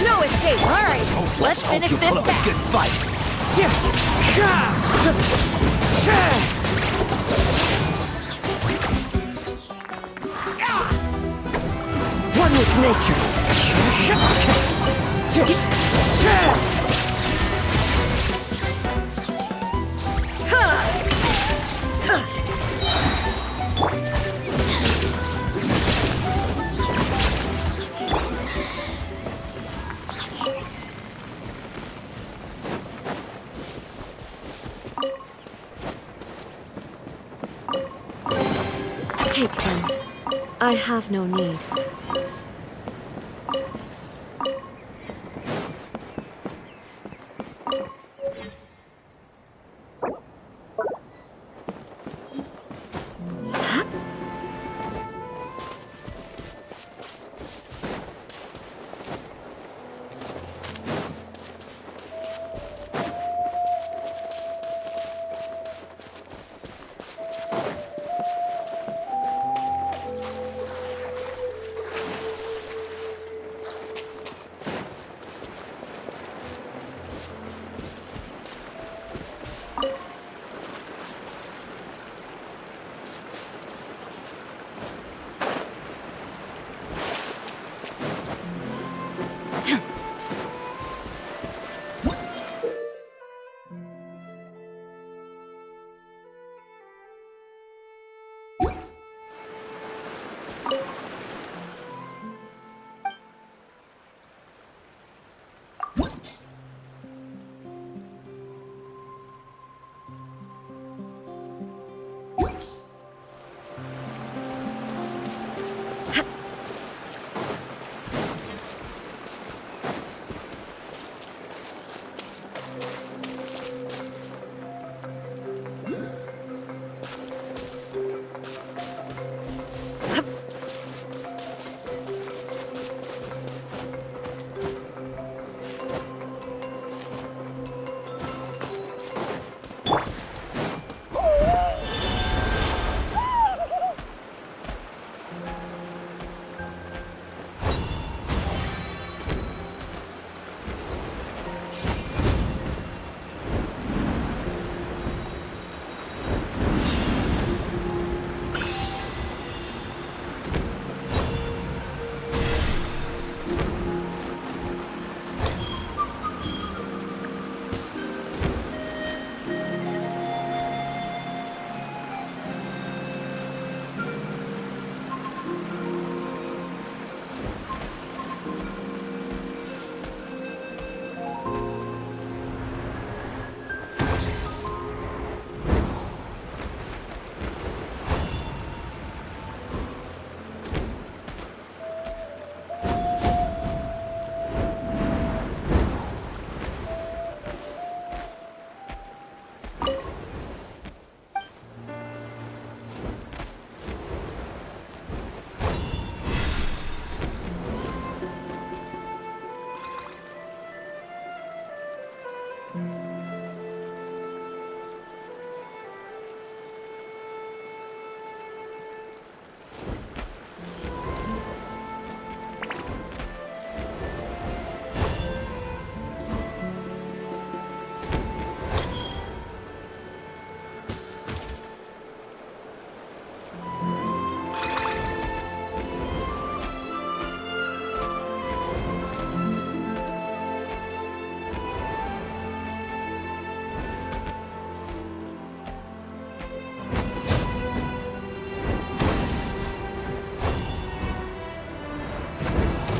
No escape. All right, let's finish this back. Good fight. One with nature. Take them. I have no need.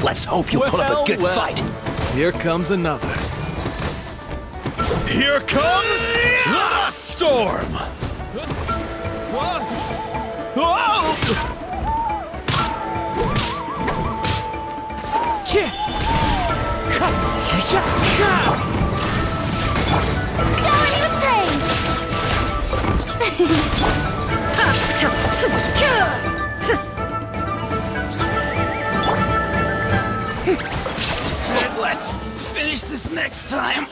Let's hope you pull up a good fight. Here comes another. Here comes the storm! Showering with praise! Let's finish this next time.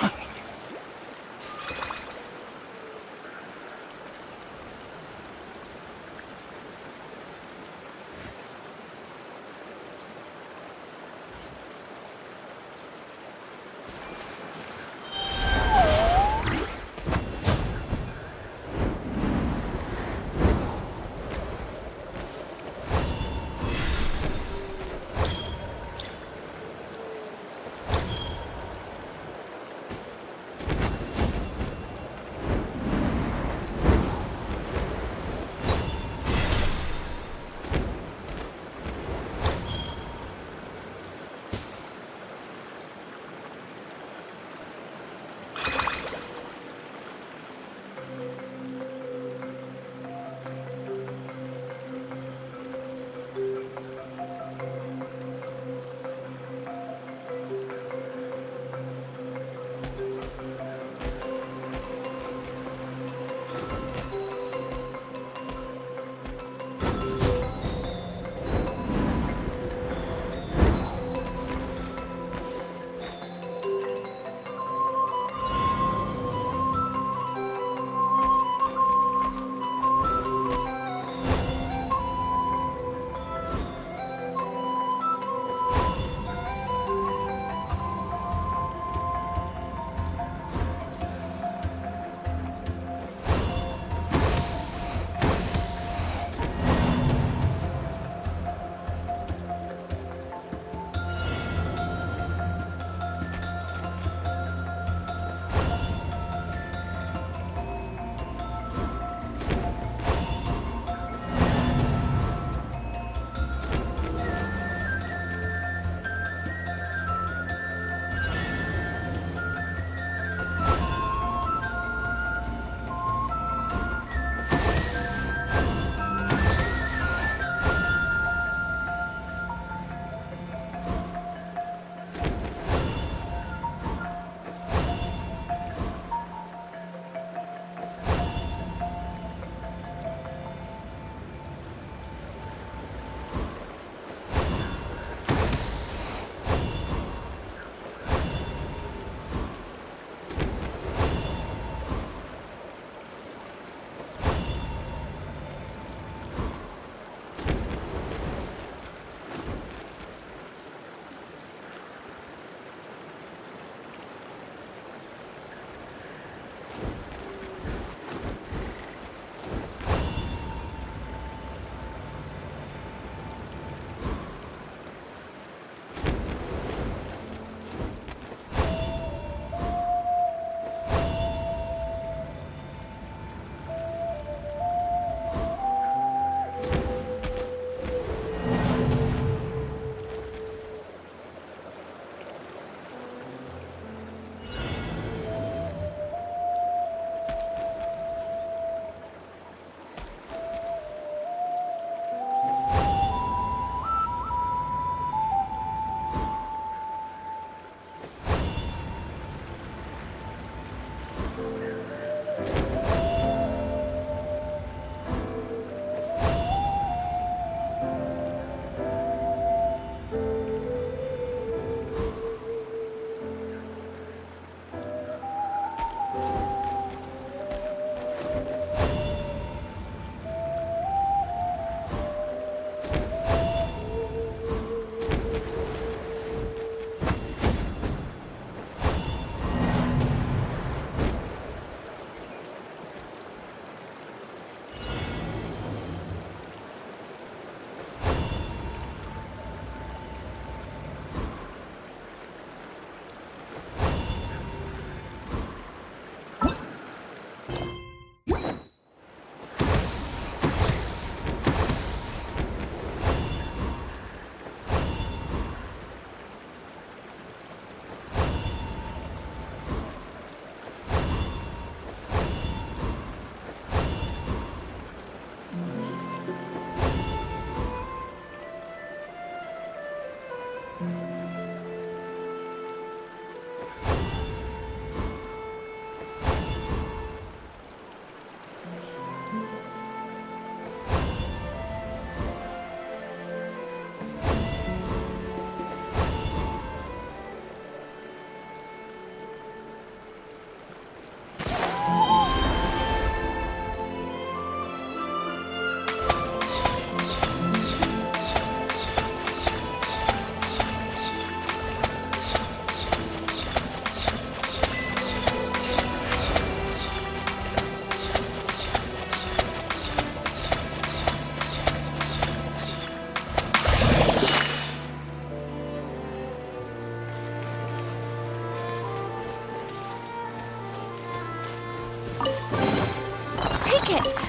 Take it.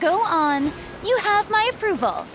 Go on. You have my approval.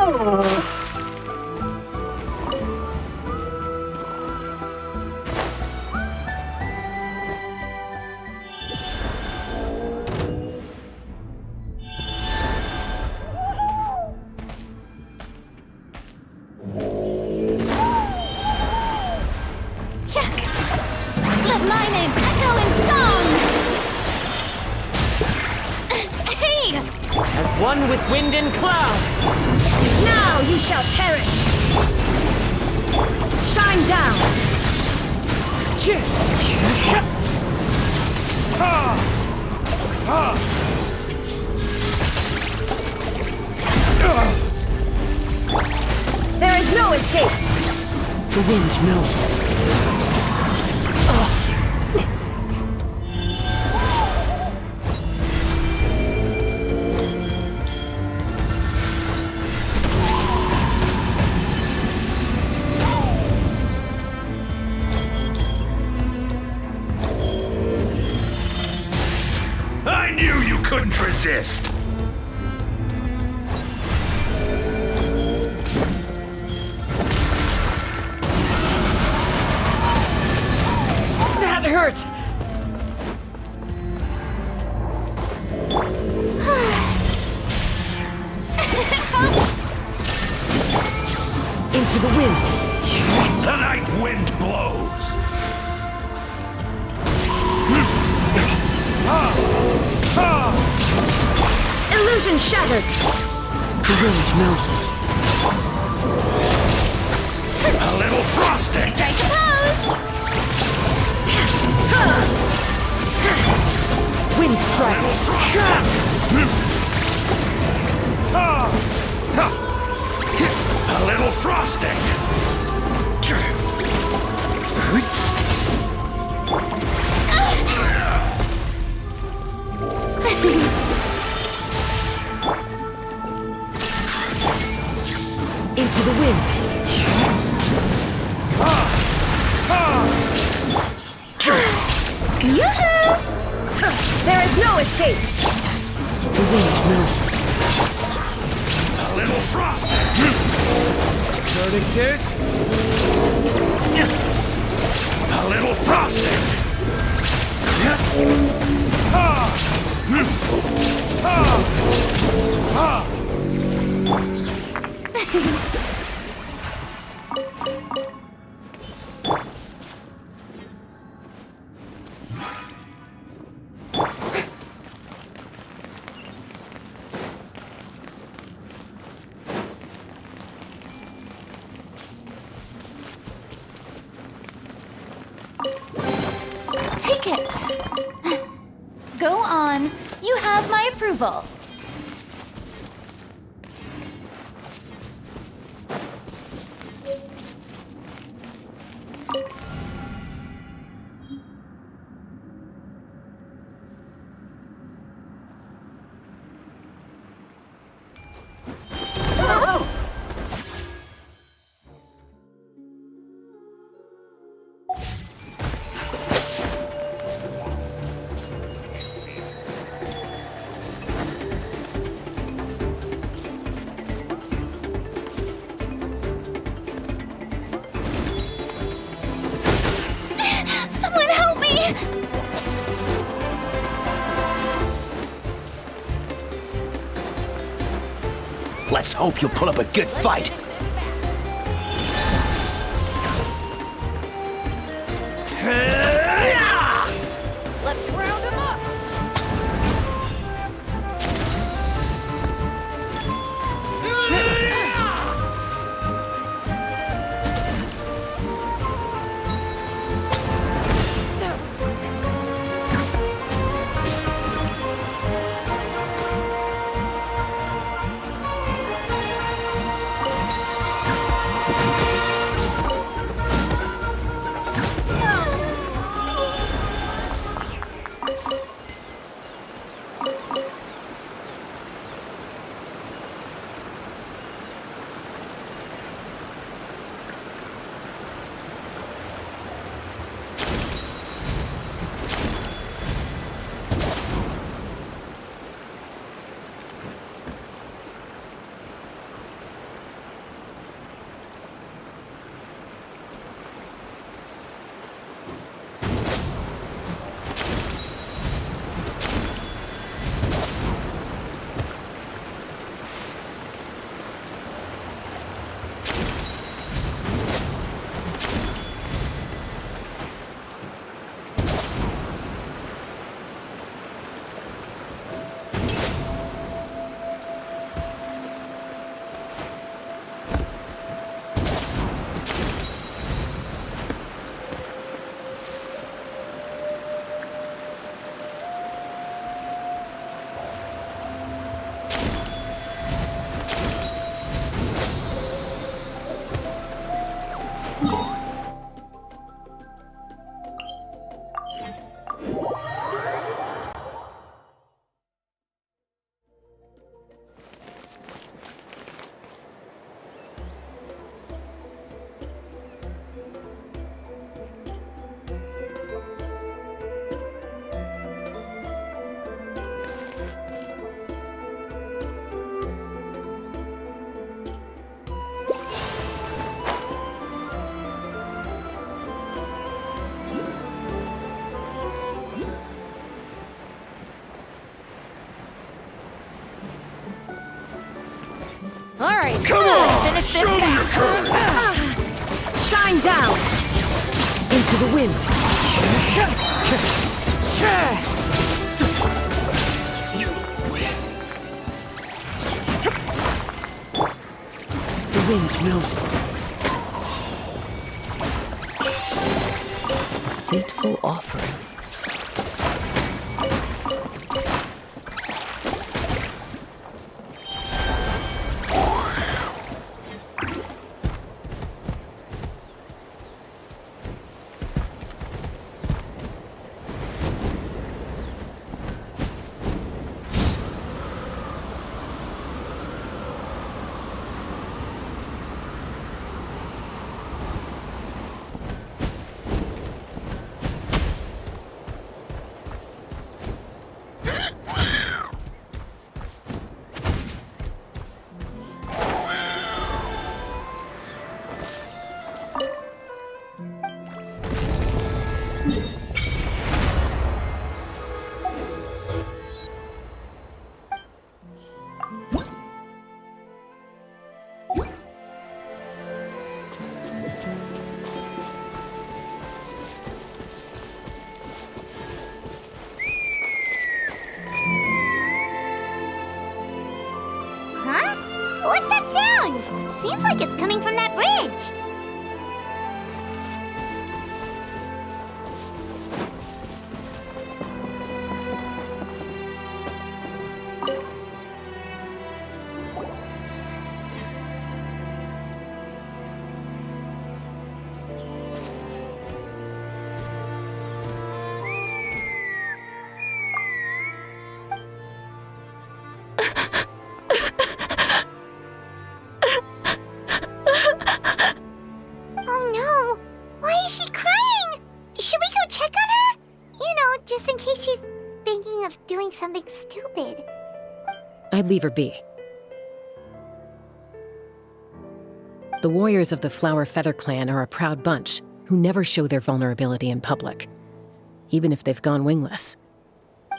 Let my name echo in song! Hey! As one with wind and cloud. Now you shall perish! Shine down! There is no escape! The wind knows me. I knew you couldn't resist! That hurt! Into the wind. The night wind blows! Illusion shattered! The wind knows me. A little frosting! Strike a pose! Wind strike. A little frosting! Into the wind. Yoo-hoo! There is no escape! The wind knows me. A little frosting! Verdict is... A little frosting! Take it! Go on. You have my approval. Someone help me! Let's hope you'll put up a good fight! Let's round him up! hard! Come on! Finish this Show me your back. courage! Shine down! Into the wind. You win. The wind knows me. A fateful offering. Huh? What's that sound? Seems like it's coming from that bridge. Oh no! Why is she crying? Should we go check on her? You know, just in case she's thinking of doing something stupid. I'd leave her be. The warriors of the Flower-Feather Clan are a proud bunch who never show their vulnerability in public, even if they've gone wingless.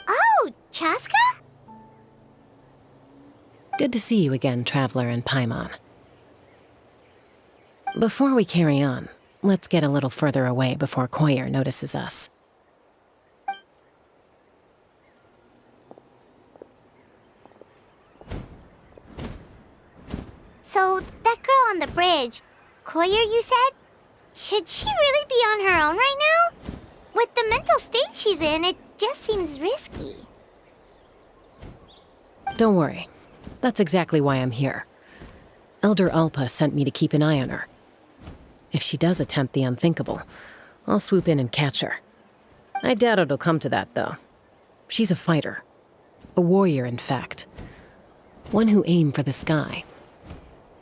Oh, Chaska? Good to see you again, Traveler and Paimon. Before we carry on, let's get a little further away before Koyer notices us. So, that girl on the bridge, Koyer, you said? Should she really be on her own right now? With the mental state she's in, it just seems risky. Don't worry. That's exactly why I'm here. Elder Alpa sent me to keep an eye on her. If she does attempt the unthinkable, I'll swoop in and catch her. I doubt it'll come to that, though. She's a fighter. A warrior, in fact. One who aimed for the sky.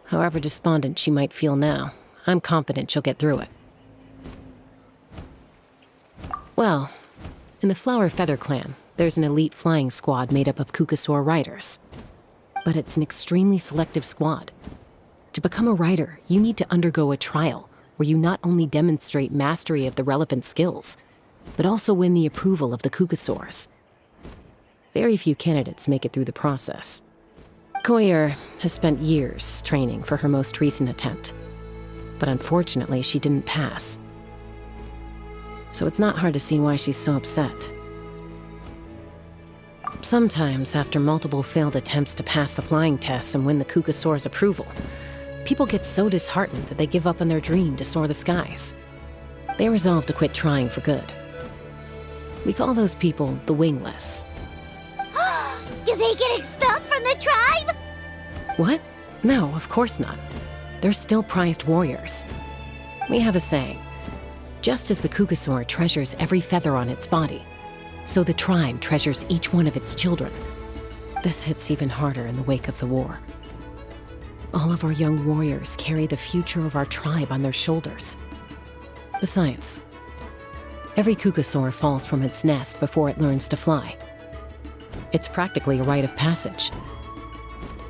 However despondent she might feel now, I'm confident she'll get through it. Well, in the Flower-Feather Clan, there's an elite flying squad made up of Kukasaur riders. But it's an extremely selective squad. To become a rider, you need to undergo a trial where you not only demonstrate mastery of the relevant skills, but also win the approval of the Kukasaurs. Very few candidates make it through the process. Koyer has spent years training for her most recent attempt, but unfortunately she didn't pass. So it's not hard to see why she's so upset. Sometimes, after multiple failed attempts to pass the flying tests and win the Kukasaur's approval, people get so disheartened that they give up on their dream to soar the skies. They resolve to quit trying for good. We call those people the wingless. Do they get expelled from the tribe? What? No, of course not. They're still prized warriors. We have a saying, just as the Kukasaur treasures every feather on its body, so the tribe treasures each one of its children. This hits even harder in the wake of the war. All of our young warriors carry the future of our tribe on their shoulders. Besides, every Kukasaur falls from its nest before it learns to fly. It's practically a rite of passage.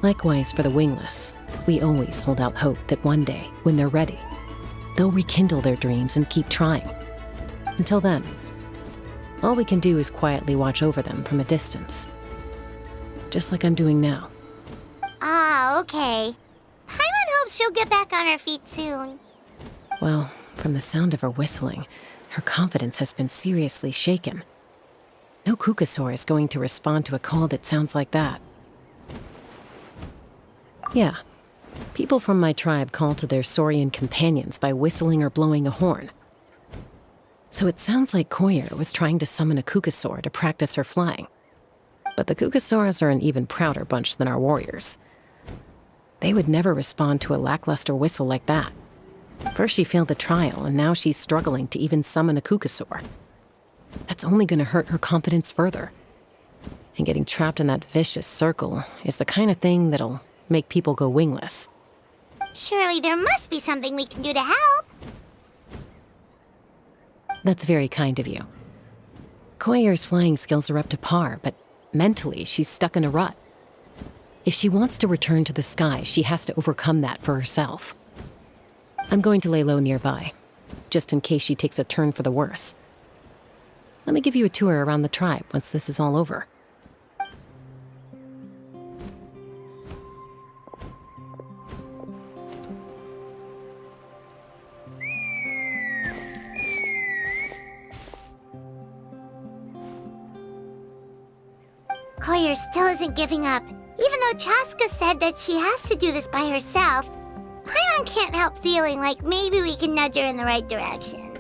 Likewise for the wingless, we always hold out hope that one day, when they're ready, they'll rekindle their dreams and keep trying. Until then, all we can do is quietly watch over them from a distance. Just like I'm doing now. Ah, okay. hope she'll get back on her feet soon. Well, from the sound of her whistling, her confidence has been seriously shaken. No Kukasaur is going to respond to a call that sounds like that. Yeah, people from my tribe call to their saurian companions by whistling or blowing a horn. So it sounds like Koyer was trying to summon a Kukasaur to practice her flying. But the Kukasaurs are an even prouder bunch than our warriors. They would never respond to a lackluster whistle like that. First she failed the trial, and now she's struggling to even summon a Kukasaur. That's only going to hurt her confidence further. And getting trapped in that vicious circle is the kind of thing that'll make people go wingless. Surely there must be something we can do to help. That's very kind of you. Koyer's flying skills are up to par, but mentally she's stuck in a rut. If she wants to return to the sky, she has to overcome that for herself. I'm going to lay low nearby, just in case she takes a turn for the worse. Let me give you a tour around the tribe once this is all over. Koyer still isn't giving up, even though Chaska said that she has to do this by herself. Paimon can't help feeling like maybe we can nudge her in the right direction.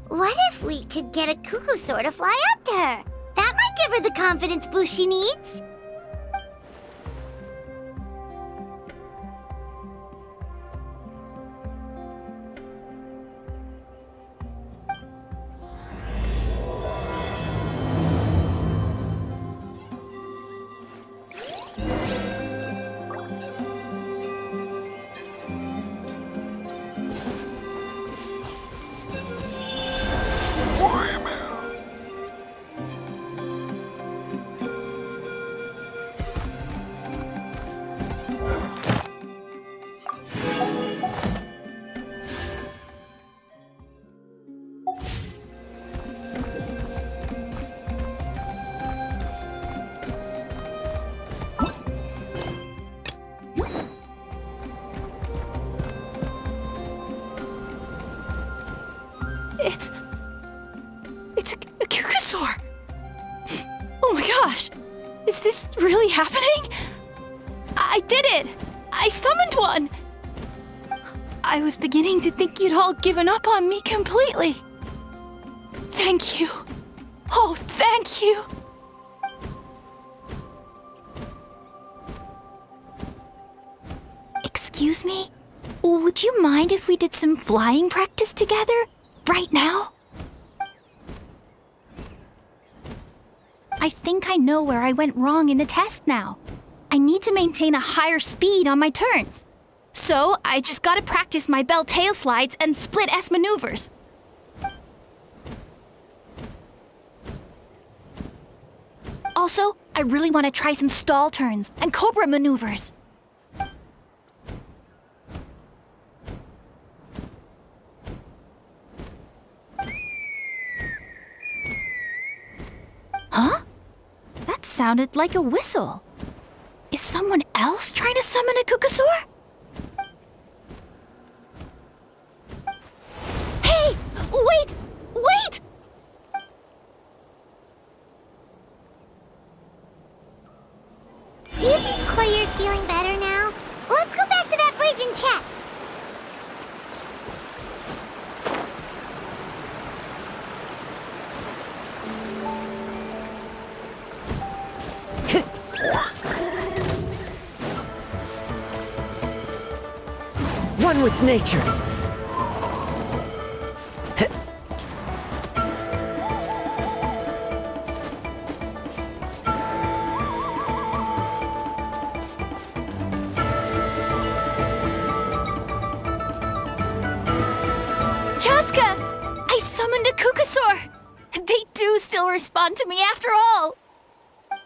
What if we could get a Kukusaur to fly up to her? That might give her the confidence boost she needs. It's a Kukusaur! Oh my gosh! Is this really happening? I did it! I summoned one! I was beginning to think you'd all given up on me completely. Thank you. Oh, thank you! Excuse me? Would you mind if we did some flying practice together? Right now? I think I know where I went wrong in the test now. I need to maintain a higher speed on my turns. So I just gotta practice my bell tail slides and split S maneuvers. Also, I really want to try some stall turns and cobra maneuvers. Huh? That sounded like a whistle. Is someone else trying to summon a Kukusaur? Hey! Wait! Wait! Do you think Koyer's feeling better now? Let's go back to that bridge and check. One with nature. Chaska! I summoned a Kukusaur! They do still respond to me after all!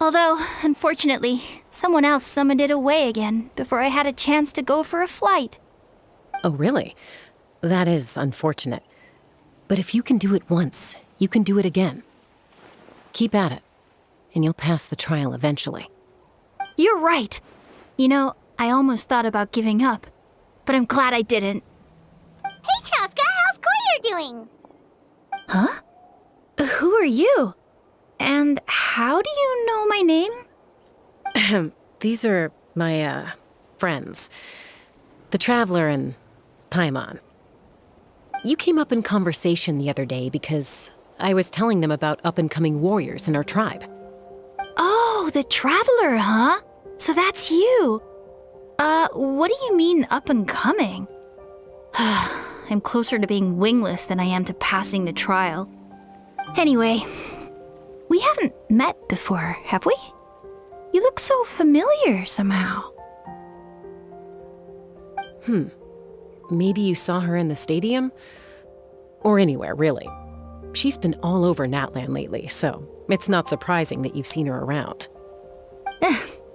Although, unfortunately, someone else summoned it away again before I had a chance to go for a flight. Oh, really? That is unfortunate. But if you can do it once, you can do it again. Keep at it, and you'll pass the trial eventually. You're right. You know, I almost thought about giving up, but I'm glad I didn't. Hey, Chaska, how's Koyer doing? Huh? Who are you? And how do you know my name? These are my, friends. The Traveler and Paimon. You came up in conversation the other day because I was telling them about up-and-coming warriors in our tribe. Oh, the Traveler, huh? So that's you. What do you mean up and coming? I'm closer to being wingless than I am to passing the trial. Anyway, we haven't met before, have we? You look so familiar somehow. Maybe you saw her in the stadium? Or anywhere, really. She's been all over Natlan lately, so it's not surprising that you've seen her around.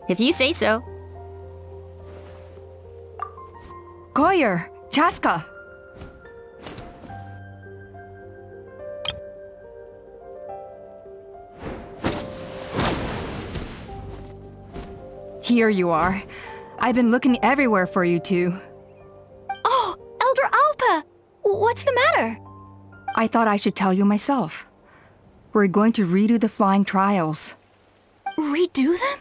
If you say so. Koyer, Chaska. Here you are. I've been looking everywhere for you two. Oh, Elder Alpa! What's the matter? I thought I should tell you myself. We're going to redo the flying trials. Redo them?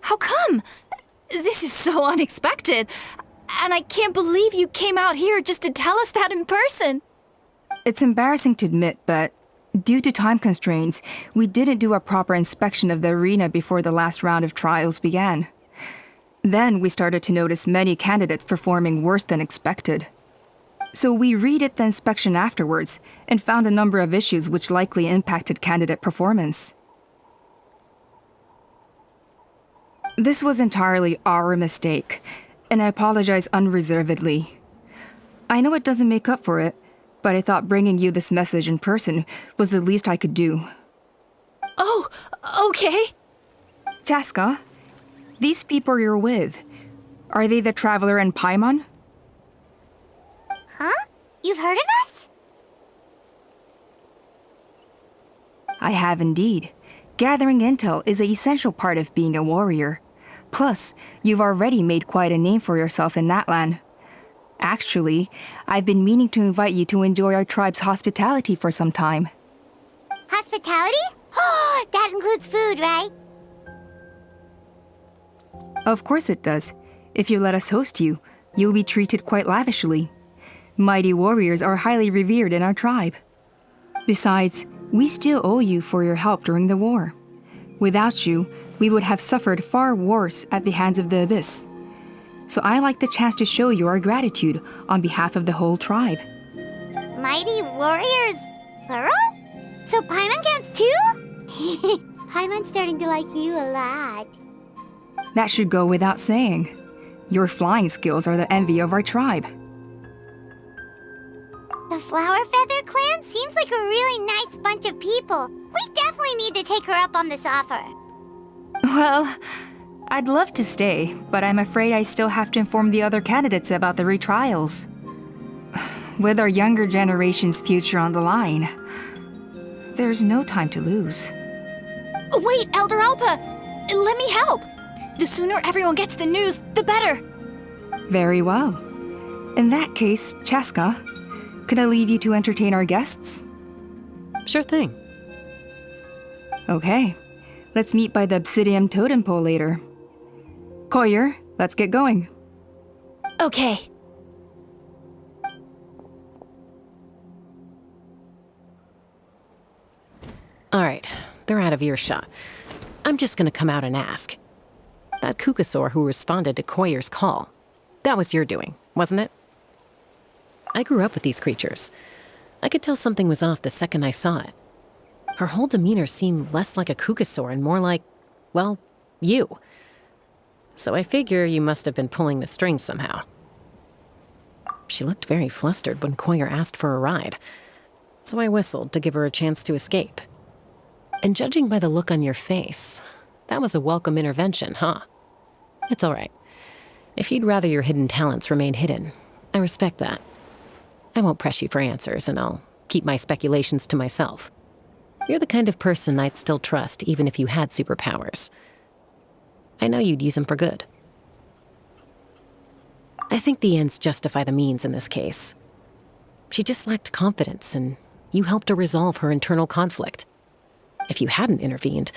How come? This is so unexpected. And I can't believe you came out here just to tell us that in person. It's embarrassing to admit, but due to time constraints, we didn't do a proper inspection of the arena before the last round of trials began. Then we started to notice many candidates performing worse than expected. So we redid the inspection afterwards and found a number of issues which likely impacted candidate performance. This was entirely our mistake, and I apologize unreservedly. I know it doesn't make up for it, but I thought bringing you this message in person was the least I could do. Oh, okay. Chaska, these people you're with, are they the Traveler and Paimon? Huh? You've heard of us? I have indeed. Gathering intel is an essential part of being a warrior. Plus, you've already made quite a name for yourself in Natlan. Actually, I've been meaning to invite you to enjoy our tribe's hospitality for some time. Hospitality? Oh, that includes food, right? Of course it does. If you let us host you, you'll be treated quite lavishly. Mighty warriors are highly revered in our tribe. Besides, we still owe you for your help during the war. Without you, we would have suffered far worse at the hands of the Abyss. So I like the chance to show you our gratitude on behalf of the whole tribe. Mighty warriors, plural? So Paimon counts too? Paimon's starting to like you a lot. That should go without saying. Your flying skills are the envy of our tribe. The Flower-Feather Clan seems like a really nice bunch of people. We definitely need to take her up on this offer. Well, I'd love to stay, but I'm afraid I still have to inform the other candidates about the retrials. With our younger generation's future on the line, there's no time to lose. Wait, Elder Alpa! Let me help! The sooner everyone gets the news, the better! Very well. In that case, Chaska, could I leave you to entertain our guests? Sure thing. Okay. Let's meet by the Obsidian Totem Pole later. Koyer, let's get going. Okay. All right, they're out of earshot. I'm just gonna come out and ask. That Kukasaur who responded to Koyer's call, that was your doing, wasn't it? I grew up with these creatures. I could tell something was off the second I saw it. Her whole demeanor seemed less like a Kukasaur and more like, well, you. So I figure you must have been pulling the strings somehow. She looked very flustered when Koyer asked for a ride, so I whistled to give her a chance to escape. And judging by the look on your face, that was a welcome intervention, huh? It's all right. If you'd rather your hidden talents remain hidden, I respect that. I won't press you for answers, and I'll keep my speculations to myself. You're the kind of person I'd still trust even if you had superpowers. I know you'd use them for good. I think the ends justify the means in this case. She just lacked confidence, and you helped her resolve her internal conflict. If you hadn't intervened,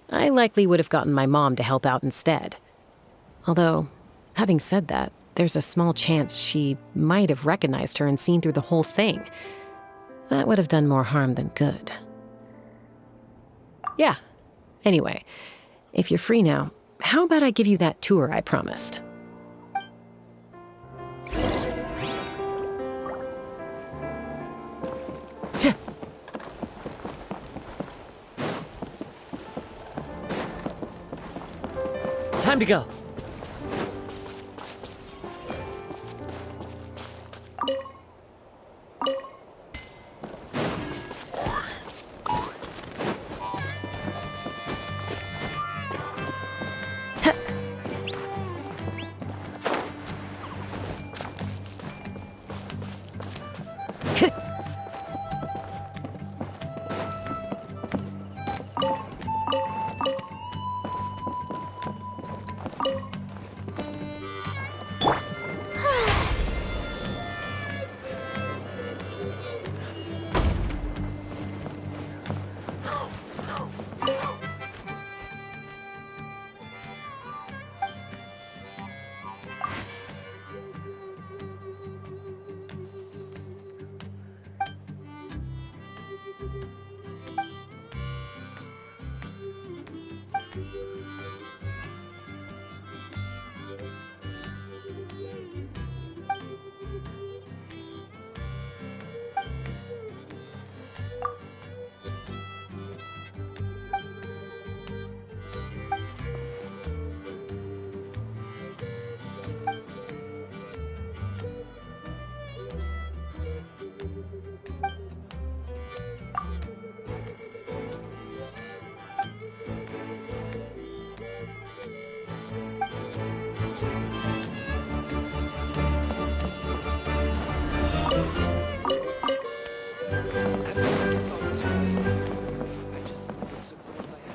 I likely would have gotten my mom to help out instead. Although, having said that, there's a small chance she might have recognized her and seen through the whole thing. That would have done more harm than good. Yeah. Anyway, if you're free now, how about I give you that tour I promised? Time to go.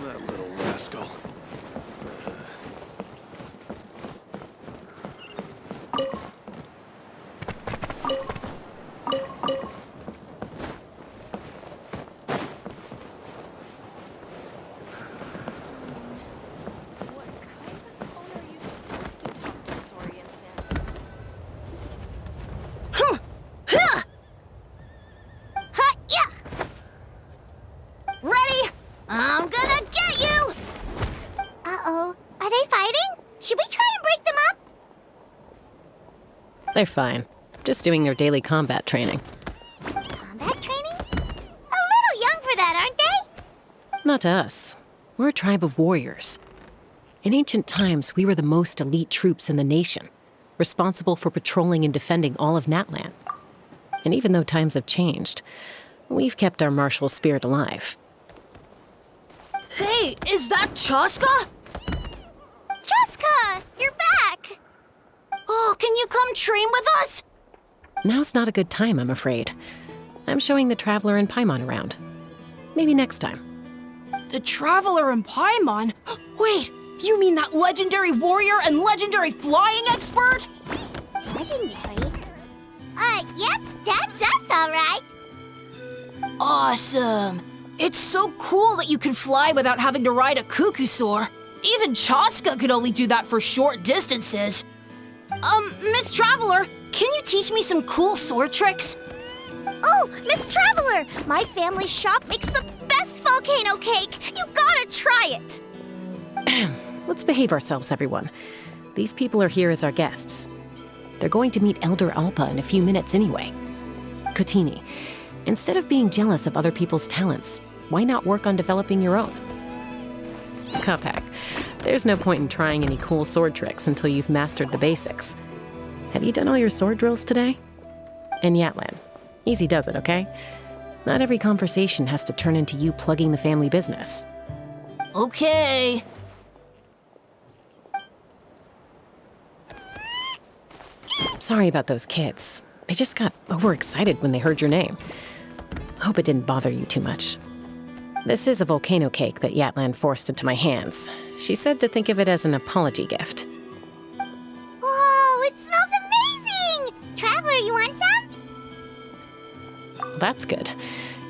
That little rascal. What kind of tone are you supposed to talk to Saurians in? Ready? I'm gonna get you! Uh-oh. Are they fighting? Should we try and break them up? They're fine. Just doing their daily combat training. Combat training? A little young for that, aren't they? Not to us. We're a tribe of warriors. In ancient times, we were the most elite troops in the nation, responsible for patrolling and defending all of Natlan. And even though times have changed, we've kept our martial spirit alive. Hey, is that Chaska? Jessica, you're back! Oh, can you come train with us? Now's not a good time, I'm afraid. I'm showing the Traveler and Paimon around. Maybe next time. The Traveler and Paimon? Wait, you mean that legendary warrior and legendary flying expert? Legendary? Yep, that's us, all right. Awesome. It's so cool that you can fly without having to ride a cuckoosaur. Even Chaska could only do that for short distances. Miss Traveler, can you teach me some cool sword tricks? Oh, Miss Traveler, my family's shop makes the best volcano cake. You gotta try it. Let's behave ourselves, everyone. These people are here as our guests. They're going to meet Elder Alpa in a few minutes anyway. Kotini, instead of being jealous of other people's talents, why not work on developing your own? Kapak, there's no point in trying any cool sword tricks until you've mastered the basics. Have you done all your sword drills today? And Yatlan, easy does it, okay? Not every conversation has to turn into you plugging the family business. Okay. Sorry about those kids. They just got overexcited when they heard your name. Hope it didn't bother you too much. This is a volcano cake that Yatlan forced into my hands. She said to think of it as an apology gift. Whoa, it smells that's good.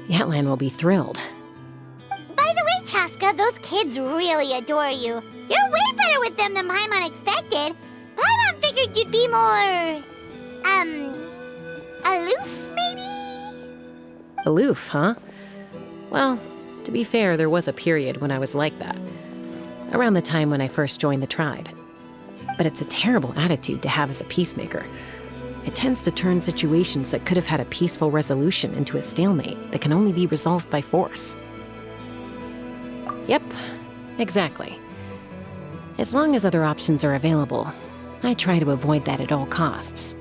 Yatlan will be thrilled. By the way, Chaska, those kids really adore you. You're way better with them than Paimon expected. Paimon figured you'd be more... aloof, maybe? Aloof, huh? Well, to be fair, there was a period when I was like that. Around the time when I first joined the tribe. But it's a terrible attitude to have as a peacemaker. It tends to turn situations that could have had a peaceful resolution into a stalemate that can only be resolved by force. Yep, exactly. As long as other options are available, I try to avoid that at all costs.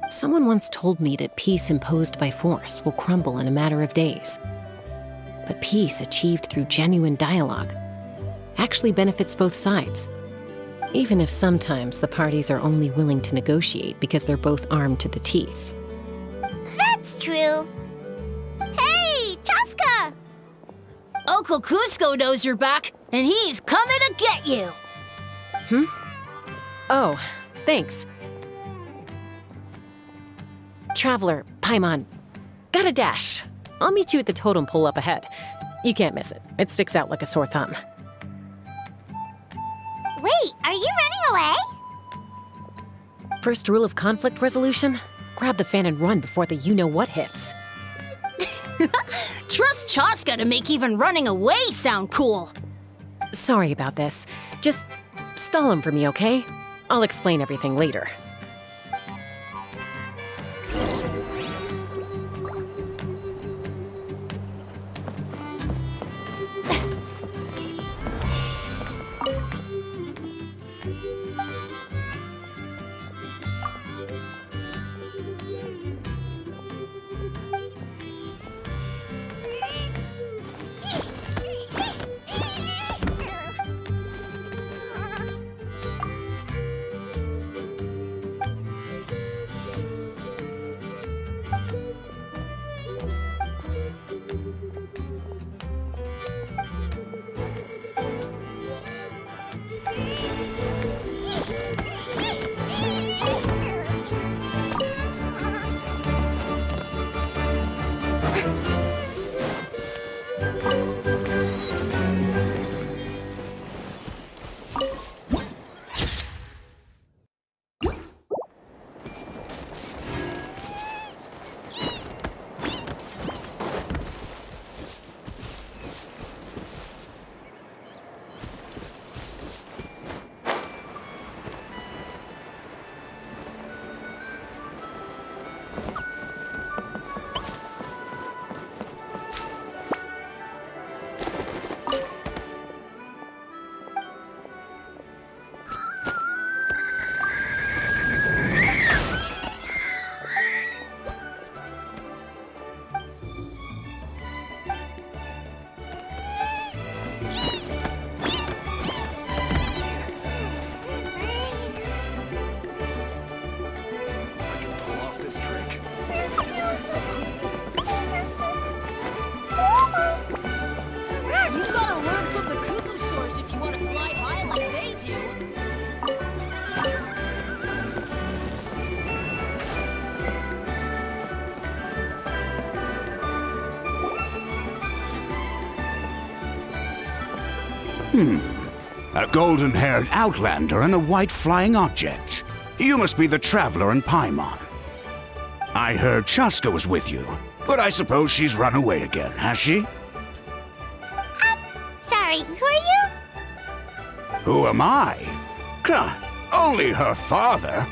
Someone once told me that peace imposed by force will crumble in a matter of days. But peace achieved through genuine dialogue actually benefits both sides. Even if sometimes the parties are only willing to negotiate because they're both armed to the teeth. That's true. Hey, Chaska! Uncle Cusco knows you're back, and he's coming to get you. Oh, thanks. Traveler, Paimon, got a dash. I'll meet you at the totem pole up ahead. You can't miss it. It sticks out like a sore thumb. Wait, are you running away? First rule of conflict resolution? Grab the fan and run before the you-know-what hits. Trust Chaska to make even running away sound cool. Sorry about this. Just stall him for me, okay? I'll explain everything later. You've got to learn from the cuckoo soars if you want to fly high like they do. A golden-haired outlander and a white flying object. You must be the traveler in Paimon. I heard Chaska was with you, but I suppose she's run away again, has she? Sorry, who are you? Who am I? Only her father.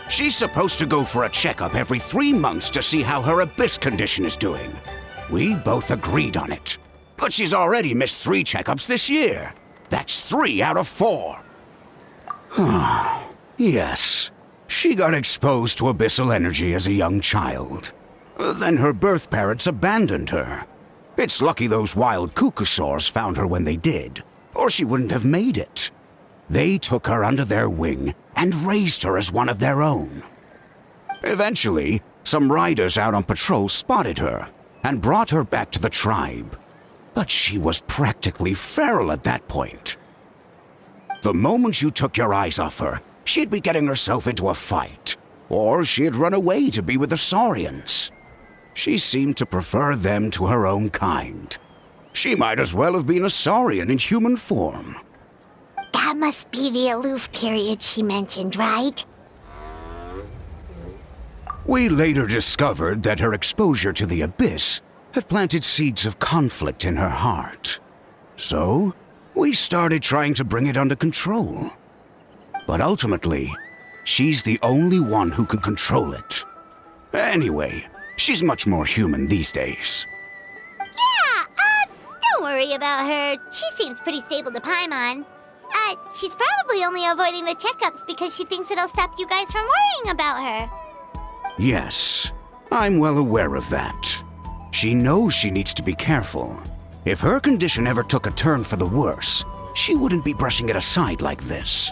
She's supposed to go for a checkup every 3 months to see how her abyss condition is doing. We both agreed on it. But she's already missed 3 checkups this year. That's 3 out of 4. Yes. She got exposed to abyssal energy as a young child. Then her birth parents abandoned her. It's lucky those wild cuckoosaurs found her when they did, or she wouldn't have made it. They took her under their wing and raised her as one of their own. Eventually, some riders out on patrol spotted her and brought her back to the tribe. But she was practically feral at that point. The moment you took your eyes off her, she'd be getting herself into a fight, or she'd run away to be with the Saurians. She seemed to prefer them to her own kind. She might as well have been a saurian in human form. That must be the aloof period she mentioned, right? We later discovered that her exposure to the abyss had planted seeds of conflict in her heart. So, we started trying to bring it under control. But ultimately, she's the only one who can control it. Anyway, she's much more human these days. Yeah, don't worry about her. She seems pretty stable to Paimon. She's probably only avoiding the checkups because she thinks it'll stop you guys from worrying about her. Yes, I'm well aware of that. She knows she needs to be careful. If her condition ever took a turn for the worse, she wouldn't be brushing it aside like this.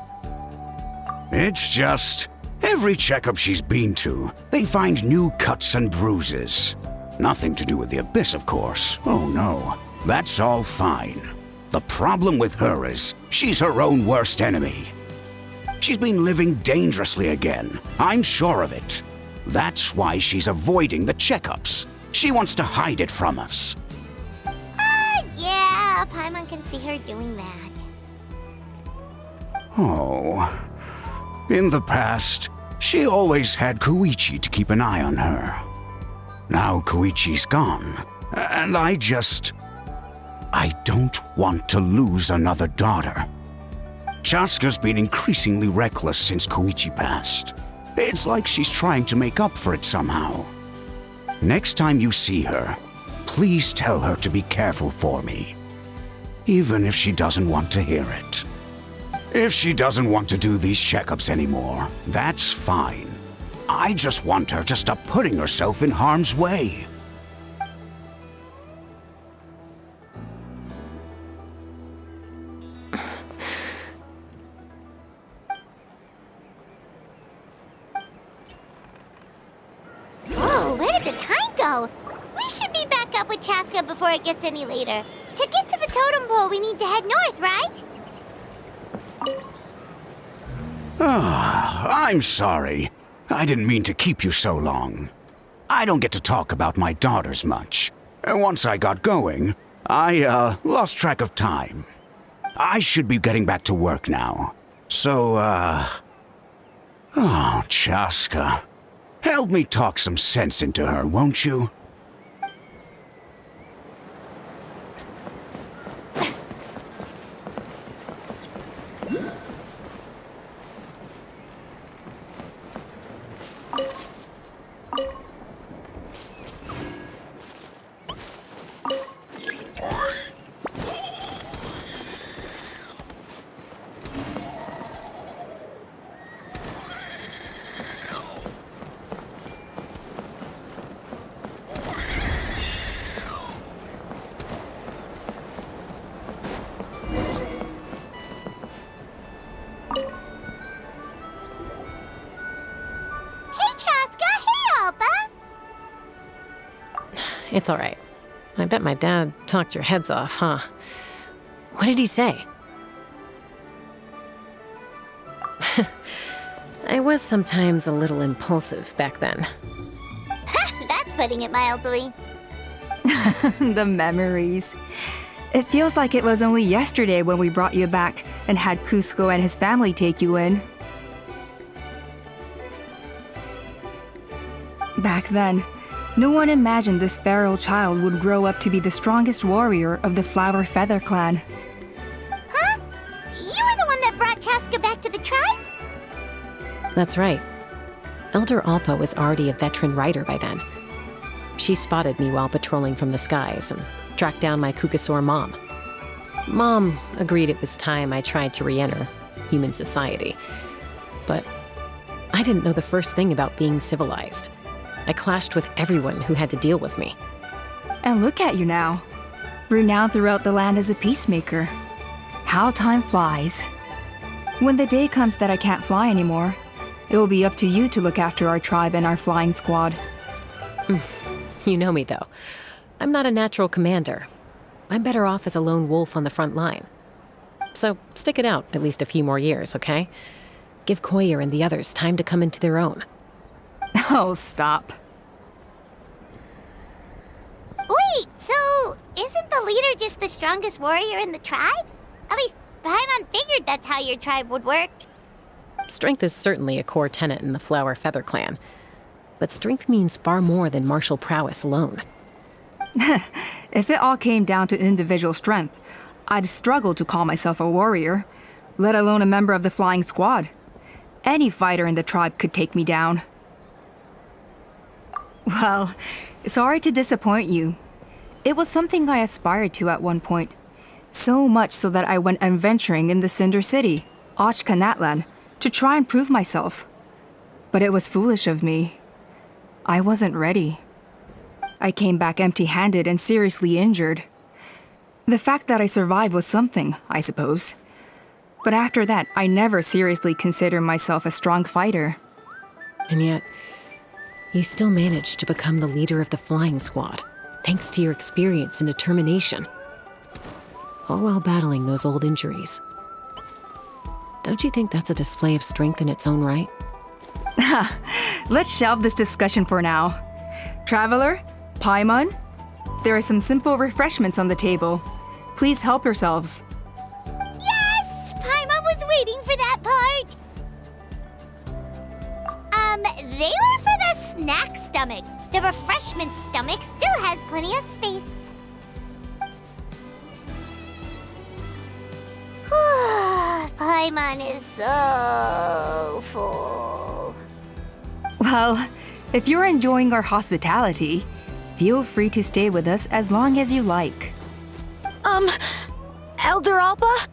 It's just, every checkup she's been to, they find new cuts and bruises. Nothing to do with the abyss, of course. Oh no, that's all fine. The problem with her is, she's her own worst enemy. She's been living dangerously again, I'm sure of it. That's why she's avoiding the checkups. She wants to hide it from us. Yeah, Paimon can see her doing that. Oh. In the past, she always had Koichi to keep an eye on her. Now Koichi's gone, and I don't want to lose another daughter. Chaska's been increasingly reckless since Koichi passed. It's like she's trying to make up for it somehow. Next time you see her, please tell her to be careful for me. Even if she doesn't want to hear it. If she doesn't want to do these checkups anymore, that's fine. I just want her to stop putting herself in harm's way. Whoa, where did the time go? We should be back up with Chaska before it gets any later. To get to the totem pole, we need to head north, right? I'm sorry. I didn't mean to keep you so long. I don't get to talk about my daughters much. Once I got going, I lost track of time. I should be getting back to work now. So, oh, Chaska. Help me talk some sense into her, won't you? It's all right. I bet my dad talked your heads off, huh? What did he say? I was sometimes a little impulsive back then. That's putting it mildly. The memories. It feels like it was only yesterday when we brought you back and had Cusco and his family take you in. Back then, no one imagined this feral child would grow up to be the strongest warrior of the Flower-Feather Clan. Huh? You were the one that brought Chaska back to the tribe? That's right. Elder Alpa was already a veteran rider by then. She spotted me while patrolling from the skies and tracked down my Kukasaur mom. Mom agreed it was time I tried to re-enter human society. But I didn't know the first thing about being civilized. I clashed with everyone who had to deal with me. And look at you now, renowned throughout the land as a peacemaker. How time flies. When the day comes that I can't fly anymore, it will be up to you to look after our tribe and our flying squad. You know me, though. I'm not a natural commander. I'm better off as a lone wolf on the front line. So stick it out at least a few more years, okay? Give Koyer and the others time to come into their own. Oh, stop. the leader just the strongest warrior in the tribe? At least Paimon figured that's how your tribe would work. Strength is certainly a core tenet in the Flower-Feather Clan. But strength means far more than martial prowess alone. If it all came down to individual strength, I'd struggle to call myself a warrior, let alone a member of the flying squad. Any fighter in the tribe could take me down. Well, sorry to disappoint you. It was something I aspired to at one point. So much so that I went adventuring in the Cinder City, Ashkanatlan, to try and prove myself. But it was foolish of me. I wasn't ready. I came back empty-handed and seriously injured. The fact that I survived was something, I suppose. But after that, I never seriously considered myself a strong fighter. And yet, you still managed to become the leader of the flying squad, thanks to your experience and determination. All while battling those old injuries. Don't you think that's a display of strength in its own right? Let's shelve this discussion for now. Traveler, Paimon, there are some simple refreshments on the table. Please help yourselves. Yes! Paimon was waiting for that part! They were for the snack stomach. The refreshment stomach still has plenty of space. Paimon is so full. Well, if you're enjoying our hospitality, feel free to stay with us as long as you like. Elder Alpa?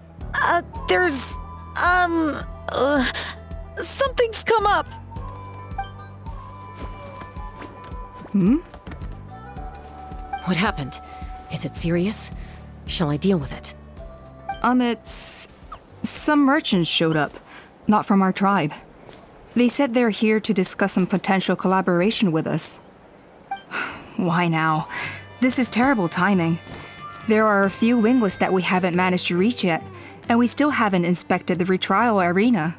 There's, something's come up. What happened? Is it serious? Shall I deal with it? It's... Some merchants showed up, not from our tribe. They said they're here to discuss some potential collaboration with us. Why now? This is terrible timing. There are a few wingless that we haven't managed to reach yet, and we still haven't inspected the retrial arena.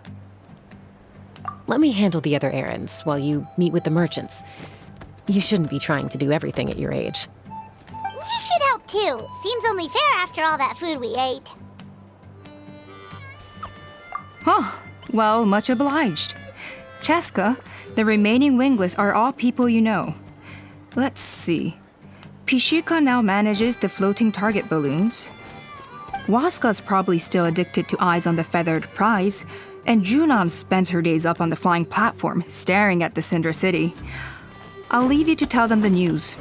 Let me handle the other errands while you meet with the merchants. You shouldn't be trying to do everything at your age. You should help too. Seems only fair after all that food we ate. Huh. Well, much obliged. Cheska, the remaining wingless are all people you know. Let's see. Pishika now manages the floating target balloons. Waska's probably still addicted to eyes on the feathered prize, and Junon spends her days up on the flying platform, staring at the Cinder City. I'll leave you to tell them the news.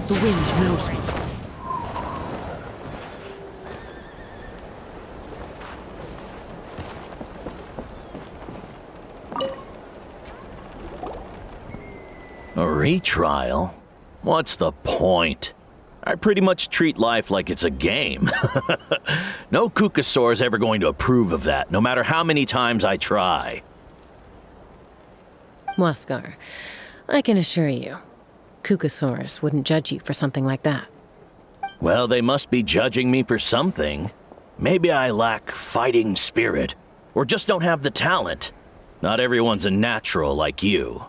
The wind knows me. A retrial? What's the point? I pretty much treat life like it's a game. No Kukasaur is ever going to approve of that, no matter how many times I try. Waskar, I can assure you, Kukasaurs wouldn't judge you for something like that. Well, they must be judging me for something. Maybe I lack fighting spirit, or just don't have the talent. Not everyone's a natural like you.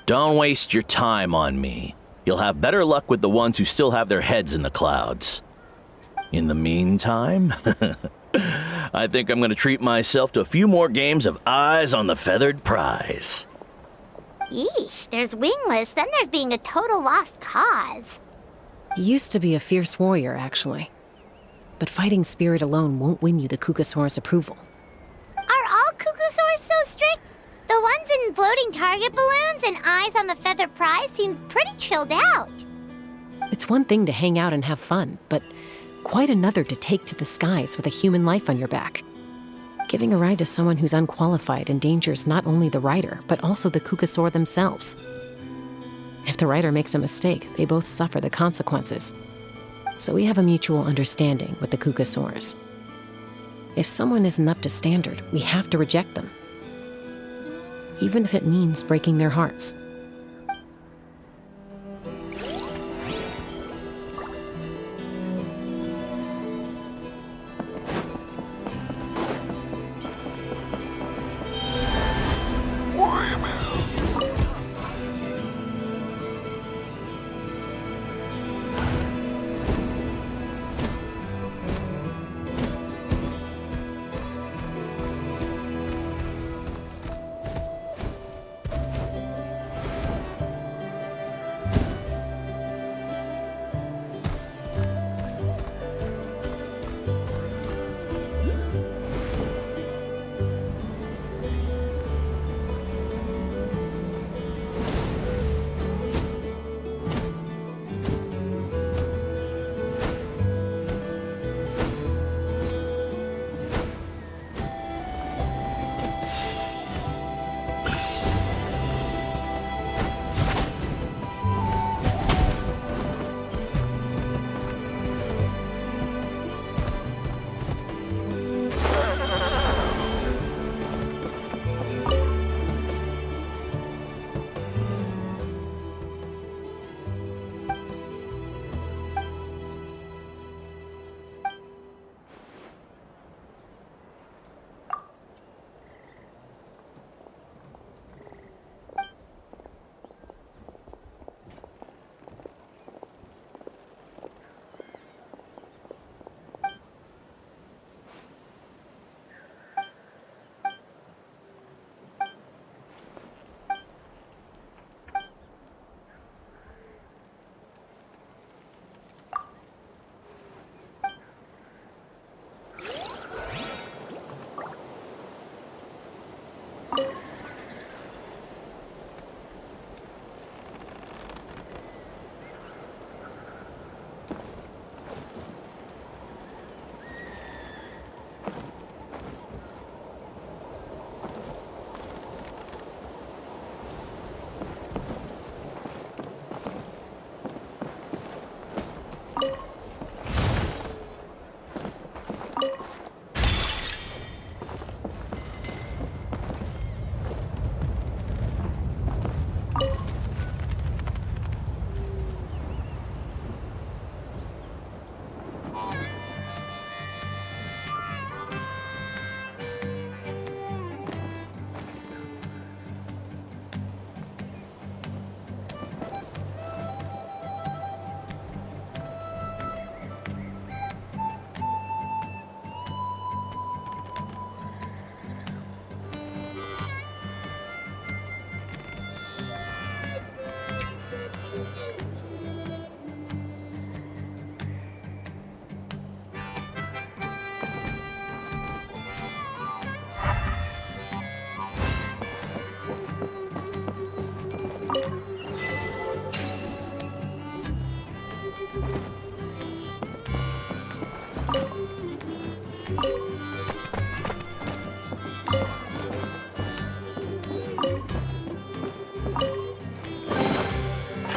Don't waste your time on me. You'll have better luck with the ones who still have their heads in the clouds. In the meantime, I think I'm going to treat myself to a few more games of Eyes on the Feathered Prize. Yeesh, there's wingless, then there's being a total lost cause. You used to be a fierce warrior, actually. But fighting spirit alone won't win you the Kukasaur's approval. Are all Kukasaurs so strict? The ones in floating target balloons and Eyes on the Feather Prize seem pretty chilled out. It's one thing to hang out and have fun, but quite another to take to the skies with a human life on your back. Giving a ride to someone who's unqualified endangers not only the rider, but also the Kukasaur themselves. If the rider makes a mistake, they both suffer the consequences. So we have a mutual understanding with the Kukasaurs. If someone isn't up to standard, we have to reject them. Even if it means breaking their hearts.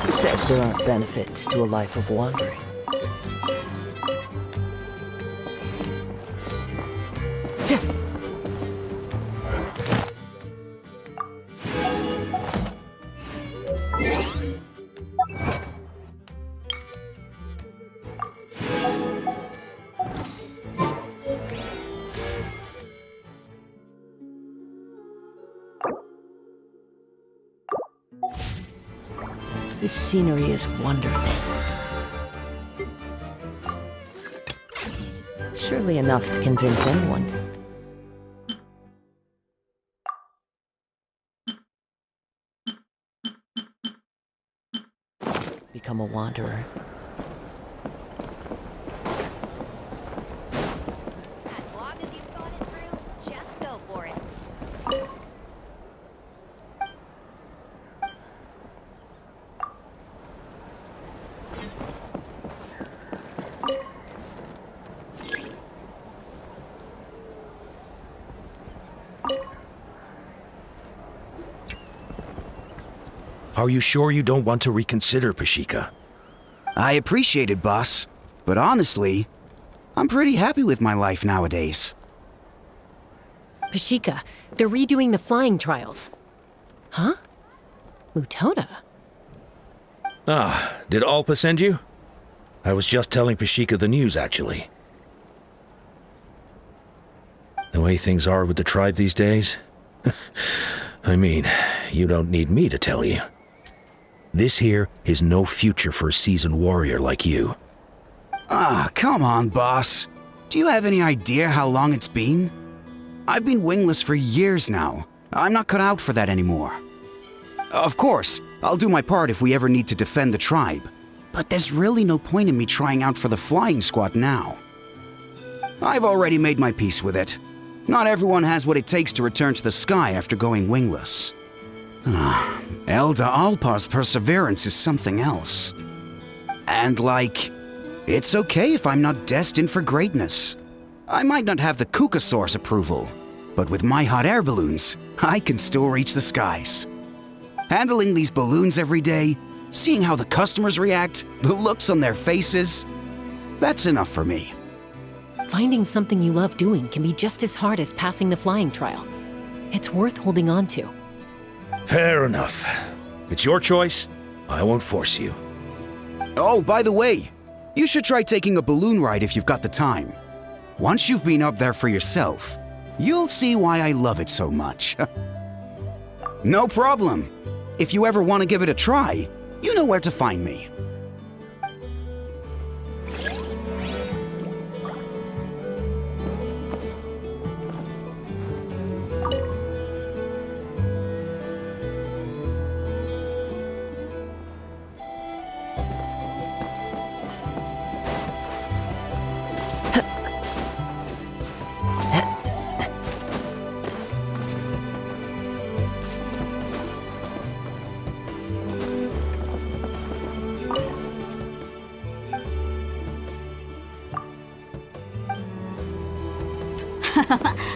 Who says there aren't benefits to a life of wandering? This scenery is wonderful. Surely enough to convince anyone to. Become a wanderer. As long as you've thought it through, just go for it. Are you sure you don't want to reconsider, Pashika? I appreciate it, boss. But honestly, I'm pretty happy with my life nowadays. Pashika, they're redoing the flying trials. Huh? Mutoda? Ah, did Alpa send you? I was just telling Pashika the news, actually. The way things are with the tribe these days? I mean, you don't need me to tell you. This here is no future for a seasoned warrior like you. Ah, come on, boss. Do you have any idea how long it's been? I've been wingless for years now. I'm not cut out for that anymore. Of course, I'll do my part if we ever need to defend the tribe. But there's really no point in me trying out for the flying squad now. I've already made my peace with it. Not everyone has what it takes to return to the sky after going wingless. Elder Alpa's perseverance is something else. And it's okay if I'm not destined for greatness. I might not have the Kukasaur's approval, but with my hot air balloons, I can still reach the skies. Handling these balloons every day, seeing how the customers react, the looks on their faces, that's enough for me. Finding something you love doing can be just as hard as passing the flying trial. It's worth holding on to. Fair enough. It's your choice. I won't force you. Oh, by the way, you should try taking a balloon ride if you've got the time. Once you've been up there for yourself, you'll see why I love it so much. No problem. If you ever want to give it a try, you know where to find me.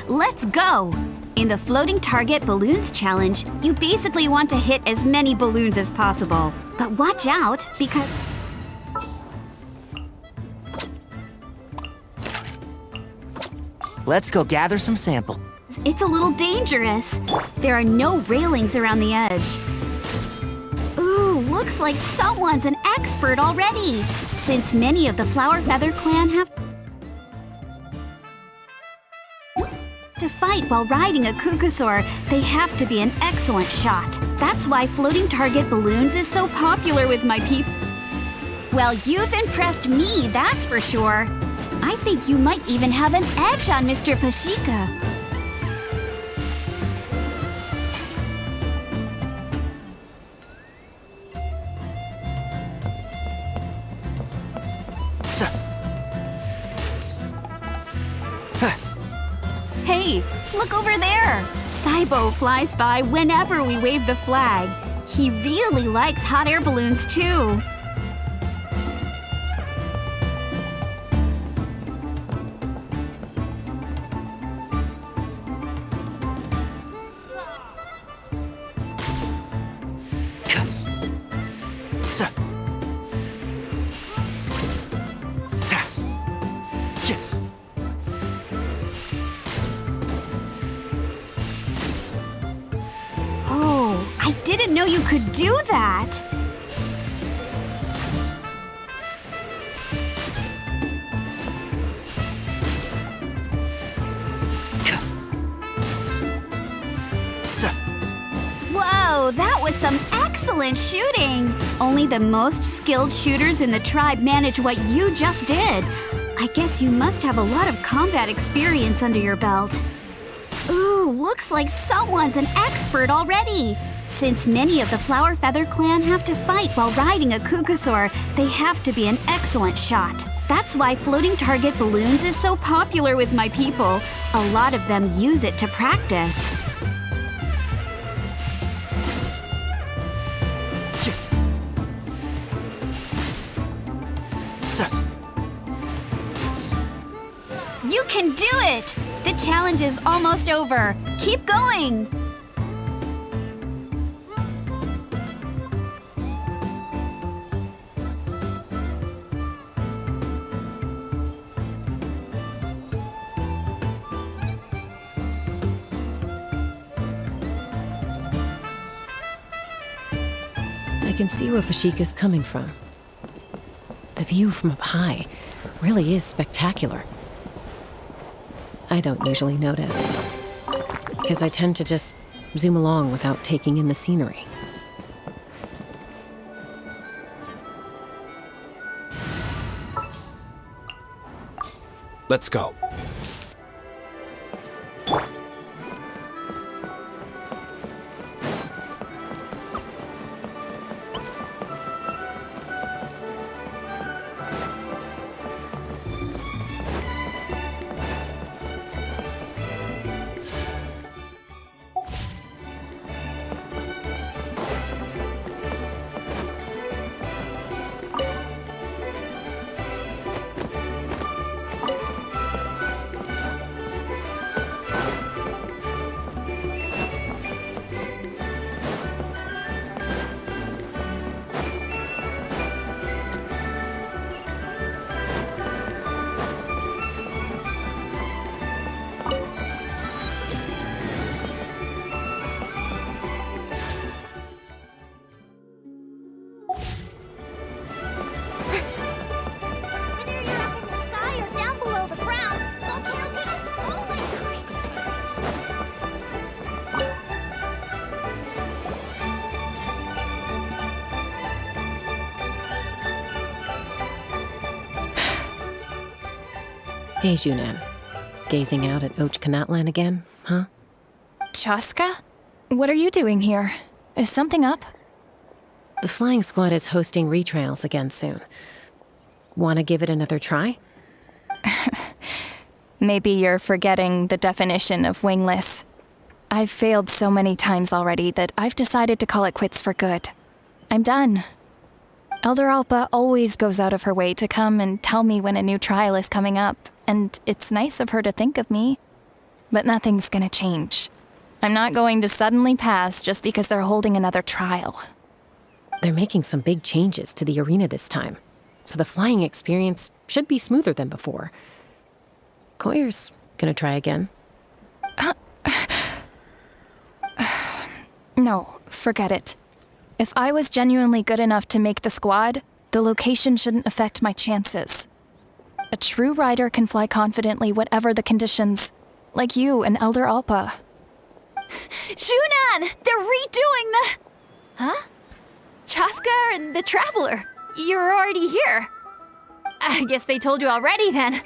Let's go! In the Floating Target Balloons Challenge, you basically want to hit as many balloons as possible. But watch out, because... Let's go gather some sample. It's a little dangerous. There are no railings around the edge. Ooh, looks like someone's an expert already. Since many of the Flower-Feather Clan have to fight while riding a Kukasaur, they have to be an excellent shot. That's why Floating Target Balloons is so popular with my people. Well, you've impressed me, that's for sure. I think you might even have an edge on Mr. Pashika. Hey, look over there! Saibo flies by whenever we wave the flag. He really likes hot air balloons, too. I didn't know you could do that! Whoa, that was some excellent shooting! Only the most skilled shooters in the tribe manage what you just did. I guess you must have a lot of combat experience under your belt. Ooh, looks like someone's an expert already! Since many of the Flower-Feather Clan have to fight while riding a Kukasaur, they have to be an excellent shot. That's why Floating Target Balloons is so popular with my people. A lot of them use it to practice. You can do it! The challenge is almost over. Keep going! can see where Pashika's coming from. The view from up high really is spectacular. I don't usually notice, because I tend to just zoom along without taking in the scenery. Let's go. Whether you're up in the sky or down below the ground, volcano is always... Hey, Junan. Gazing out at Ochkanatlan again, huh? Chaska? What are you doing here? Is something up? The flying squad is hosting retrials again soon. Want to give it another try? Maybe you're forgetting the definition of wingless. I've failed so many times already that I've decided to call it quits for good. I'm done. Elder Alpa always goes out of her way to come and tell me when a new trial is coming up, and it's nice of her to think of me. But nothing's gonna change. I'm not going to suddenly pass just because they're holding another trial. They're making some big changes to the arena this time, so the flying experience should be smoother than before. Koyer's gonna try again. No, forget it. If I was genuinely good enough to make the squad, the location shouldn't affect my chances. A true rider can fly confidently whatever the conditions, like you and Elder Alpa. Junan! They're redoing the... Huh? Chaska and the Traveler. You're already here. I guess they told you already then.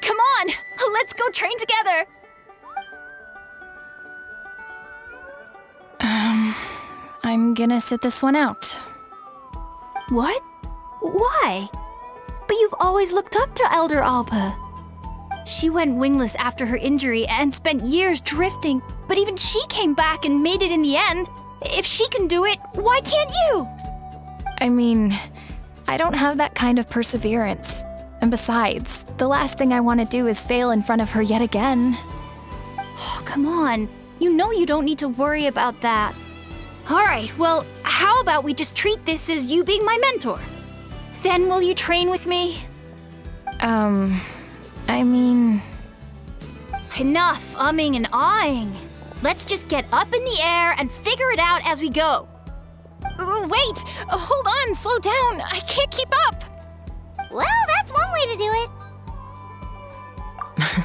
Come on, let's go train together. I'm gonna sit this one out. What? Why? But you've always looked up to Elder Alpa. She went wingless after her injury and spent years drifting, but even she came back and made it in the end. If she can do it, why can't you? I mean, I don't have that kind of perseverance. And besides, the last thing I want to do is fail in front of her yet again. Oh, come on. You know you don't need to worry about that. All right, well, how about we just treat this as you being my mentor? Then will you train with me? I mean... Enough umming and ahhing. Let's just get up in the air and figure it out as we go. Wait! Hold on, slow down. I can't keep up. Well, that's one way to do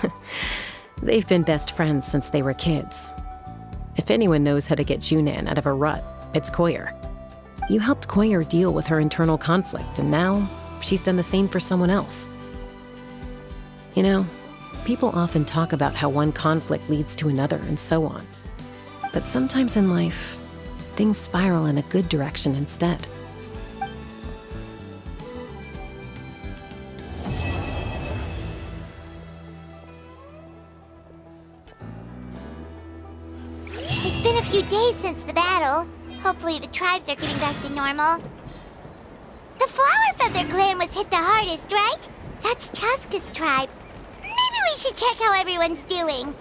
it. They've been best friends since they were kids. If anyone knows how to get Junan out of a rut, it's Koyer. You helped Koyer deal with her internal conflict, and now she's done the same for someone else. You know, people often talk about how one conflict leads to another and so on. But sometimes in life, things spiral in a good direction instead. It's been a few days since the battle. Hopefully the tribes are getting back to normal. The Flower-Feather Clan was hit the hardest, right? That's Chaska's tribe. Maybe we should check how everyone's doing.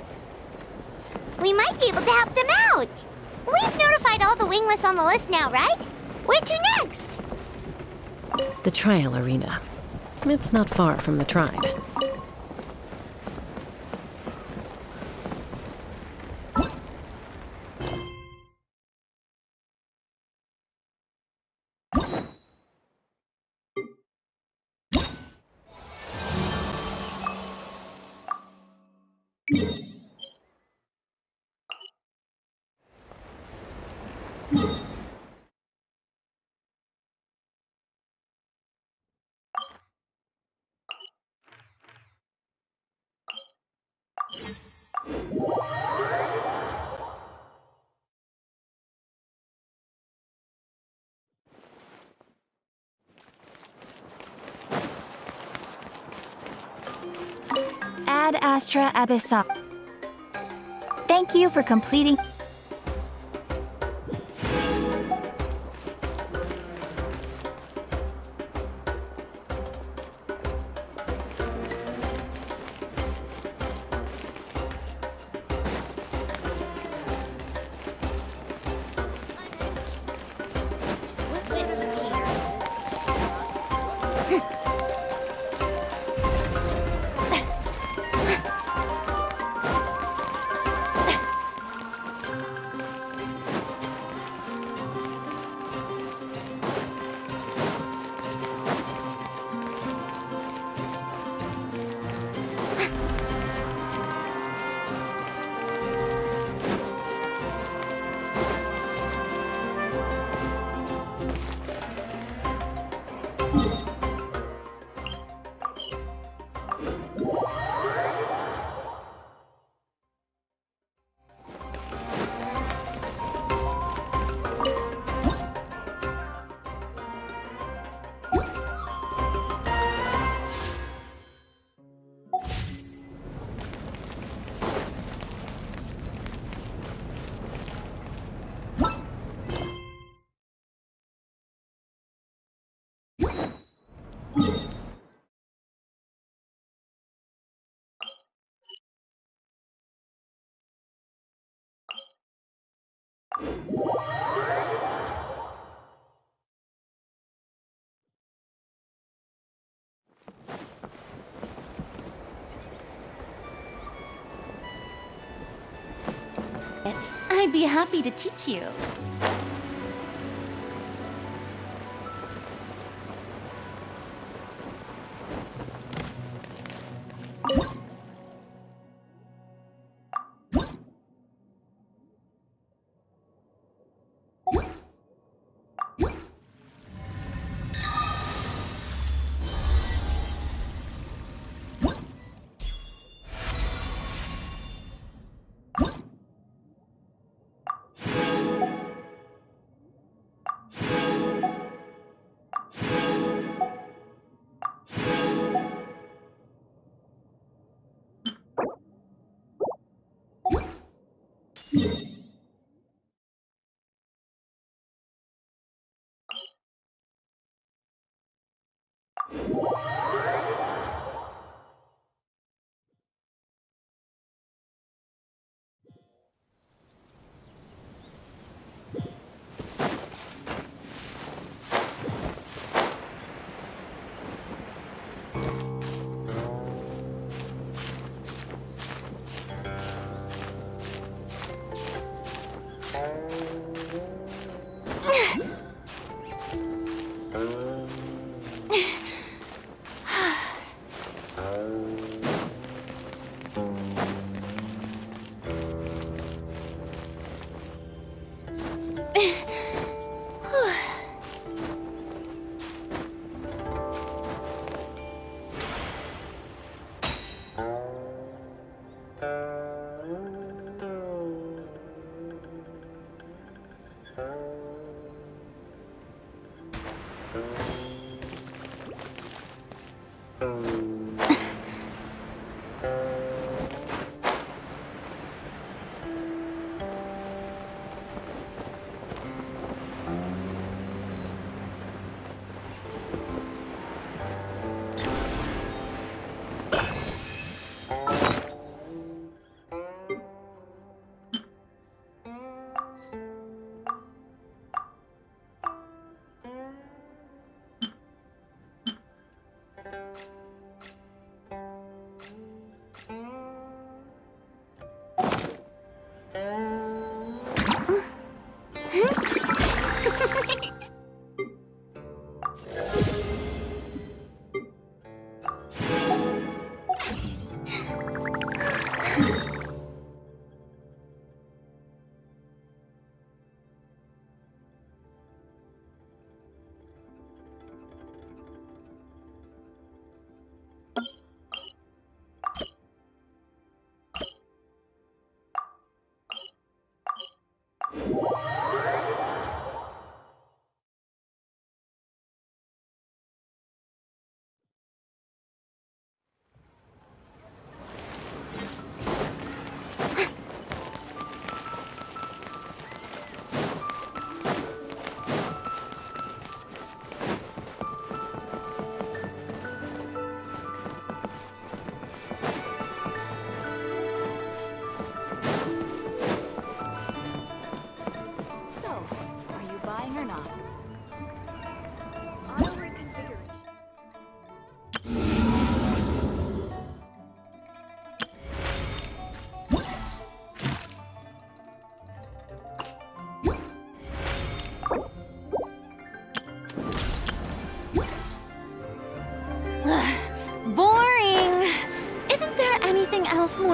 We might be able to help them out. We've notified all the wingless on the list now, right? Where to next? The trial arena. It's not far from the tribe. Ad Astra Abyssal. Thank you for completing. I'd be happy to teach you.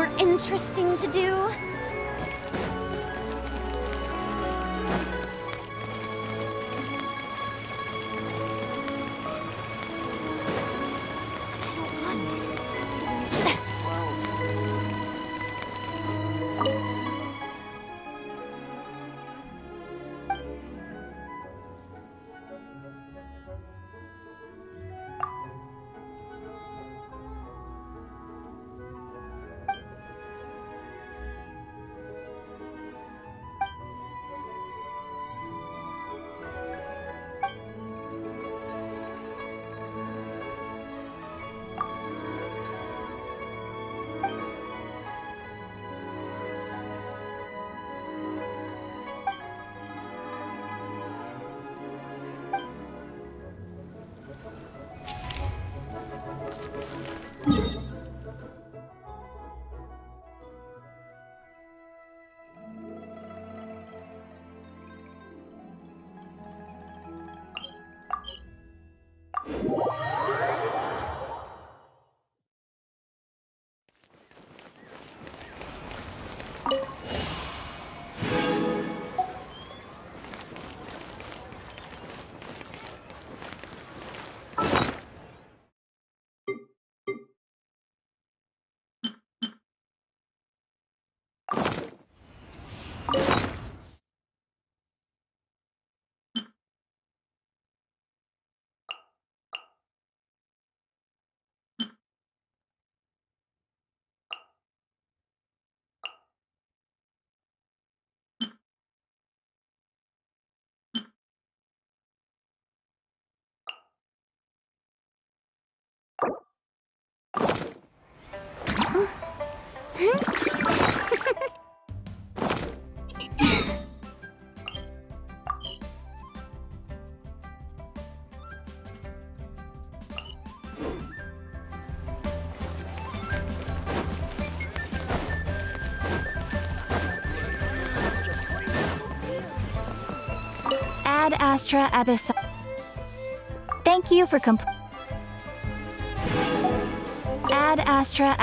more interesting to do. Ad Astra Abyss. Thank you for Ad Astra.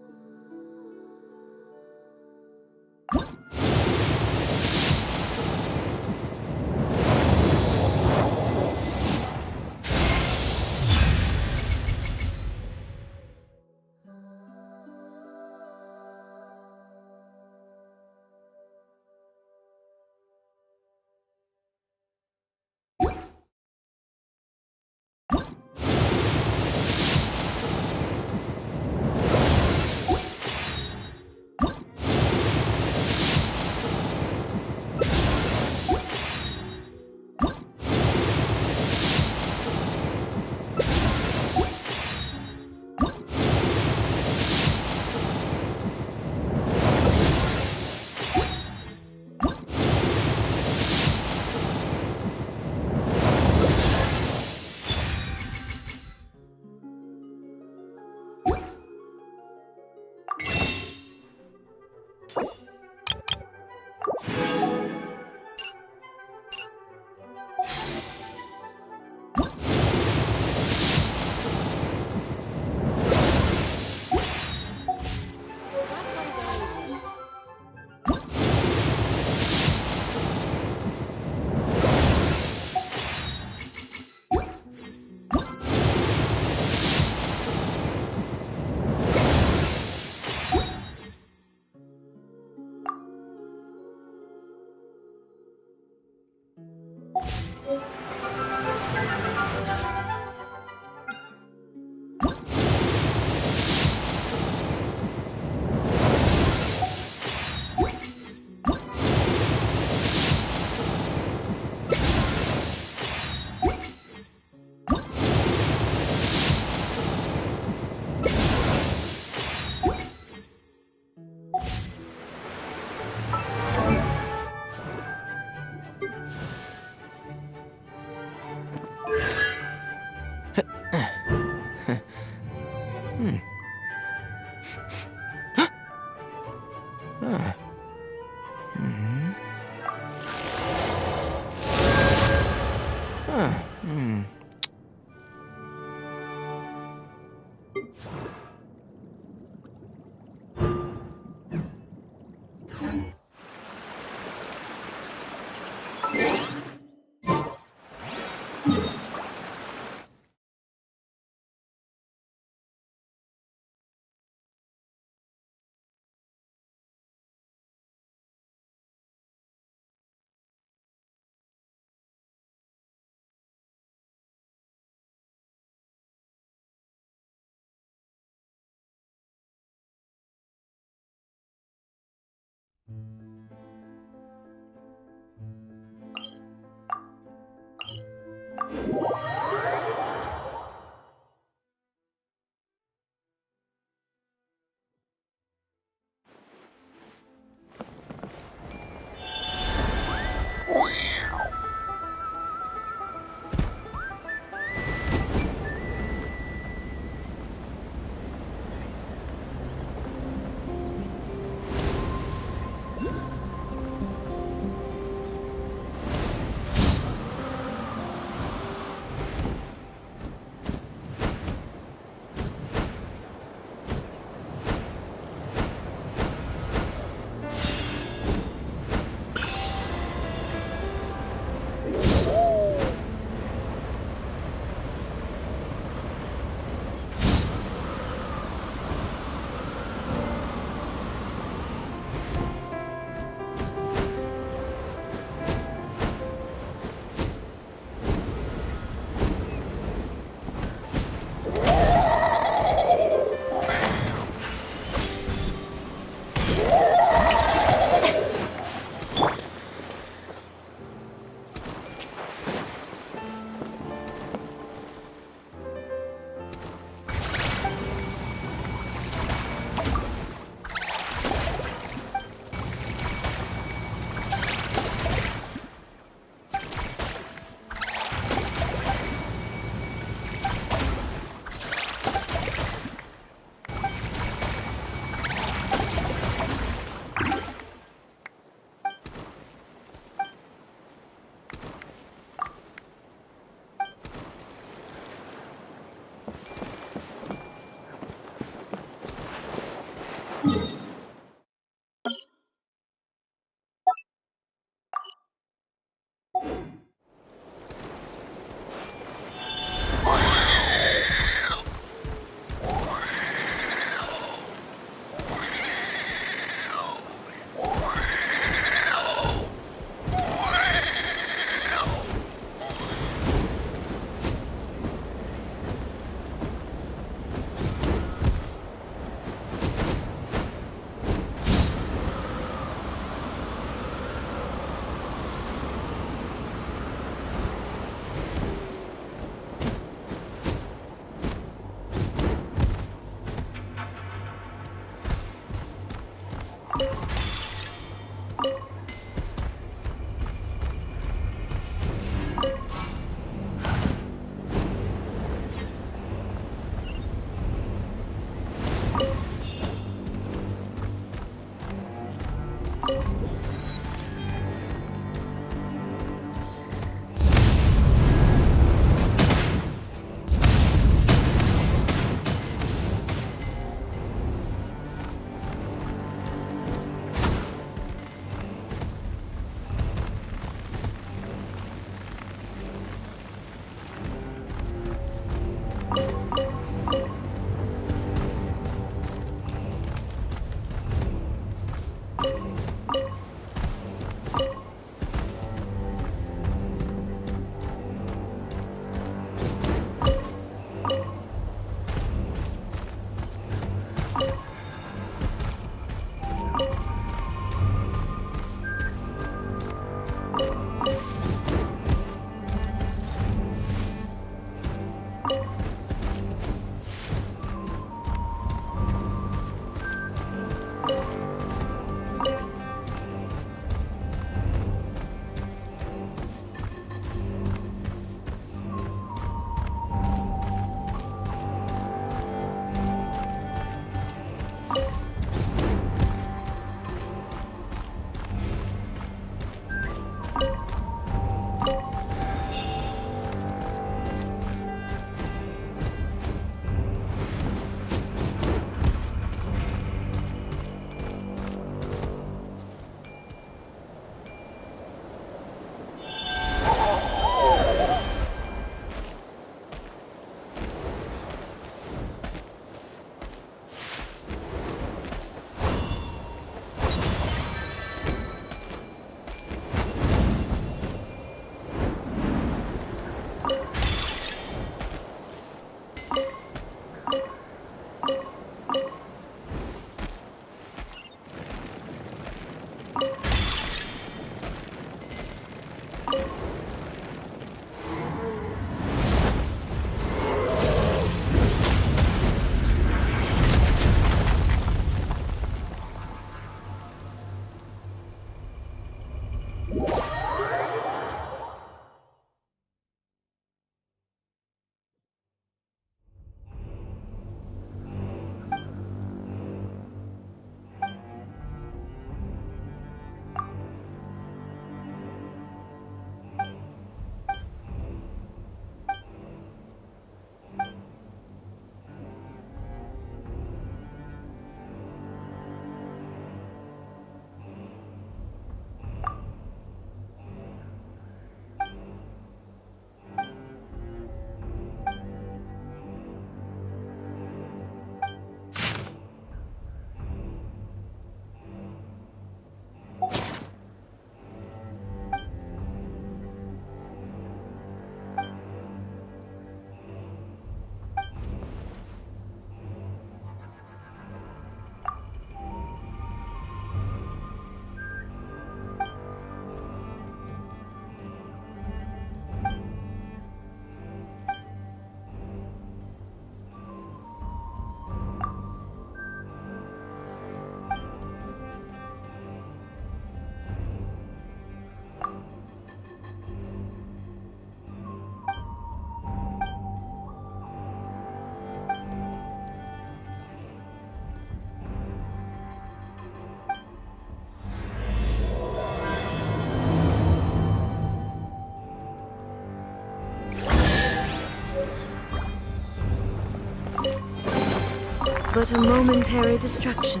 But a momentary distraction.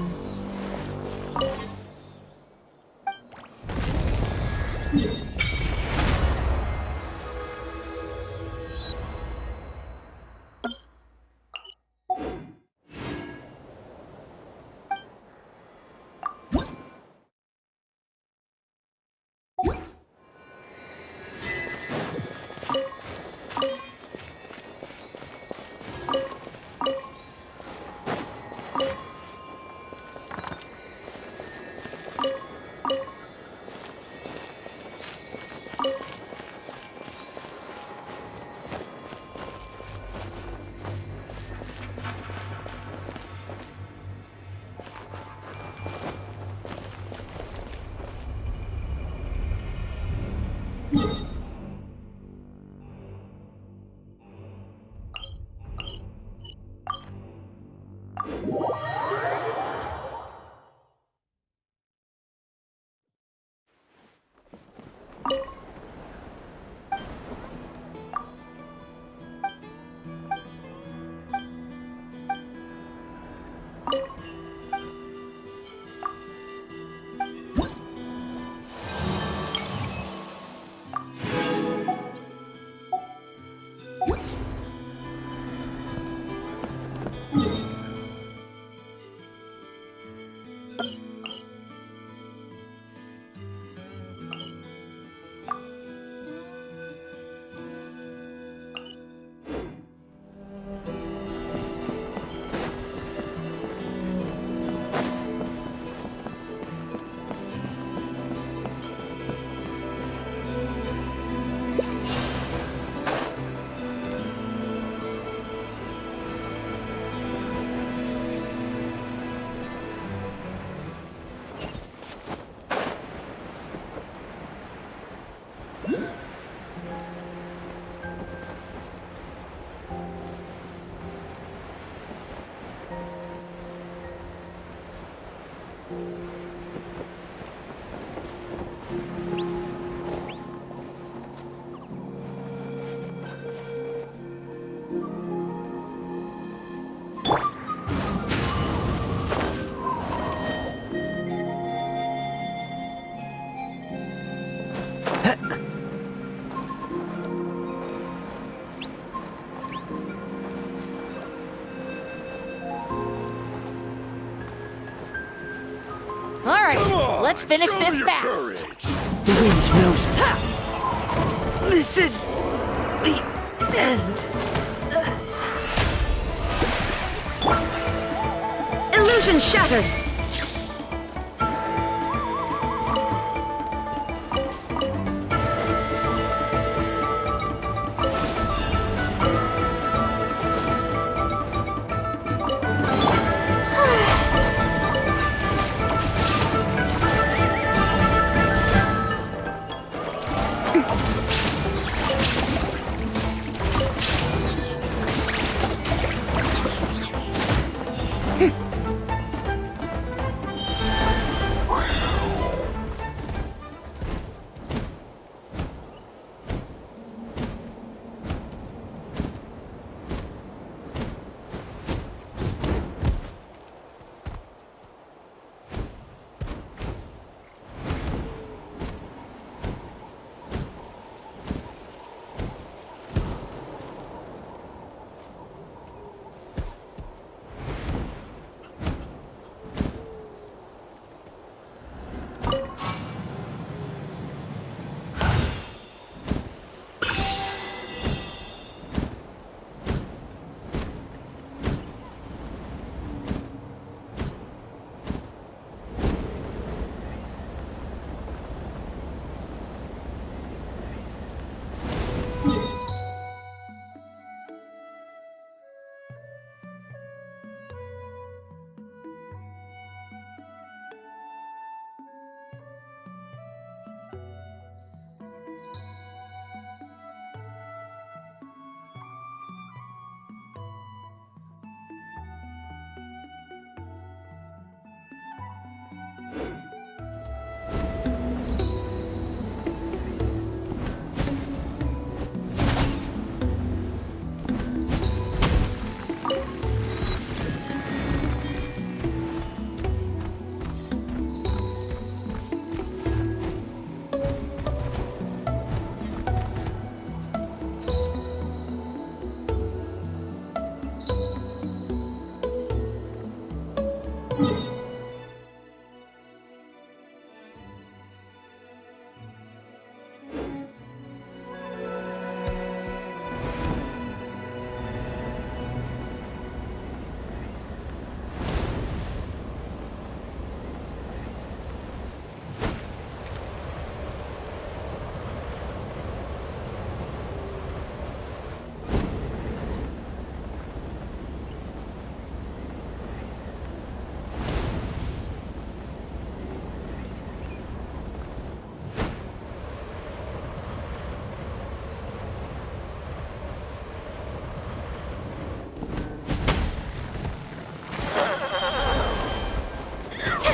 Let's finish this fast. The wind knows me. This is the end. Illusion shattered!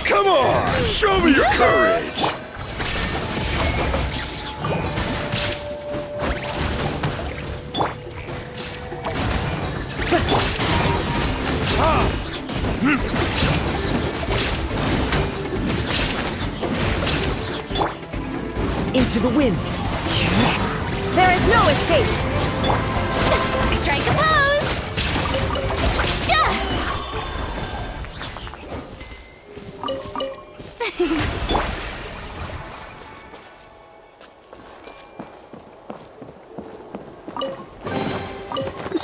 Come on! Show me your courage! Into the wind. There is no escape! Strike a pose!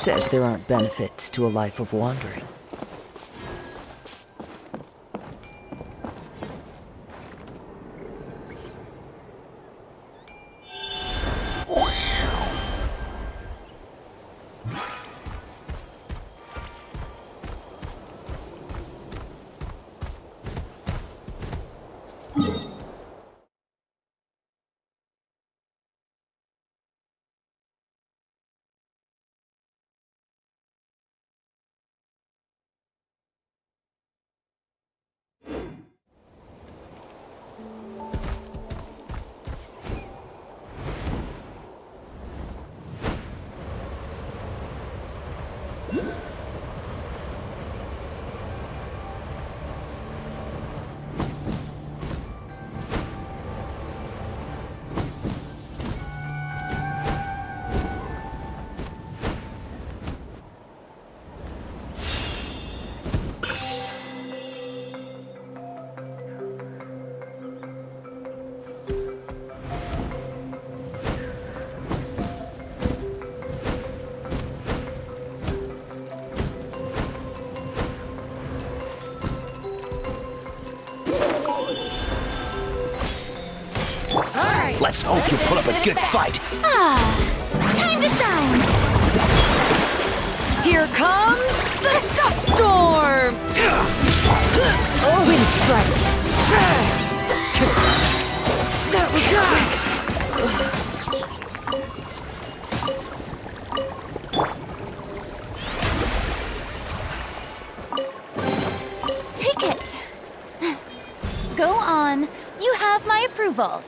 says there aren't benefits to a life of wandering. Let's hope you put up a good fight. Time to shine! Here comes the dust storm! Wind strike! That was Take it. Go on. You have my approval.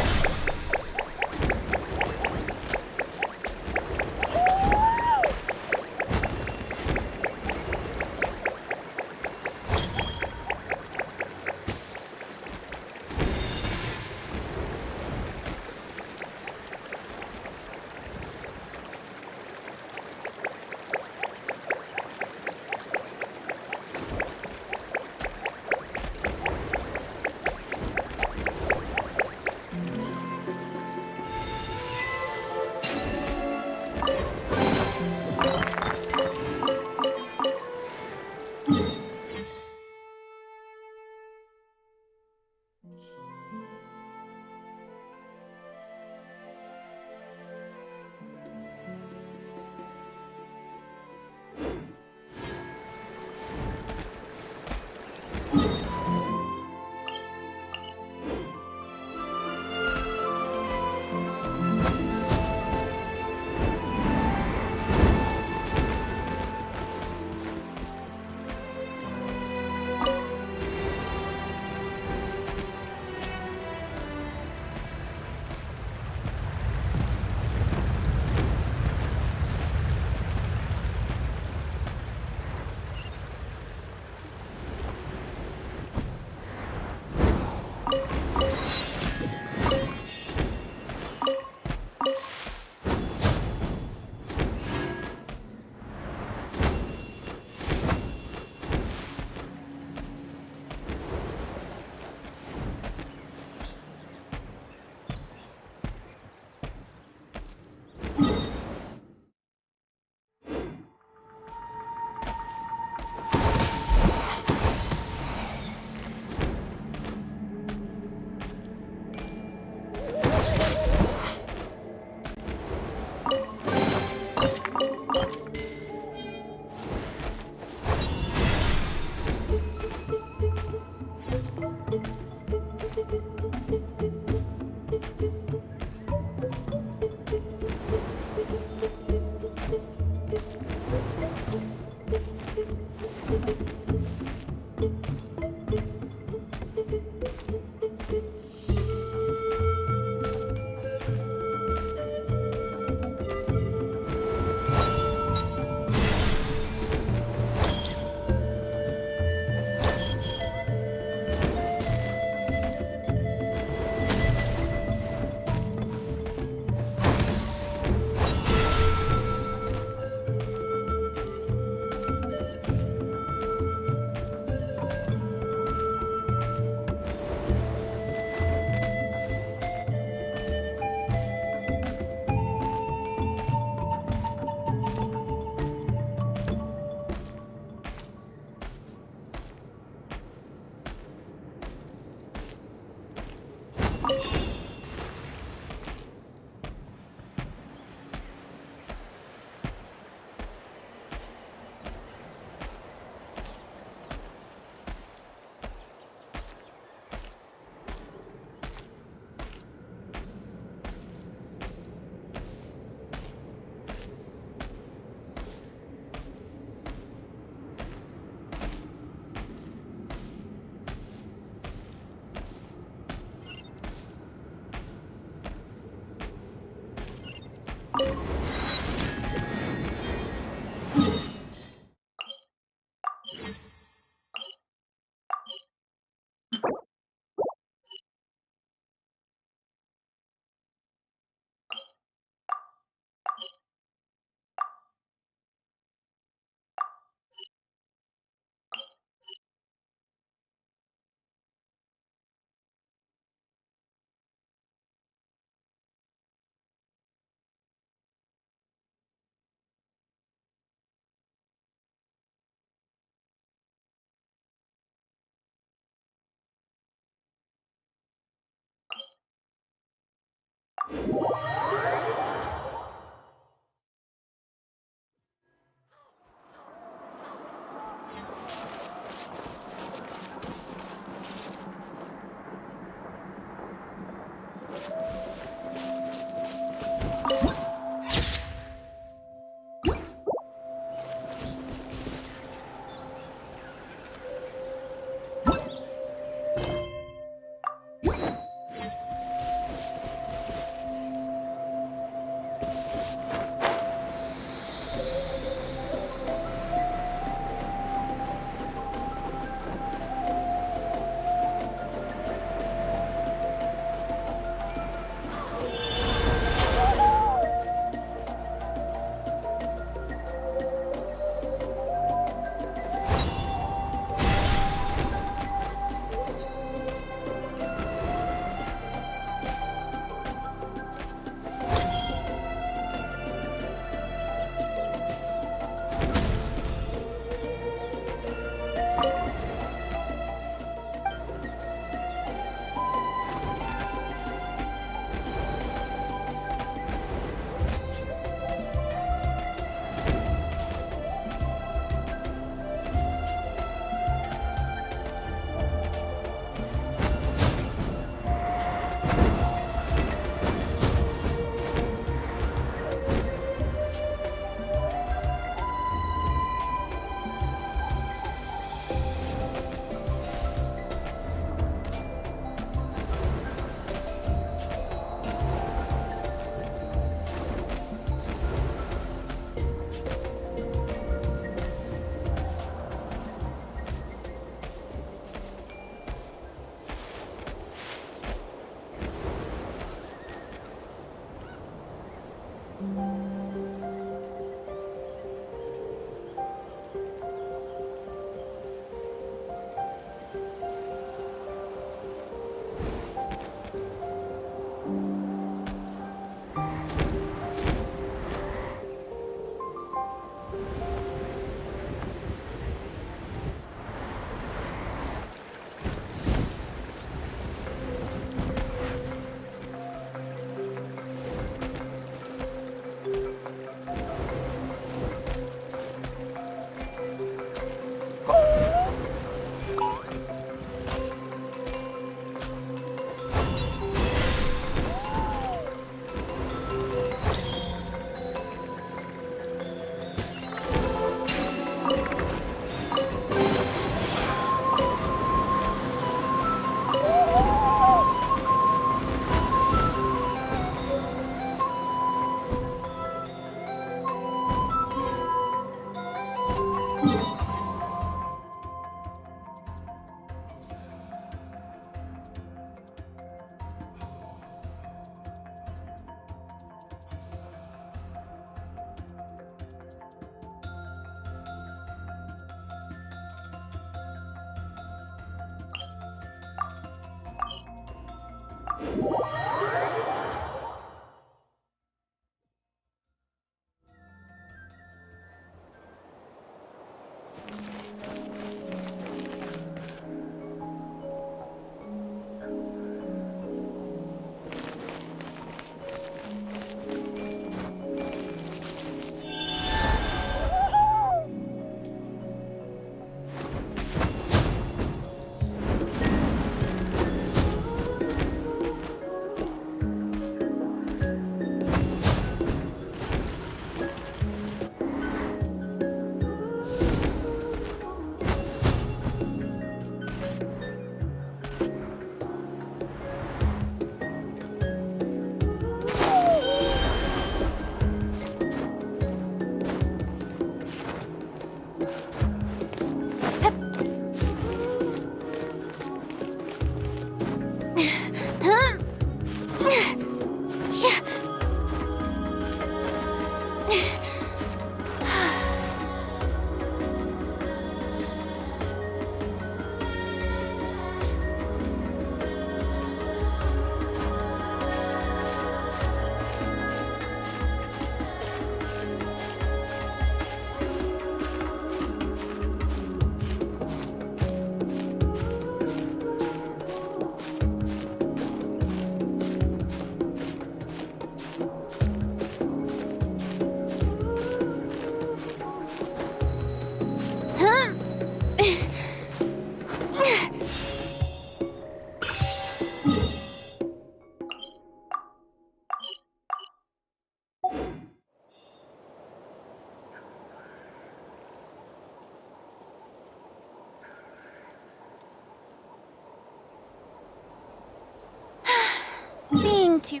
Being too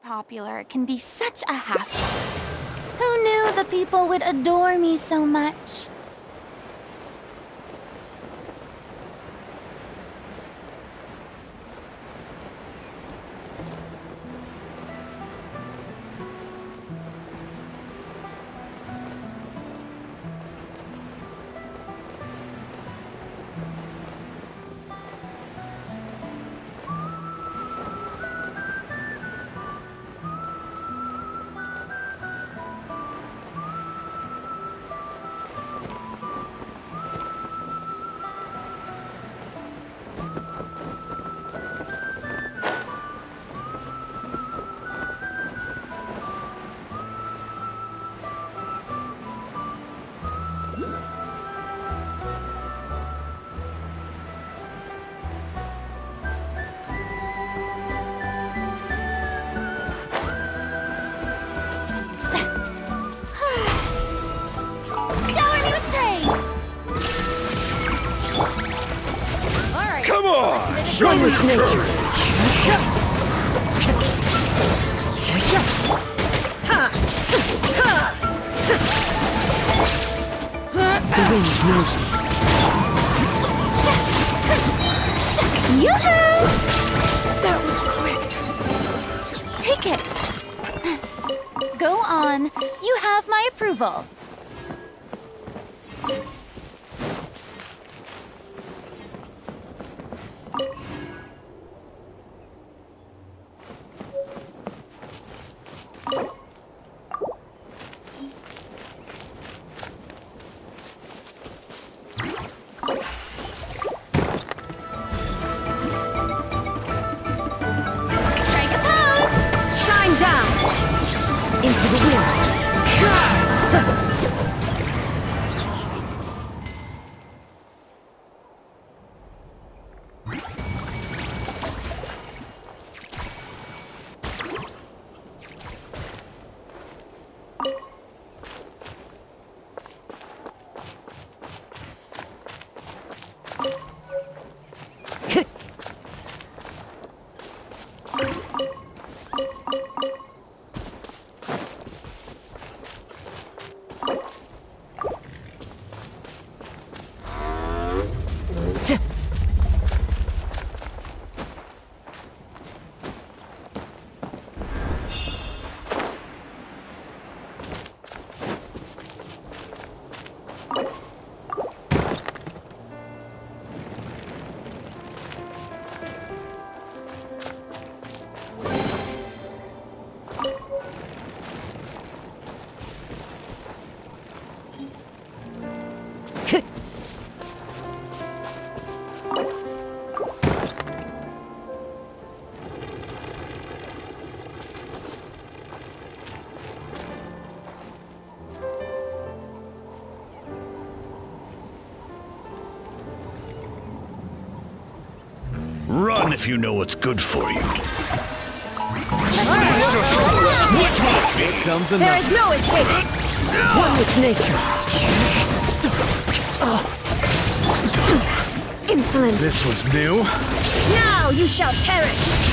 popular can be such a hassle. Who knew the people would adore me so much? Come on! Show me your courage! The wind knows me. Yoo-hoo! That was quick. Take it. Go on. You have my approval. Into the wind. Run if you know what's good for you. Here comes another. There is no escape! One with nature. Insolent! This was new. Now you shall perish!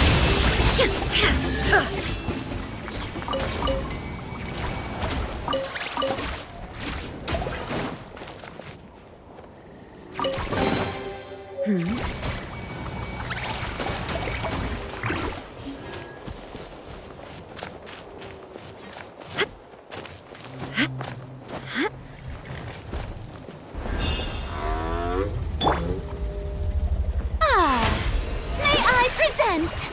May I present?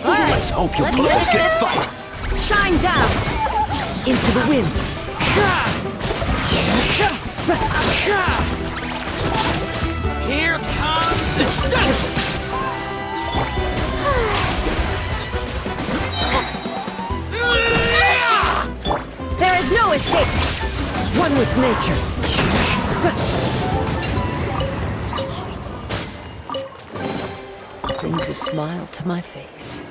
Let's hope you'll put up a good fight. Shine down! Into the wind. Here comes There is no escape! One with nature. Brings a smile to my face.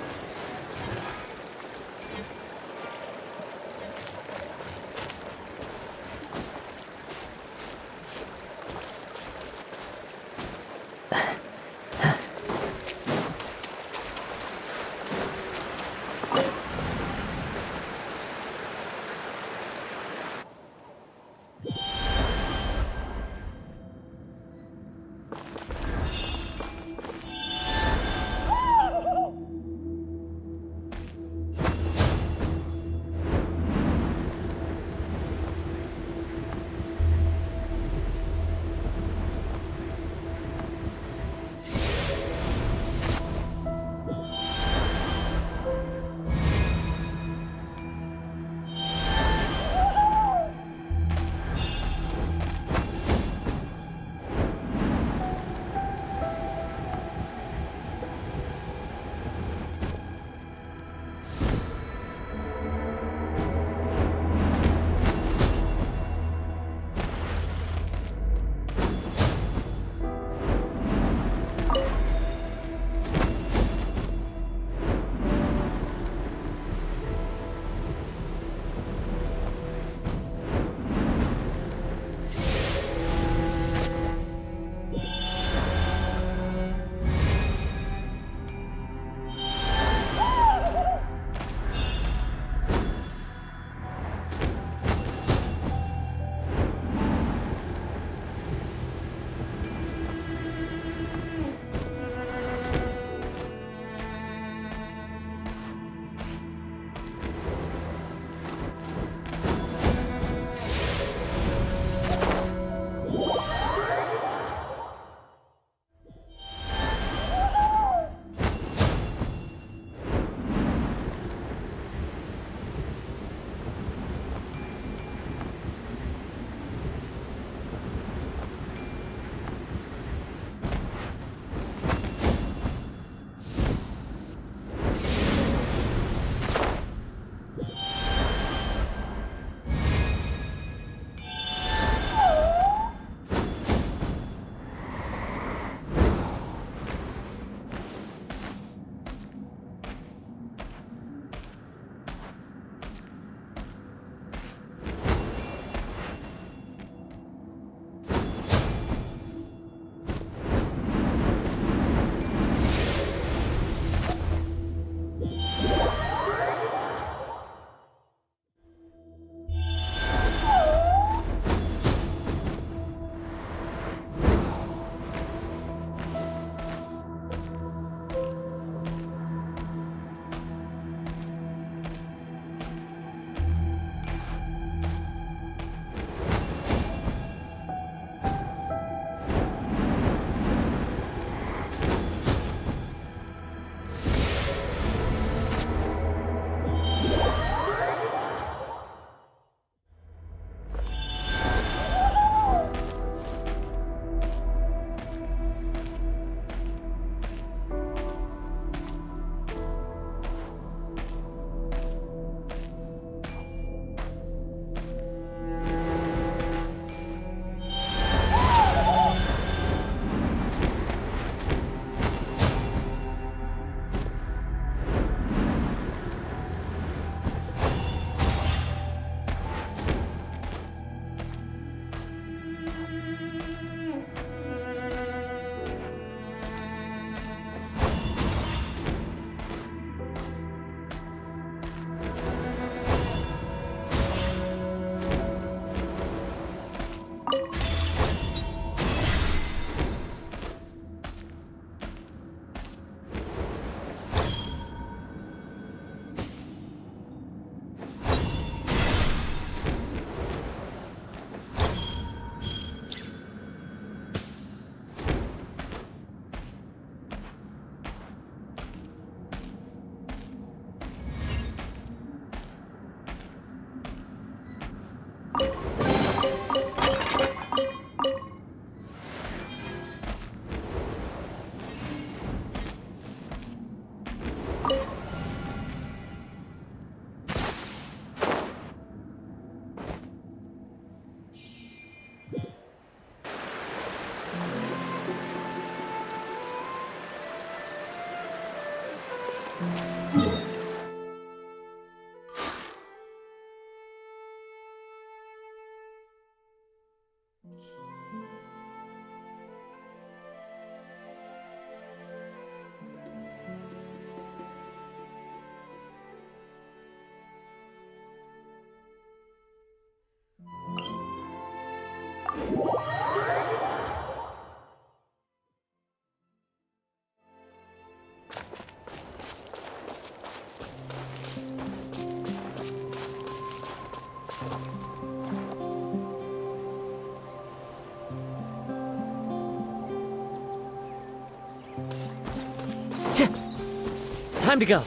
Time to go.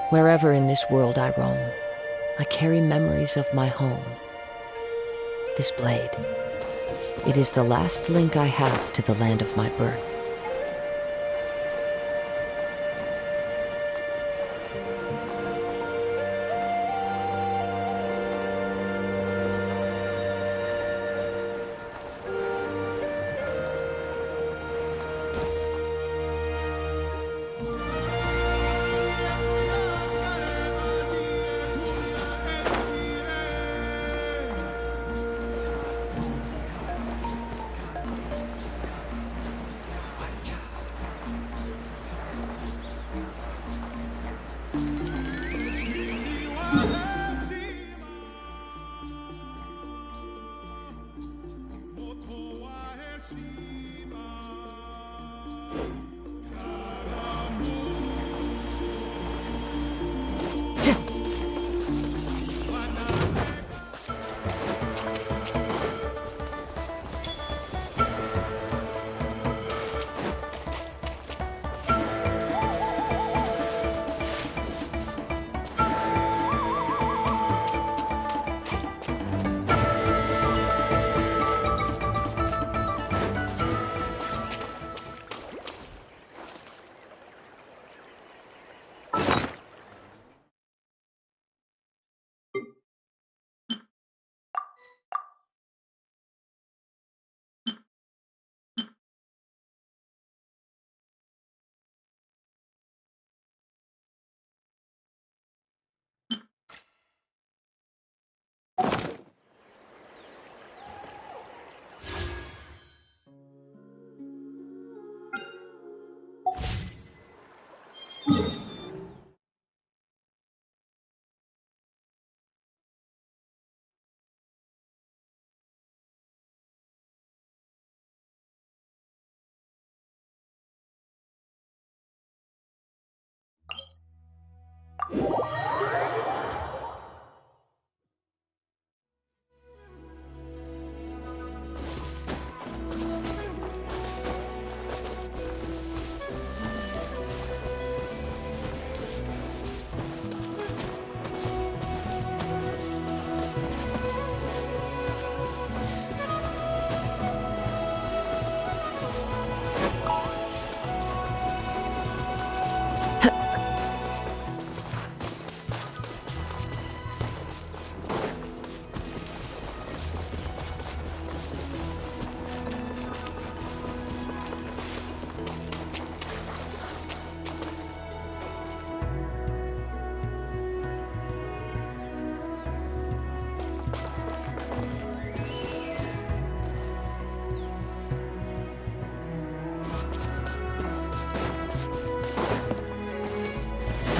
Wherever in this world I roam, I carry memories of my home. This blade, it is the last link I have to the land of my birth.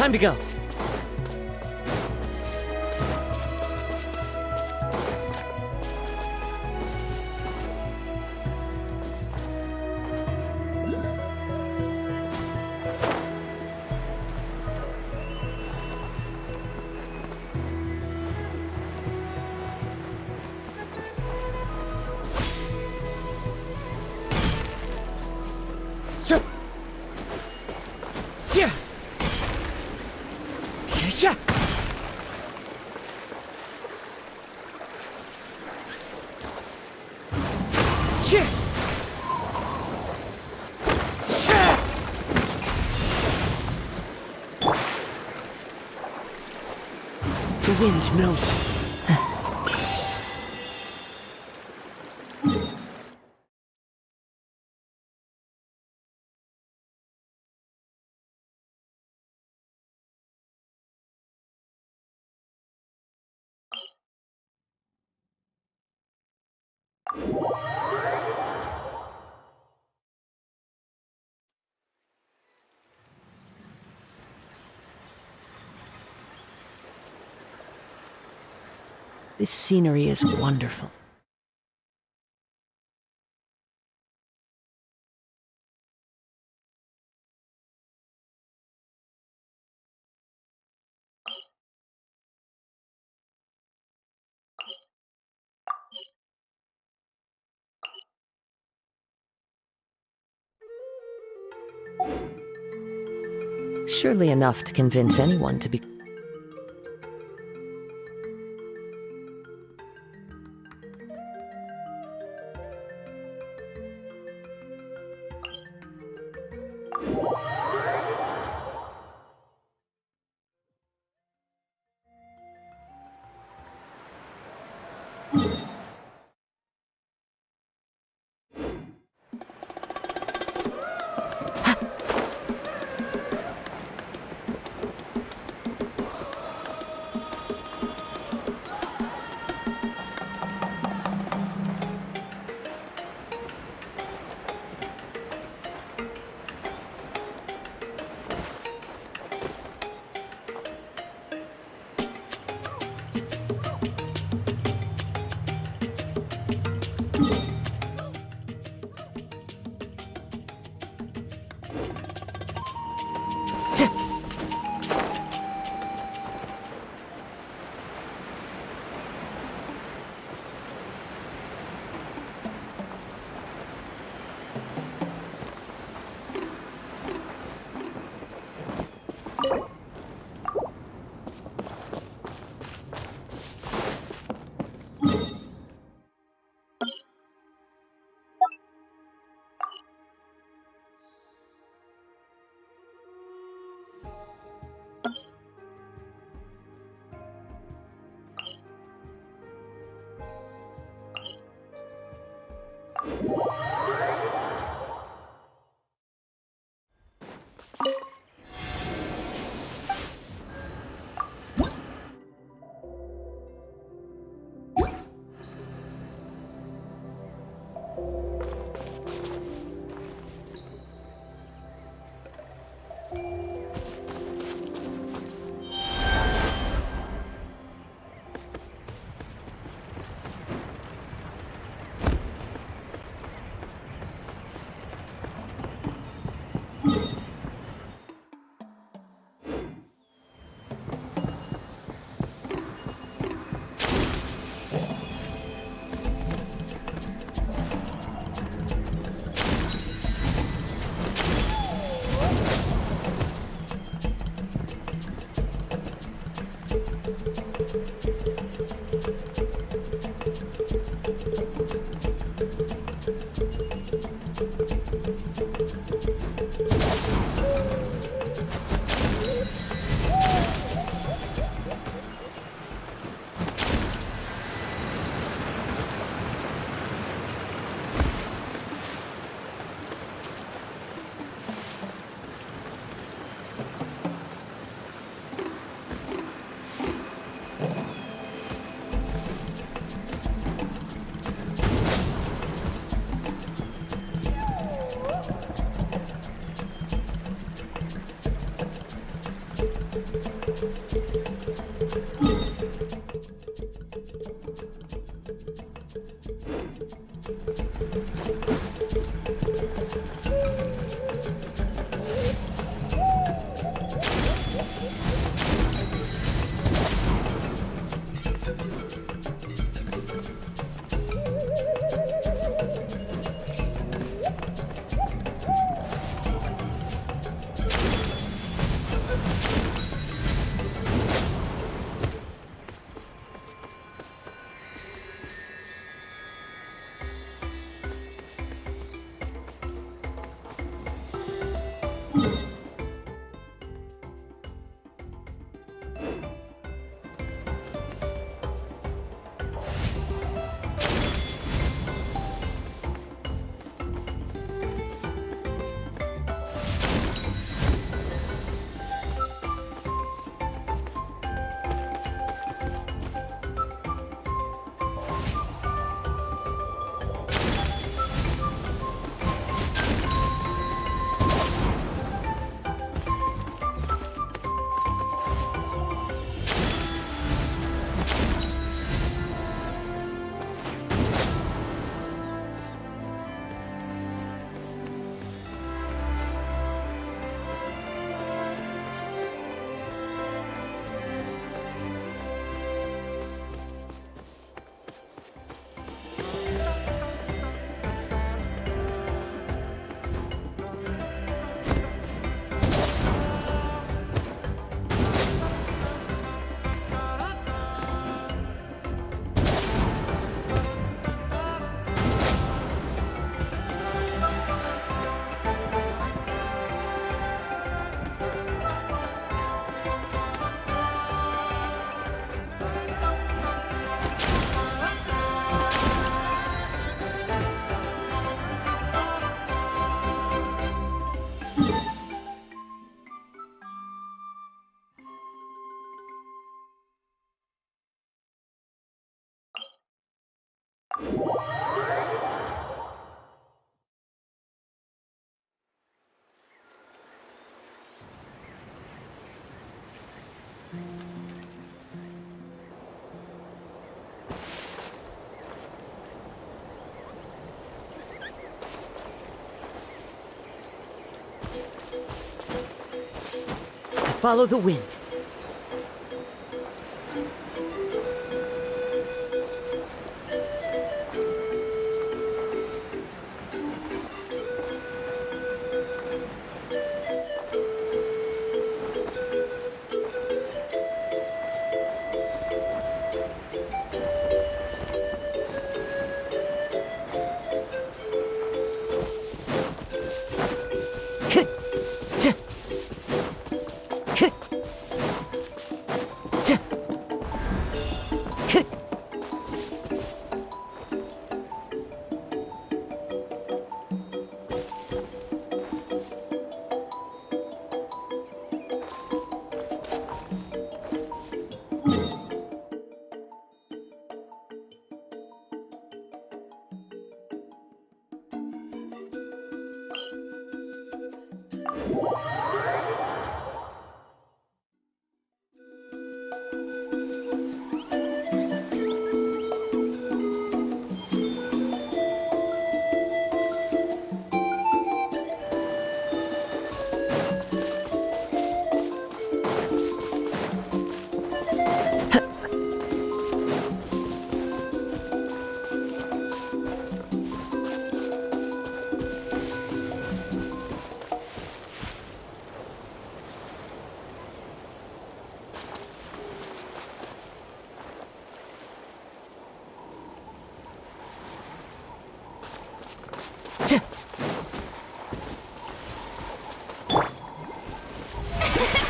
Time to go. Sure. Yeah. Yeah. Yeah. The wind knows it. This scenery is wonderful. Surely enough to convince anyone to be... follow the wind.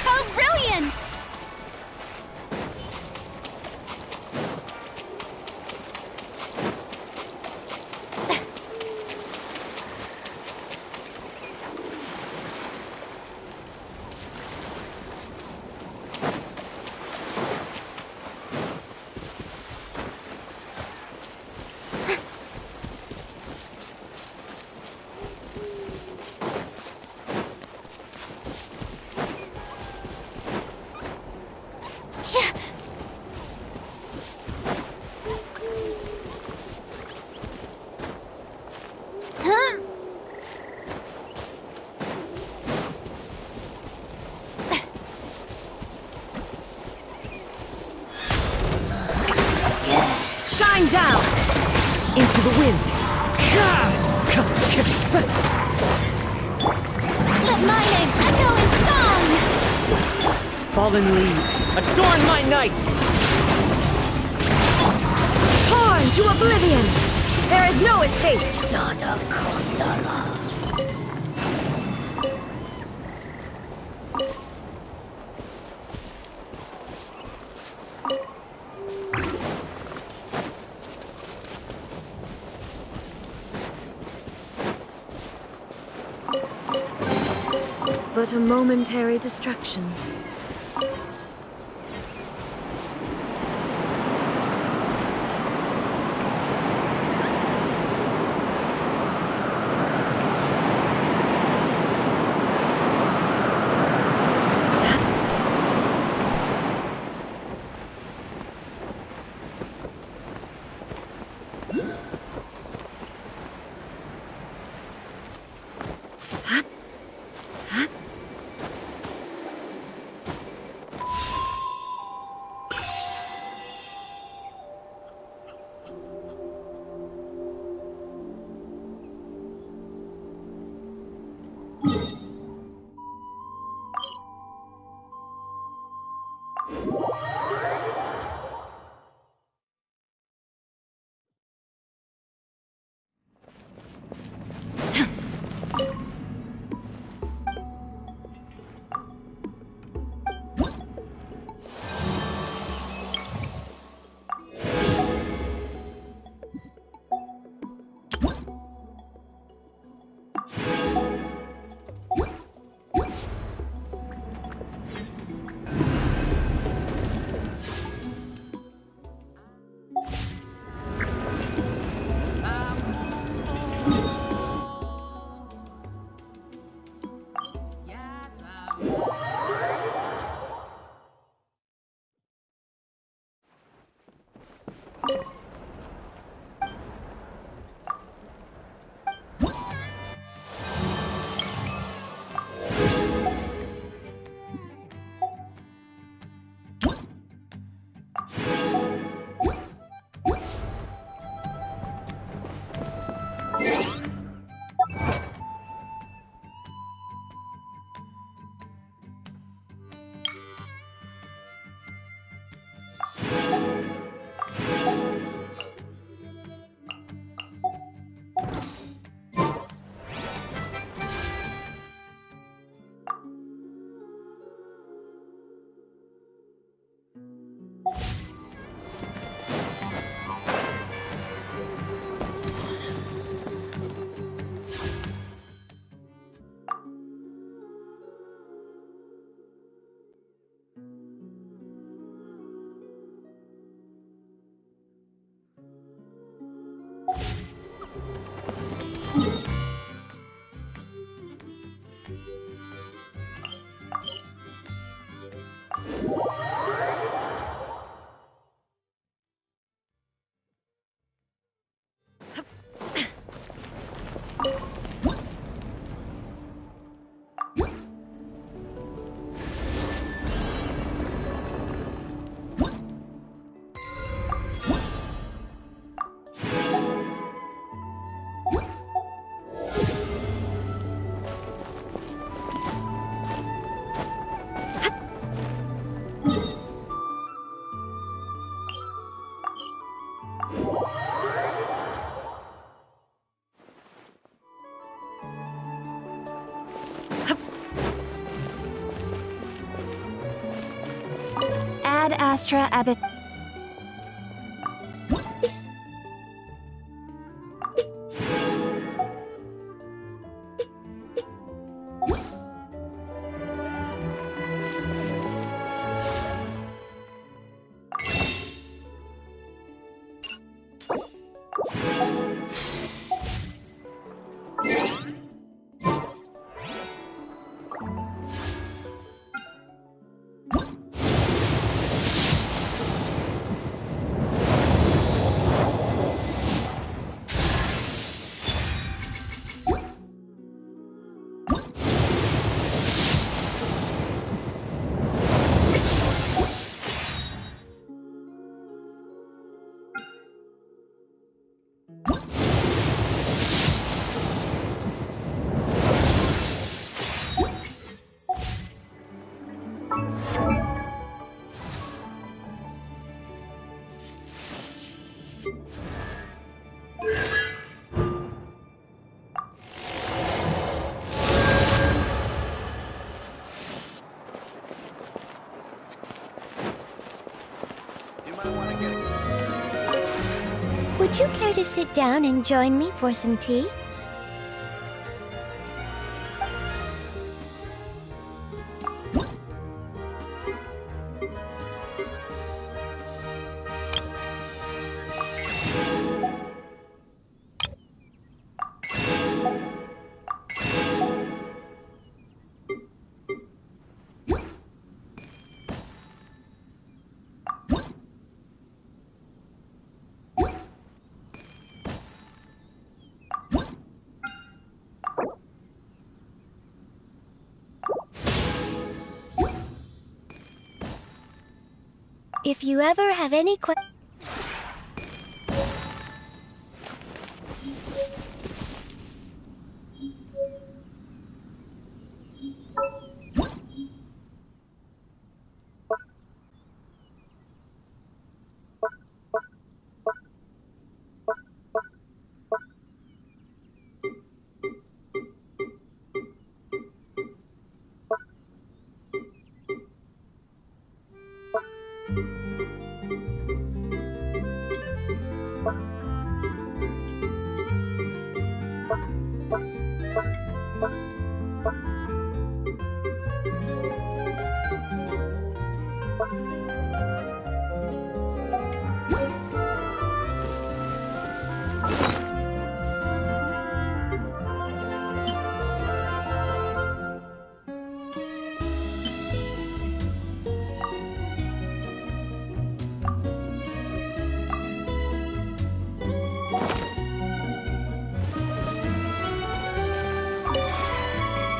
How brilliant! Shine down! Into the wind. Let my name echo in song! Fallen leaves, adorn my night! Torn to oblivion! There is no escape! But a momentary distraction. Ad Astra Abyss. Would you care to sit down and join me for some tea? If you ever have any questions...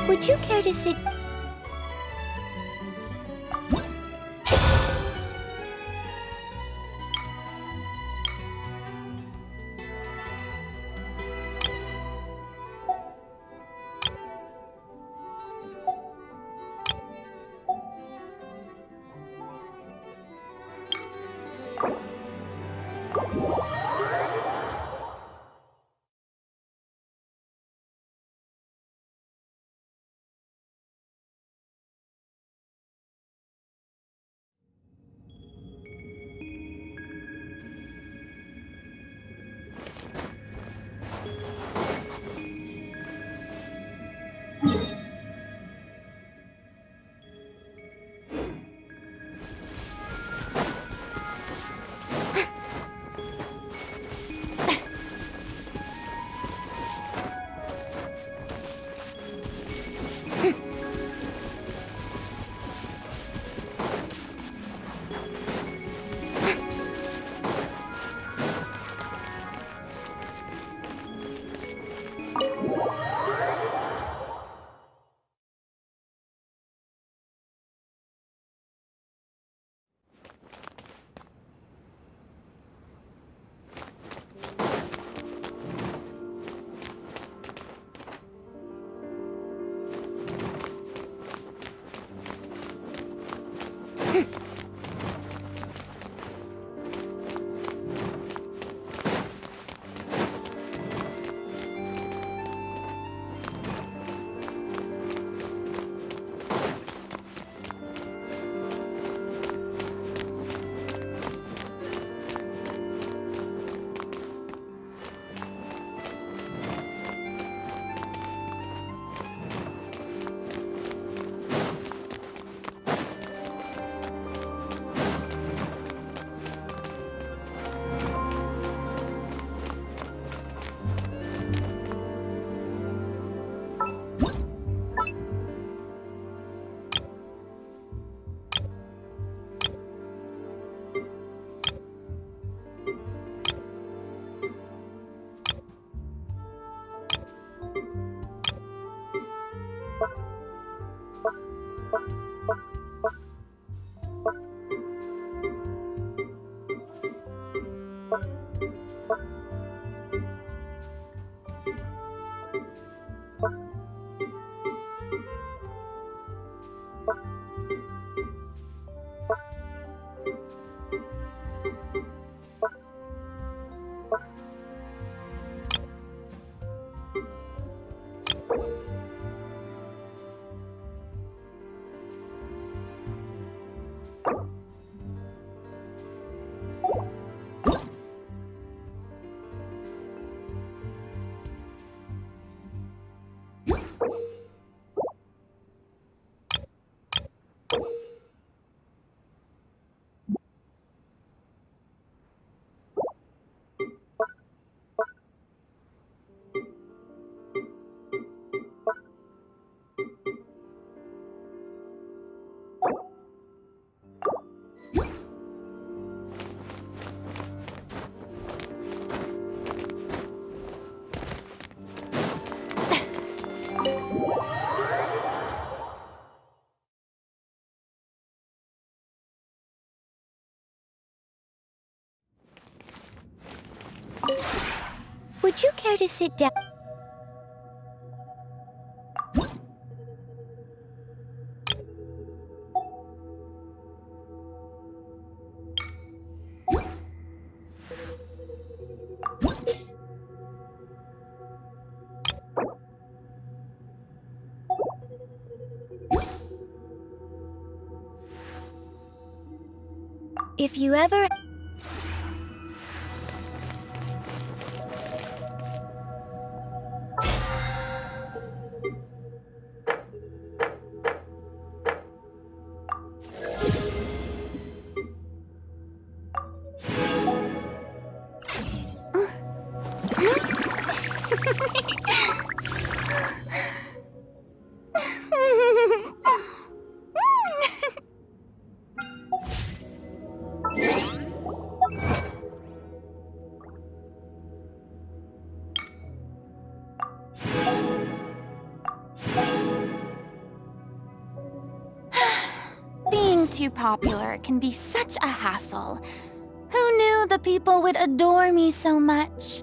Would you care to sit... Would you care to sit down? If you ever... Being too popular can be such a hassle. Who knew the people would adore me so much?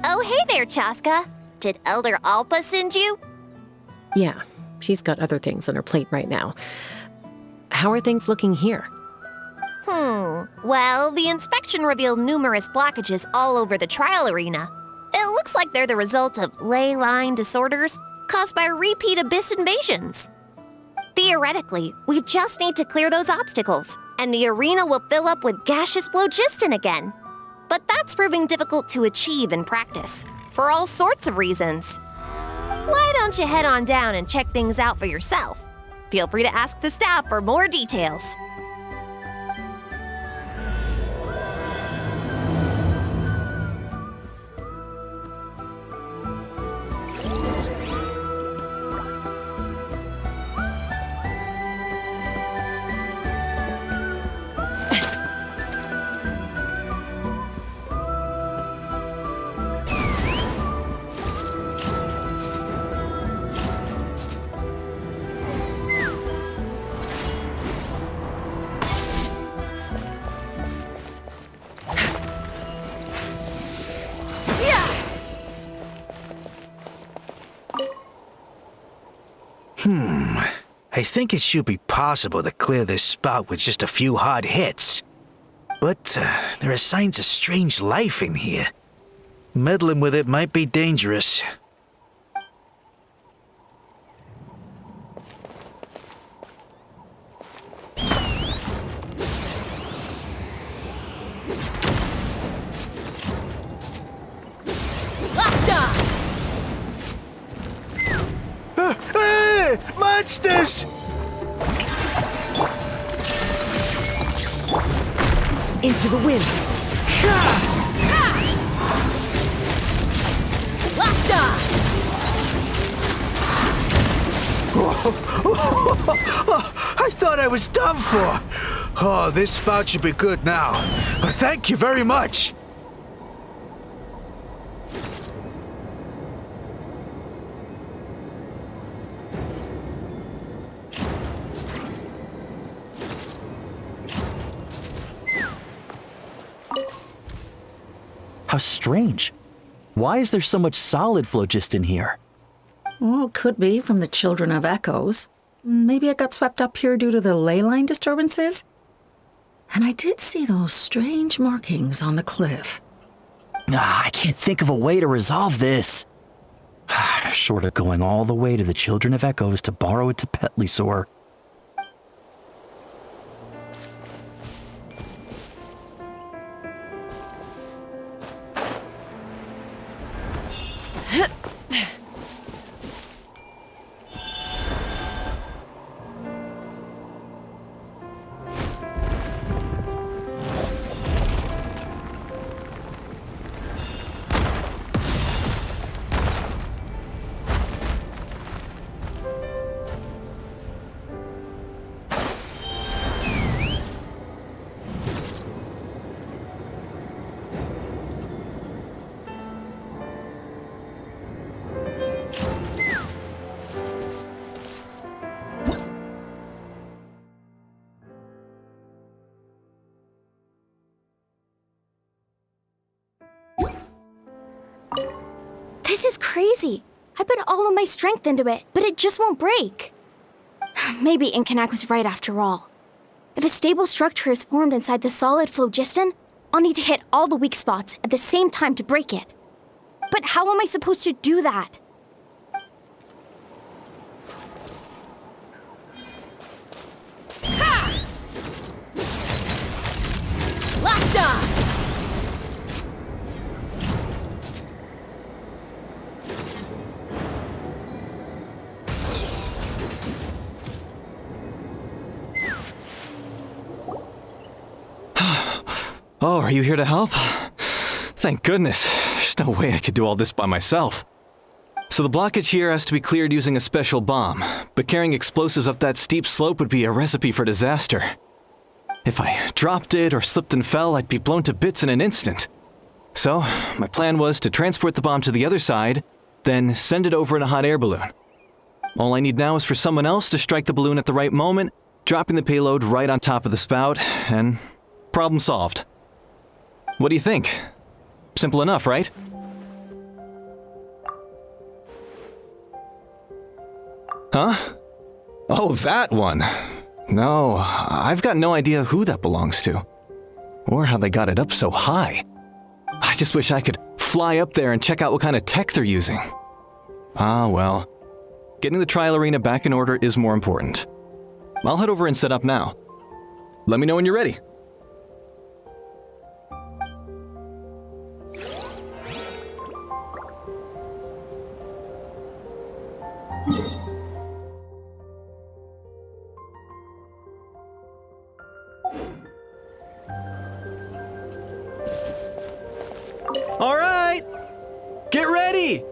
Oh, hey there, Chaska. Did Elder Alpa send you? Yeah, she's got other things on her plate right now. How are things looking here? Well, the inspection revealed numerous blockages all over the trial arena. It looks like they're the result of ley line disorders caused by repeat abyss invasions. Theoretically, we just need to clear those obstacles, and the arena will fill up with gaseous phlogiston again. But that's proving difficult to achieve in practice, for all sorts of reasons. Why don't you head on down and check things out for yourself? Feel free to ask the staff for more details. I think it should be possible to clear this spout with just a few hard hits. But there are signs of strange life in here. Meddling with it might be dangerous. Hey! Monsters! Into the wind. I thought I was done for. Oh, this spout should be good now. Thank you very much. How strange. Why is there so much solid phlogiston here? Well, could be from the Children of Echoes. Maybe it got swept up here due to the ley line disturbances? And I did see those strange markings on the cliff. I can't think of a way to resolve this. Short of going all the way to the Children of Echoes to borrow it to Petlisaur. This is crazy. I put all of my strength into it, but it just won't break. Maybe Inkanak was right after all. If a stable structure is formed inside the solid phlogiston, I'll need to hit all the weak spots at the same time to break it. But how am I supposed to do that? Ha! Locked on! Oh, are you here to help? Thank goodness. There's no way I could do all this by myself. So the blockage here has to be cleared using a special bomb, but carrying explosives up that steep slope would be a recipe for disaster. If I dropped it or slipped and fell, I'd be blown to bits in an instant. So, my plan was to transport the bomb to the other side, then send it over in a hot air balloon. All I need now is for someone else to strike the balloon at the right moment, dropping the payload right on top of the spout, and problem solved. What do you think? Simple enough, right? Huh? Oh, that one. No, I've got no idea who that belongs to. Or how they got it up so high. I just wish I could fly up there and check out what kind of tech they're using. Ah, well. Getting the trial arena back in order is more important. I'll head over and set up now. Let me know when you're ready. All right, get ready.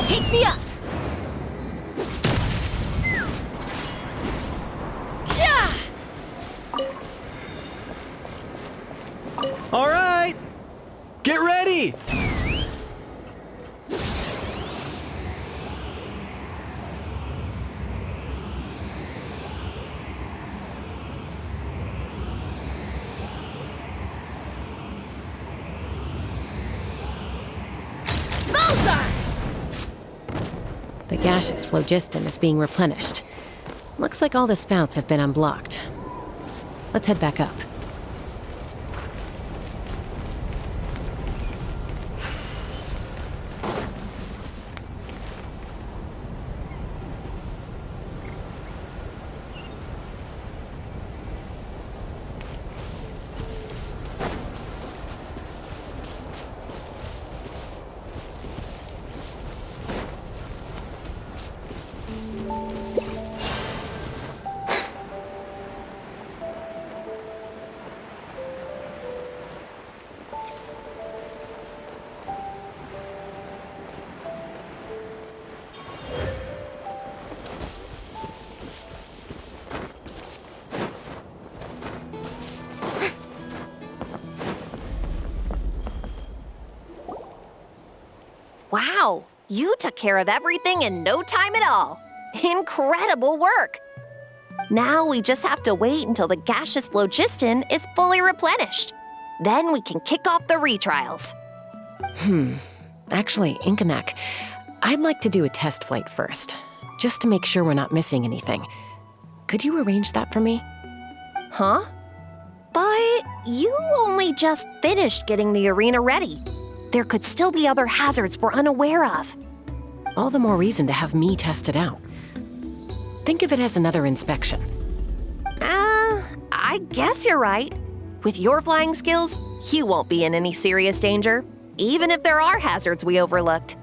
Take me up! gaseous phlogiston is being replenished. Looks like all the spouts have been unblocked. Let's head back up. Wow, you took care of everything in no time at all. Incredible work! Now we just have to wait until the gaseous phlogiston is fully replenished. Then we can kick off the retrials. Actually, Inkanak, I'd like to do a test flight first, just to make sure we're not missing anything. Could you arrange that for me? Huh? But you only just finished getting the arena ready. There could still be other hazards we're unaware of. All the more reason to have me test it out. Think of it as another inspection. I guess you're right. With your flying skills, you won't be in any serious danger, even if there are hazards we overlooked.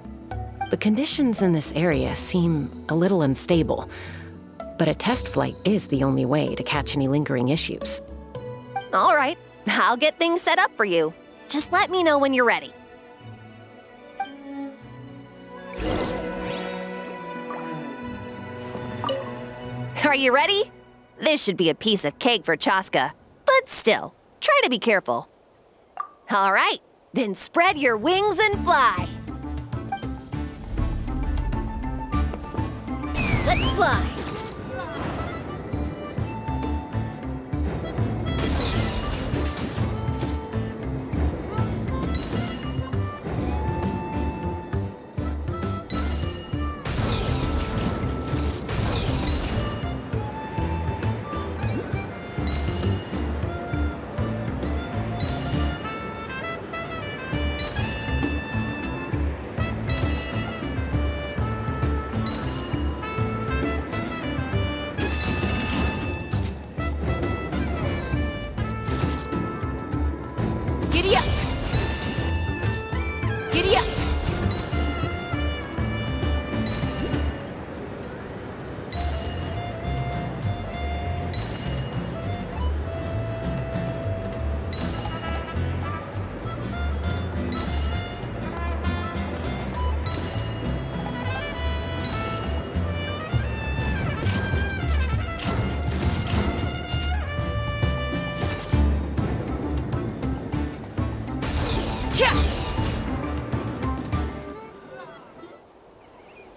The conditions in this area seem a little unstable, but a test flight is the only way to catch any lingering issues. All right, I'll get things set up for you. Just let me know when you're ready. Are you ready? This should be a piece of cake for Chaska, but still, try to be careful. All right, then spread your wings and fly. Let's fly. Giddy up! Giddy up!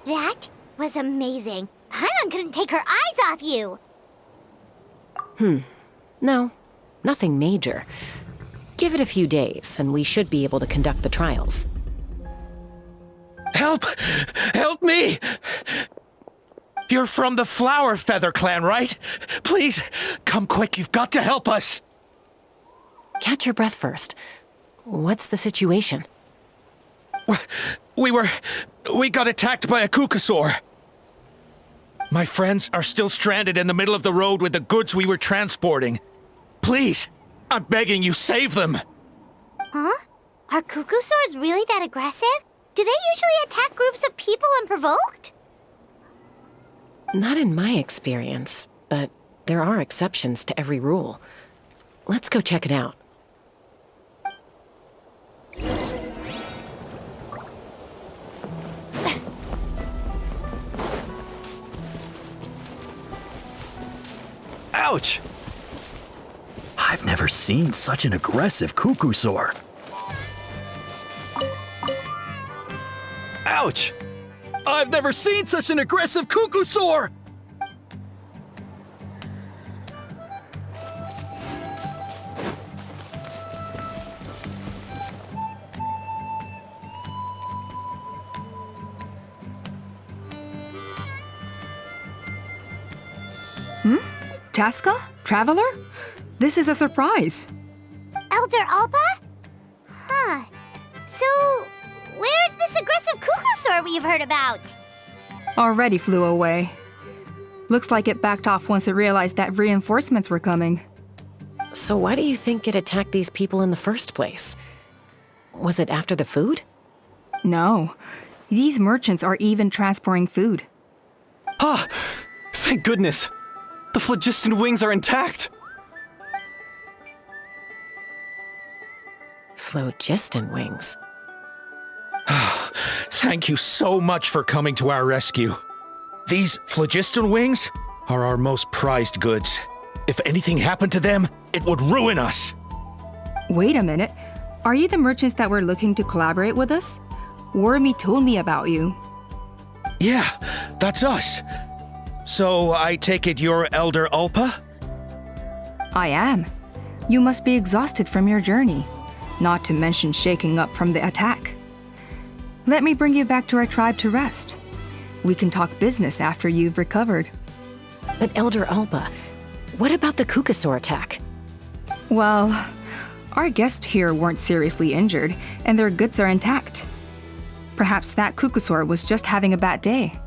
That was amazing. Paimon couldn't take her eyes off you. No, nothing major. Give it a few days, and we should be able to conduct the trials. Help! Help me! You're from the Flower-Feather Clan, right? Please, come quick, you've got to help us! Catch your breath first. What's the situation? We got attacked by a Kukasaur. My friends are still stranded in the middle of the road with the goods we were transporting. Please, I'm begging you, save them! Huh? Are Kukusaurs really that aggressive? Do they usually attack groups of people unprovoked? Not in my experience, but there are exceptions to every rule. Let's go check it out. Ouch! I've never seen such an aggressive Kukusaur. Ouch! I've never seen such an aggressive Kukusaur! Chaska? Traveler? This is a surprise. Elder Alpa? Huh. So, where's this aggressive Kukusaur we've heard about? Already flew away. Looks like it backed off once it realized that reinforcements were coming. So why do you think it attacked these people in the first place? Was it after the food? No. These merchants are even transporting food. Ah! Thank goodness! The phlogiston wings are intact! Phlogiston wings? Thank you so much for coming to our rescue. These phlogiston wings are our most prized goods. If anything happened to them, it would ruin us. Wait a minute. Are you the merchants that were looking to collaborate with us? Wormy told me about you. Yeah, that's us. So I take it you're Elder Alpa? I am. You must be exhausted from your journey, not to mention shaking up from the attack. Let me bring you back to our tribe to rest. We can talk business after you've recovered. But Elder Alpa, what about the Kukusaur attack? Well, our guests here weren't seriously injured, and their goods are intact. Perhaps that Kukusaur was just having a bad day.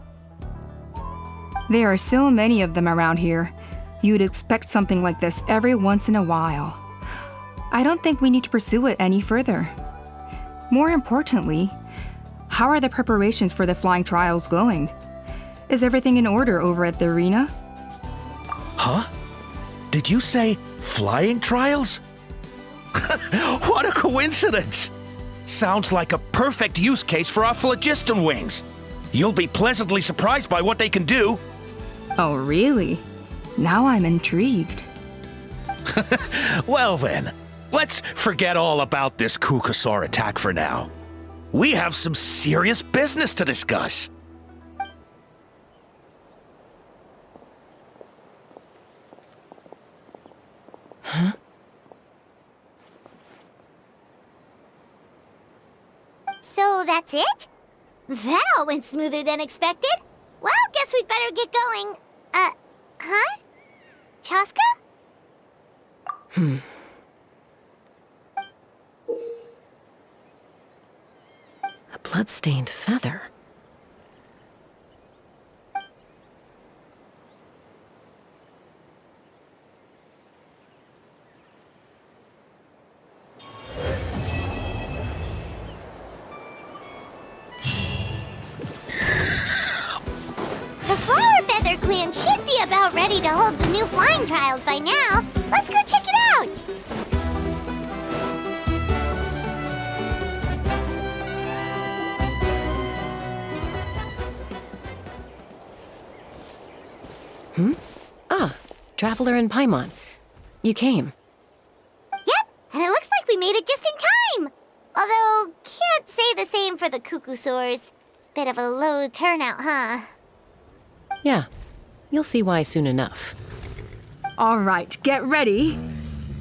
There are so many of them around here. You'd expect something like this every once in a while. I don't think we need to pursue it any further. More importantly, how are the preparations for the flying trials going? Is everything in order over at the arena? Huh? Did you say flying trials? What a coincidence! Sounds like a perfect use case for our phlogiston wings. You'll be pleasantly surprised by what they can do. Oh, really? Now I'm intrigued. Well then, let's forget all about this Kukusaur attack for now. We have some serious business to discuss. Huh? So that's it? That all went smoother than expected. Well, guess we'd better get going. Huh? Chaska? A blood-stained feather. The Flower-Feather Clan should be about ready to hold the new flying trials by now. Let's go check it out! Ah, Traveler and Paimon. You came. Yep, and it looks like we made it just in time! Although, can't say the same for the Kukusaurs. Bit of a low turnout, huh? Yeah, you'll see why soon enough. All right, get ready.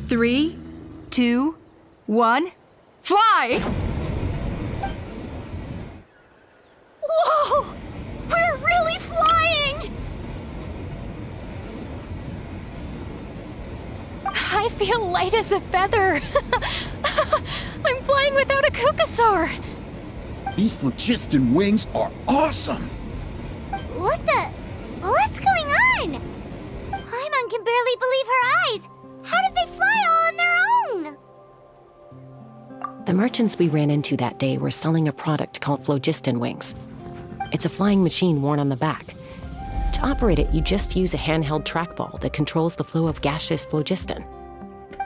3, 2, 1, fly! Whoa! We're really flying! I feel light as a feather. I'm flying without a Kukusaur. These phlogiston wings are awesome! What's going on? Paimon can barely believe her eyes. How did they fly all on their own? The merchants we ran into that day were selling a product called phlogiston wings. It's a flying machine worn on the back. To operate it, you just use a handheld trackball that controls the flow of gaseous phlogiston.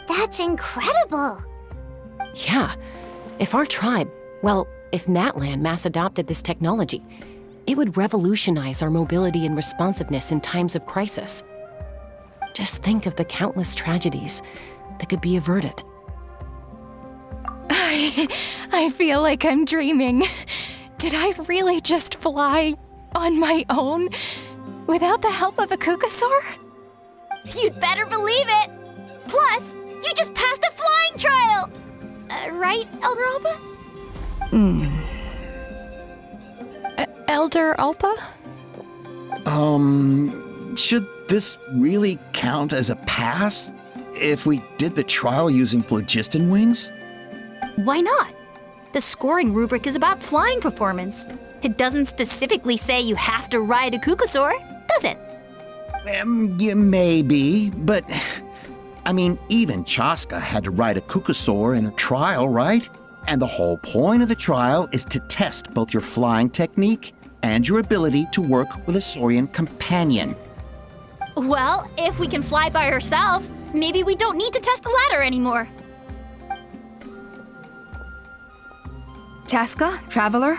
That's incredible. Yeah, if Natlan mass adopted this technology, it would revolutionize our mobility and responsiveness in times of crisis. Just think of the countless tragedies that could be averted. I feel like I'm dreaming. Did I really just fly on my own without the help of a Kukusaur? You'd better believe it. Plus, you just passed a flying trial. Right, Elder Alpa? Elder Alpa? Should this really count as a pass if we did the trial using phlogiston wings? Why not? The scoring rubric is about flying performance. It doesn't specifically say you have to ride a Kukusaur, does it? Yeah, maybe, but I mean, even Chaska had to ride a Kukusaur in a trial, right? And the whole point of the trial is to test both your flying technique and your ability to work with a Saurian companion. Well, if we can fly by ourselves, maybe we don't need to test the ladder anymore. Chaska, Traveler,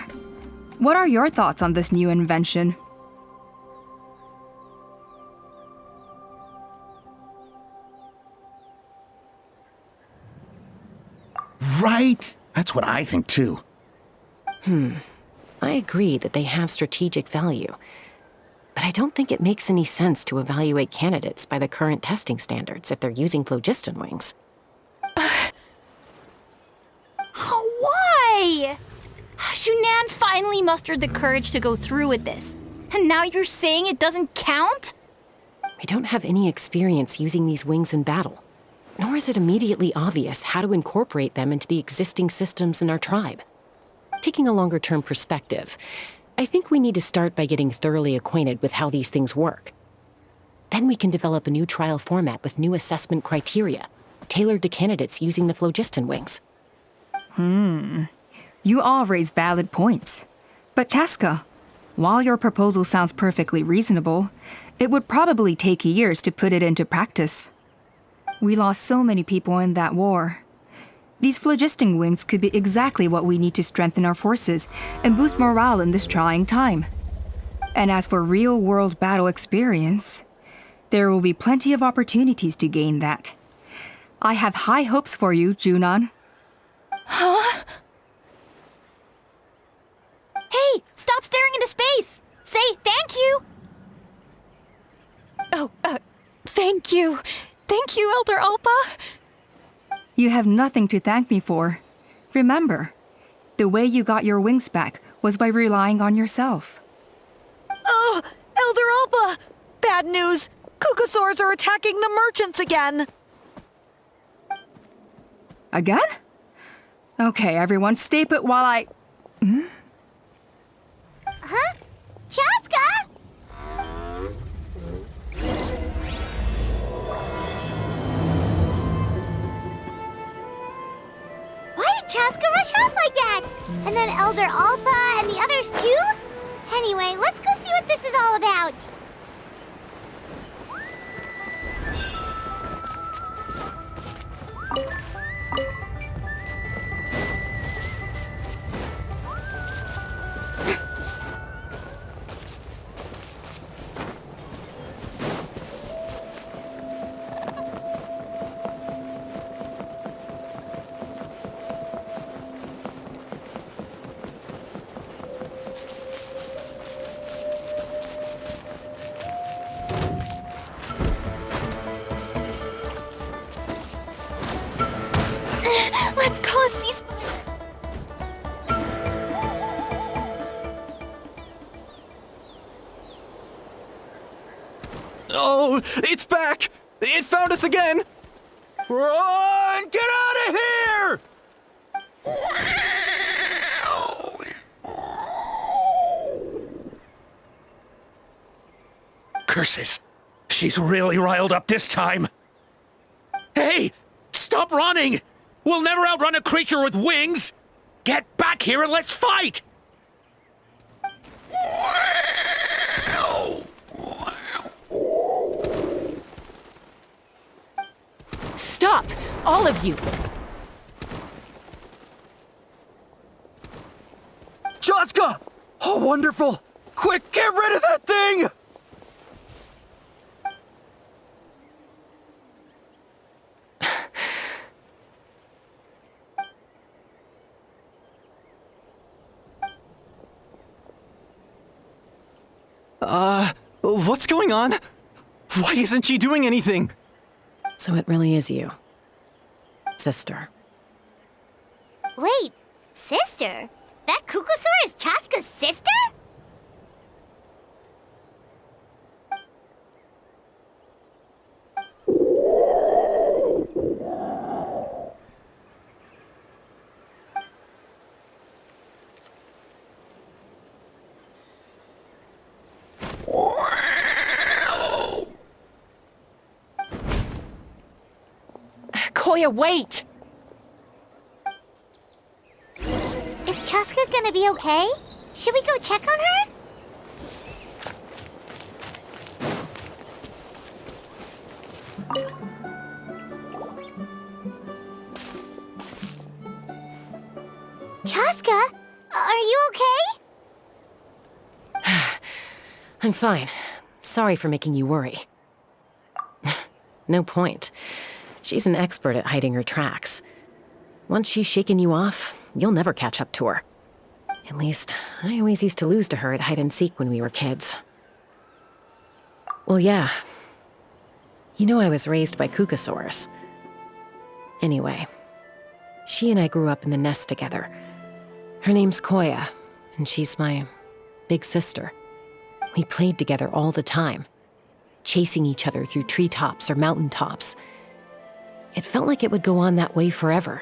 what are your thoughts on this new invention? Right? That's what I think too. I agree that they have strategic value, but I don't think it makes any sense to evaluate candidates by the current testing standards if they're using phlogiston wings. Why? Shunan finally mustered the courage to go through with this, and now you're saying it doesn't count? We don't have any experience using these wings in battle, nor is it immediately obvious how to incorporate them into the existing systems in our tribe. Taking a longer-term perspective, I think we need to start by getting thoroughly acquainted with how these things work. Then we can develop a new trial format with new assessment criteria, tailored to candidates using the phlogiston wings. You all raise valid points. But Chaska, while your proposal sounds perfectly reasonable, it would probably take years to put it into practice. We lost so many people in that war. These phlogiston wings could be exactly what we need to strengthen our forces and boost morale in this trying time. And as for real-world battle experience, there will be plenty of opportunities to gain that. I have high hopes for you, Junon. Huh? Hey, stop staring into space! Say thank you! Oh, thank you. Thank you, Elder Alpa. You have nothing to thank me for. Remember, the way you got your wings back was by relying on yourself. Oh, Elder Alpa! Bad news! Kukusaurs are attacking the merchants again! Again? Okay, everyone, stay put while I... Huh? Chaska? Why did Chaska rush off like that? And then Elder Alpa and the others too? Anyway, let's go see what this is all about. Let's call a cease. Oh, it's back! It found us again! Run! Get out of here! Curses! She's really riled up this time. Hey! Stop running! We'll never outrun a creature with wings! Get back here and let's fight! Stop! All of you! Chaska! Oh, wonderful! Quick, get rid of that thing! What's going on? Why isn't she doing anything? So it really is you, sister. Wait, sister? That Kukusaur is Chaska's sister? Koya, wait! Is Chaska gonna be okay? Should we go check on her? Chaska, are you okay? I'm fine. Sorry for making you worry. No point. She's an expert at hiding her tracks. Once she's shaken you off, you'll never catch up to her. At least, I always used to lose to her at hide-and-seek when we were kids. Well, yeah. You know I was raised by Kukasaurs. Anyway, she and I grew up in the nest together. Her name's Koya, and she's my big sister. We played together all the time, chasing each other through treetops or mountaintops. It felt like it would go on that way forever.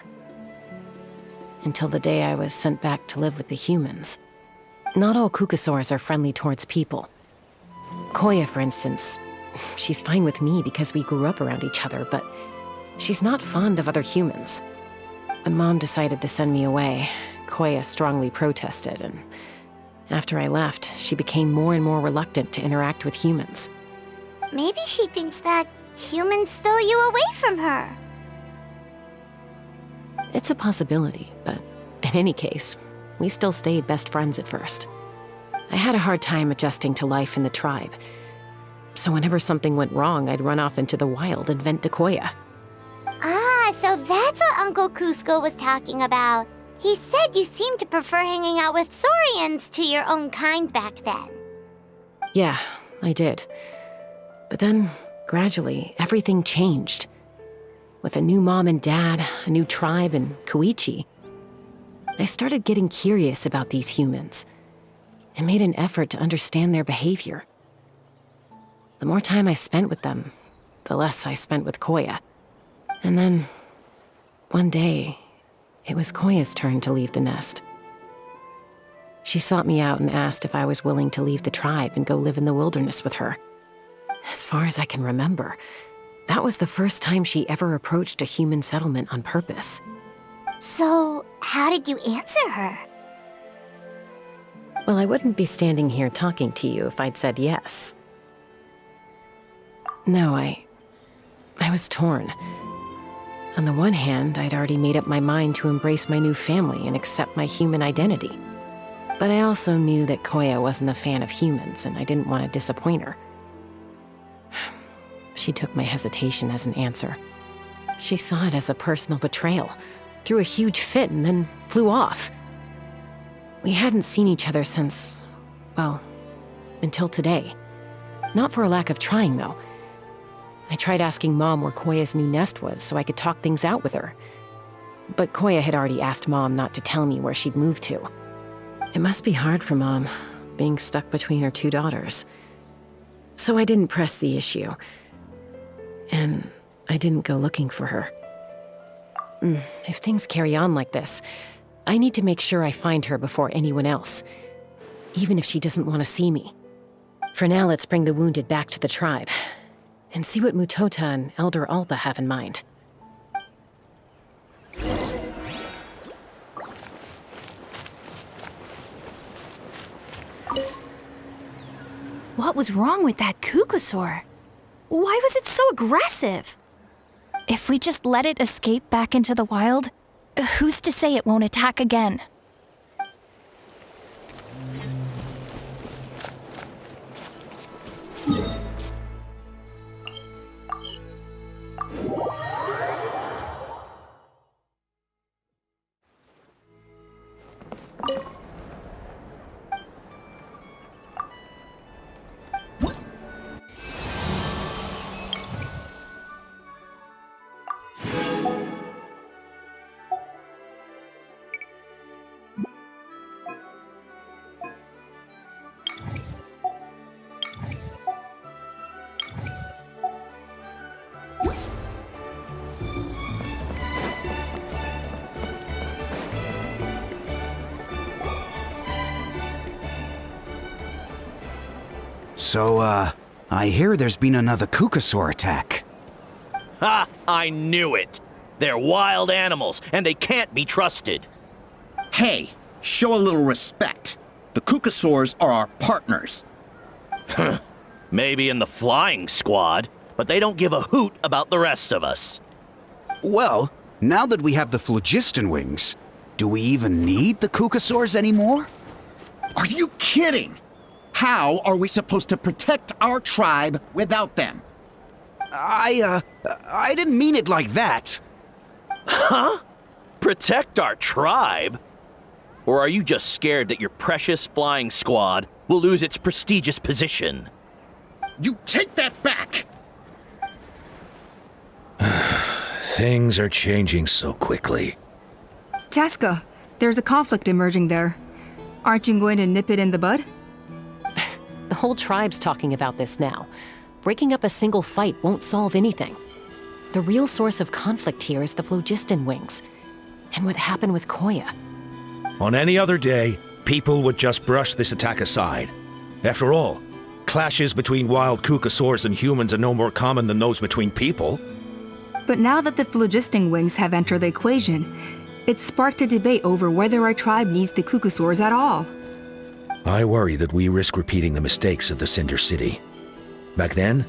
Until the day I was sent back to live with the humans. Not all Kukasaurs are friendly towards people. Koya, for instance, she's fine with me because we grew up around each other, but she's not fond of other humans. When Mom decided to send me away, Koya strongly protested, and after I left, she became more and more reluctant to interact with humans. Maybe she thinks that humans stole you away from her. It's a possibility, but in any case, we still stayed best friends at first. I had a hard time adjusting to life in the tribe, so whenever something went wrong, I'd run off into the wild and vent to Koya. Ah, so that's what Uncle Cusco was talking about. He said you seemed to prefer hanging out with Saurians to your own kind back then. Yeah, I did. But then, gradually, everything changed. With a new mom and dad, a new tribe, and Koichi, I started getting curious about these humans and made an effort to understand their behavior. The more time I spent with them, the less I spent with Koya. And then, one day, it was Koya's turn to leave the nest. She sought me out and asked if I was willing to leave the tribe and go live in the wilderness with her. As far as I can remember, that was the first time she ever approached a human settlement on purpose. So, how did you answer her? Well, I wouldn't be standing here talking to you if I'd said yes. No, I was torn. On the one hand, I'd already made up my mind to embrace my new family and accept my human identity. But I also knew that Koya wasn't a fan of humans, and I didn't want to disappoint her. She took my hesitation as an answer. She saw it as a personal betrayal, threw a huge fit, and then flew off. We hadn't seen each other since, well, until today. Not for a lack of trying, though. I tried asking Mom where Koya's new nest was so I could talk things out with her. But Koya had already asked Mom not to tell me where she'd moved to. It must be hard for Mom, being stuck between her two daughters. So I didn't press the issue. And I didn't go looking for her. If things carry on like this, I need to make sure I find her before anyone else, even if she doesn't want to see me. For now, let's bring the wounded back to the tribe and see what Mutota and Elder Alba have in mind. What was wrong with that Kukusaur? Why was it so aggressive? If we just let it escape back into the wild, who's to say it won't attack again? So, I hear there's been another Kukasaur attack. Ha! I knew it! They're wild animals, and they can't be trusted. Hey, show a little respect. The Kukasaurs are our partners. Maybe in the flying squad, but they don't give a hoot about the rest of us. Well, now that we have the phlogiston wings, do we even need the Kukasaurs anymore? Are you kidding? How are we supposed to protect our tribe without them? I didn't mean it like that. Huh? Protect our tribe? Or are you just scared that your precious flying squad will lose its prestigious position? You take that back! Things are changing so quickly. Chaska, there's a conflict emerging there. Aren't you going to nip it in the bud? The whole tribe's talking about this now. Breaking up a single fight won't solve anything. The real source of conflict here is the phlogiston wings, and what happened with Koya. On any other day, people would just brush this attack aside. After all, clashes between wild Kukasaurs and humans are no more common than those between people. But now that the phlogiston wings have entered the equation, it's sparked a debate over whether our tribe needs the Kukasaurs at all. I worry that we risk repeating the mistakes of the Cinder City. Back then,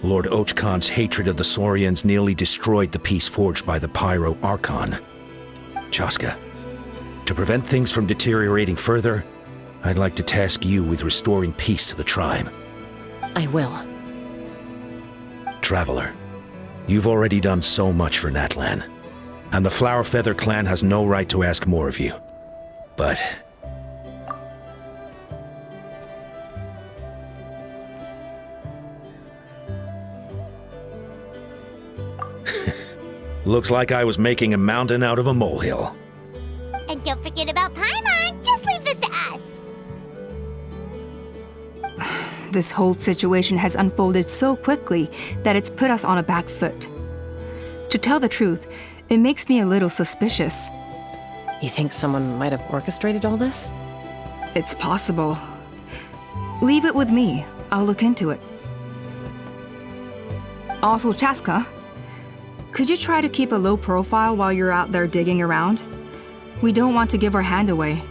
Lord Ochkon's hatred of the Saurians nearly destroyed the peace forged by the Pyro Archon. Chaska, to prevent things from deteriorating further, I'd like to task you with restoring peace to the tribe. I will. Traveler, you've already done so much for Natlan, and the Flower-Feather Clan has no right to ask more of you. But looks like I was making a mountain out of a molehill. And don't forget about Paimon. Just leave this to us. This whole situation has unfolded so quickly that it's put us on a back foot. To tell the truth, it makes me a little suspicious. You think someone might have orchestrated all this? It's possible. Leave it with me. I'll look into it. Also, Chaska, could you try to keep a low profile while you're out there digging around? We don't want to give our hand away.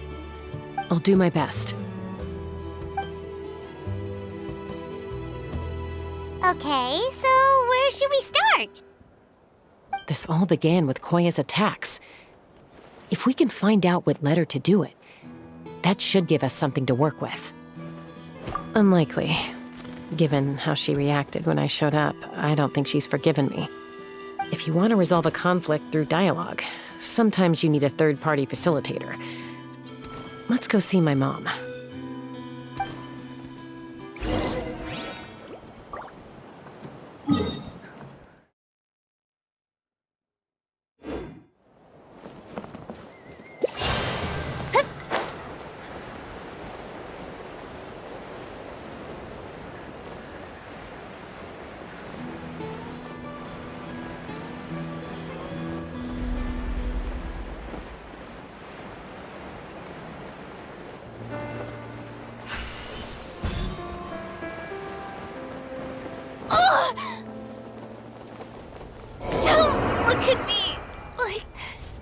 I'll do my best. Okay, so where should we start? This all began with Koya's attacks. If we can find out what led her to do it, that should give us something to work with. Unlikely. Given how she reacted when I showed up, I don't think she's forgiven me. If you want to resolve a conflict through dialogue, sometimes you need a third-party facilitator. Let's go see my mom. Don't look at me like this.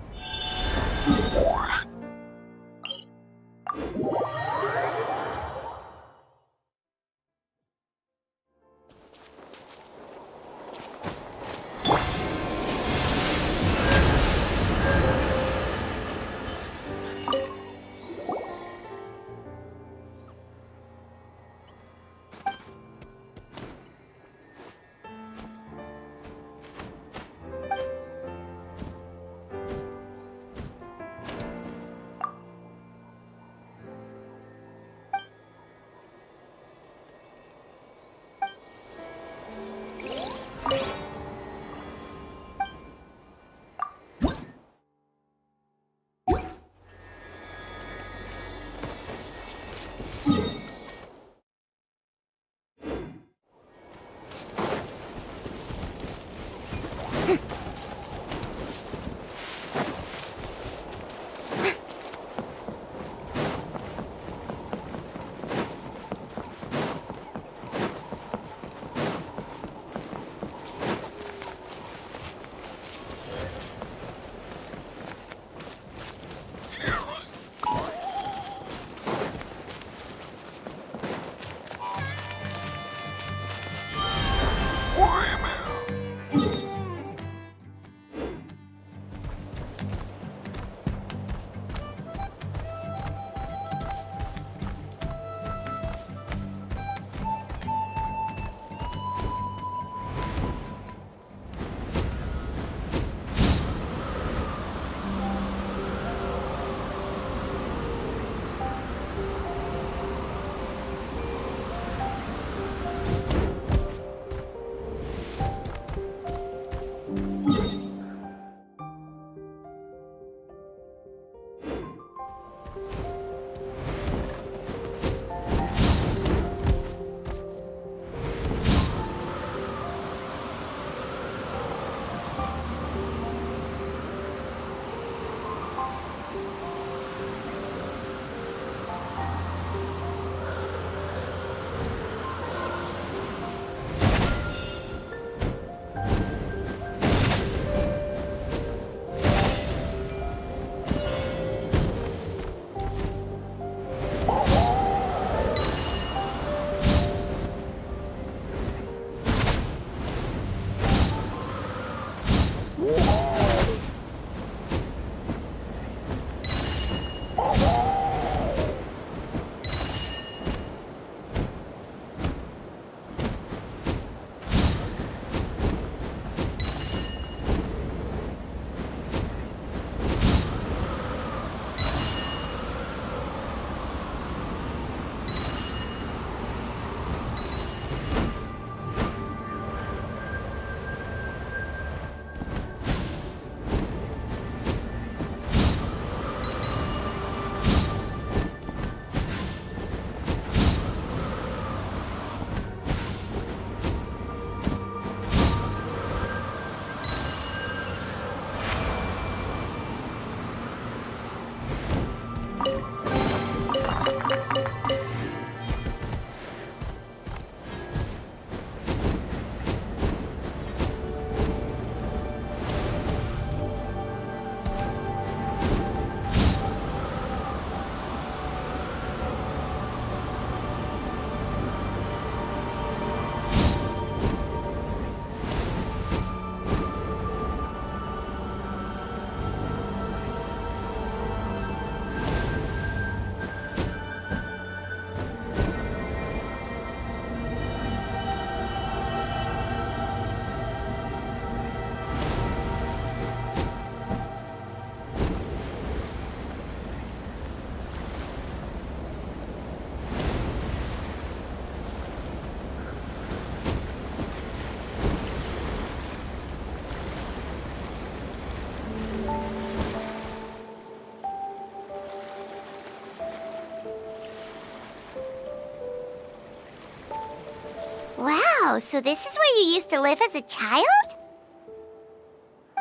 Wow, so this is where you used to live as a child?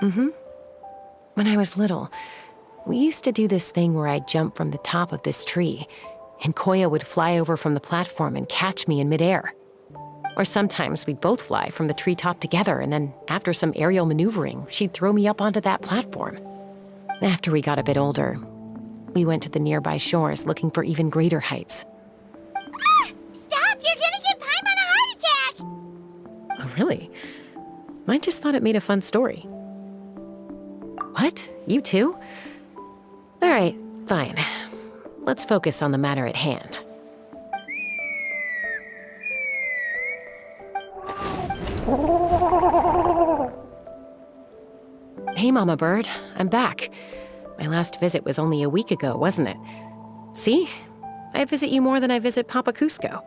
Mm-hmm. When I was little, we used to do this thing where I'd jump from the top of this tree, and Koya would fly over from the platform and catch me in midair. Or sometimes we'd both fly from the treetop together, and then after some aerial maneuvering, she'd throw me up onto that platform. After we got a bit older, we went to the nearby shores looking for even greater heights. Stop! You're gonna give Paimon a heart attack! Oh, really? I just thought it made a fun story. What? You too? All right, fine. Let's focus on the matter at hand. Hey, Mama Bird, I'm back. My last visit was only a week ago, wasn't it? See? I visit you more than I visit Papa Cusco.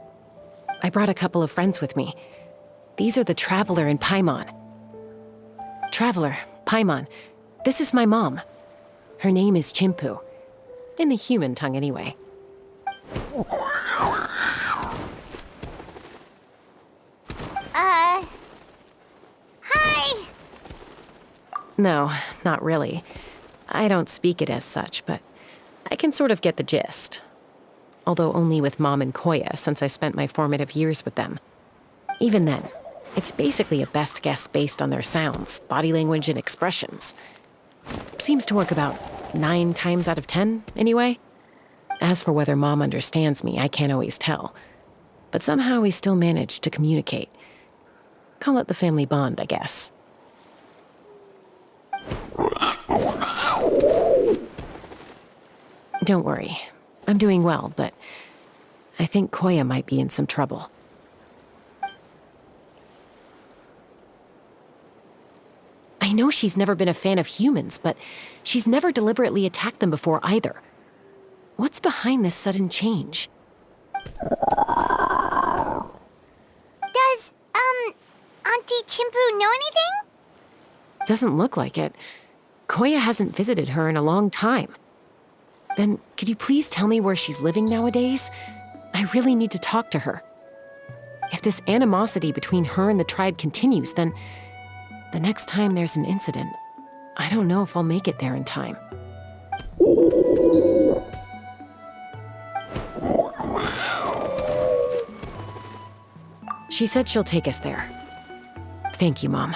I brought a couple of friends with me. These are the Traveler and Paimon. Traveler, Paimon, this is my mom. Her name is Chimpu. In the human tongue, anyway. Hi! No, not really. I don't speak it as such, but I can sort of get the gist. Although only with Mom and Koya, since I spent my formative years with them. Even then, it's basically a best guess based on their sounds, body language, and expressions. Seems to work about 9 times out of 10, anyway. As for whether Mom understands me, I can't always tell. But somehow we still manage to communicate. Call it the family bond, I guess. Don't worry. I'm doing well, but I think Koya might be in some trouble. I know she's never been a fan of humans, but she's never deliberately attacked them before either. What's behind this sudden change? Does, Auntie Chimpu know anything? Doesn't look like it. Koya hasn't visited her in a long time. Then, could you please tell me where she's living nowadays? I really need to talk to her. If this animosity between her and the tribe continues, then the next time there's an incident, I don't know if I'll make it there in time. She said she'll take us there. Thank you, Mom.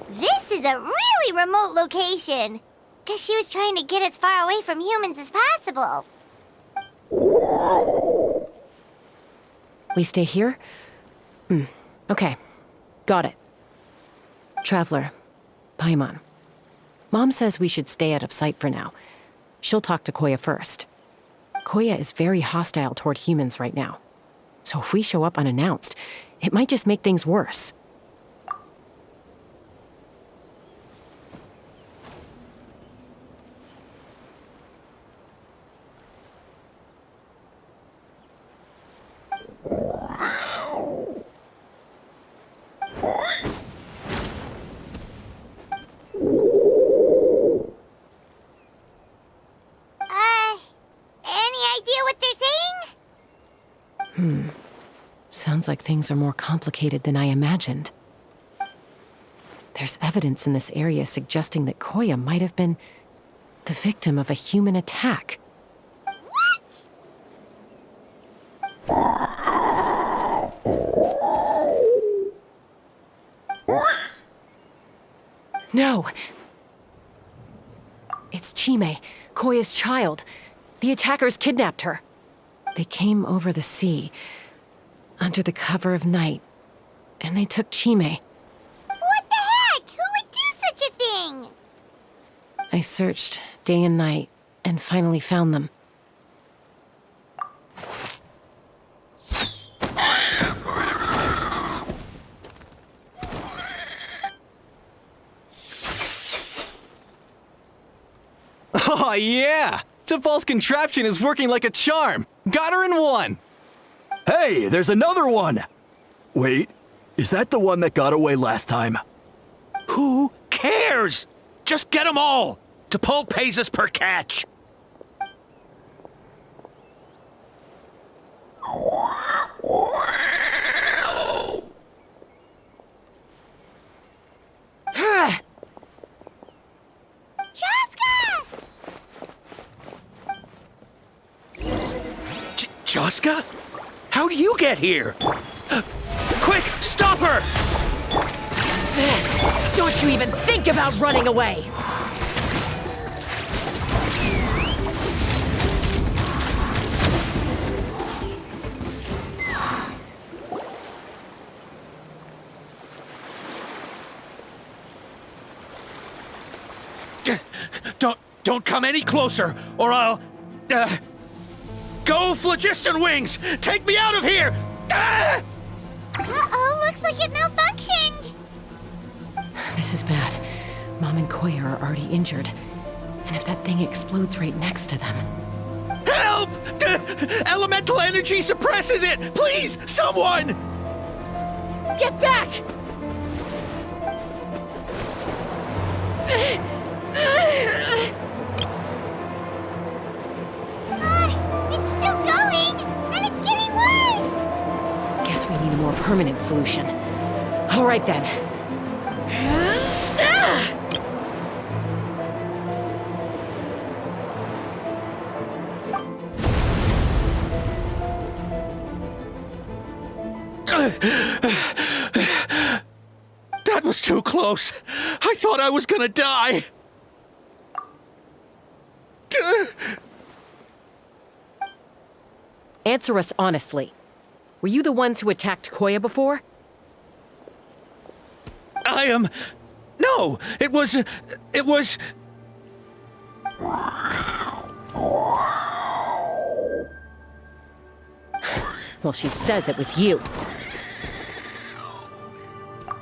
This is a really remote location. Guess she was trying to get as far away from humans as possible. We stay here? Okay. Got it. Traveler, Paimon. Mom says we should stay out of sight for now. She'll talk to Koya first. Koya is very hostile toward humans right now. So if we show up unannounced, it might just make things worse. Any idea what they're saying? Sounds like things are more complicated than I imagined. There's evidence in this area suggesting that Koya might have been the victim of a human attack. No! It's Chime, Koya's child. The attackers kidnapped her. They came over the sea, under the cover of night, and they took Chime. What the heck? Who would do such a thing? I searched day and night, and finally found them. Oh, yeah! Tafal's contraption is working like a charm! Got her in one! Hey, there's another one! Wait, is that the one that got away last time? Who cares? Just get them all! T'Pol pays us per catch! Joska? How do you get here? Quick, stop her! Don't you even think about running away! Don't come any closer, or I'll... Go, Phlogiston Wings! Take me out of here! Uh-oh, looks like it malfunctioned. This is bad. Mom and Koya are already injured. And if that thing explodes right next to them... Help! Elemental energy suppresses it! Please, someone! Get back! It's still going, and it's getting worse! Guess we need a more permanent solution. All right then. That was too close. I thought I was gonna die. Answer us honestly. Were you the ones who attacked Koya before? I am... No, it was... Well, she says it was you.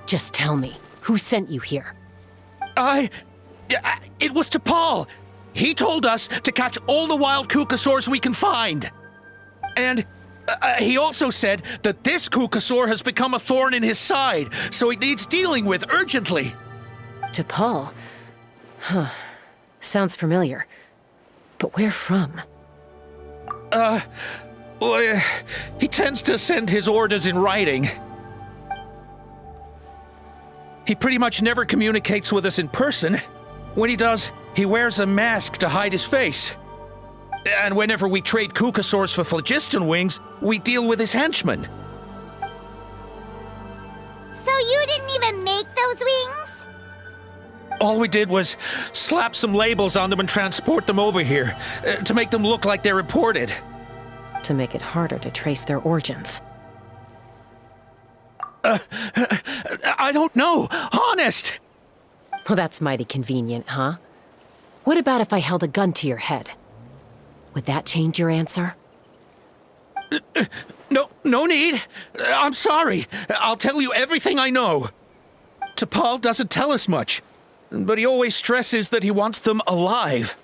Just tell me, who sent you here? It was T'Pol. He told us to catch all the wild Kukasaurs we can find. And he also said that this Kukasaur has become a thorn in his side, so it needs dealing with urgently. T'Pol? Huh. Sounds familiar. But where from? Well, he tends to send his orders in writing. He pretty much never communicates with us in person. When he does, he wears a mask to hide his face. And whenever we trade Kukasaurs for phlogiston wings, we deal with his henchmen. So you didn't even make those wings? All we did was slap some labels on them and transport them over here, to make them look like they're imported. To make it harder to trace their origins. I don't know, honest! Well, that's mighty convenient, huh? What about if I held a gun to your head? Would that change your answer? No need. I'm sorry. I'll tell you everything I know. T'Pol doesn't tell us much, but he always stresses that he wants them alive.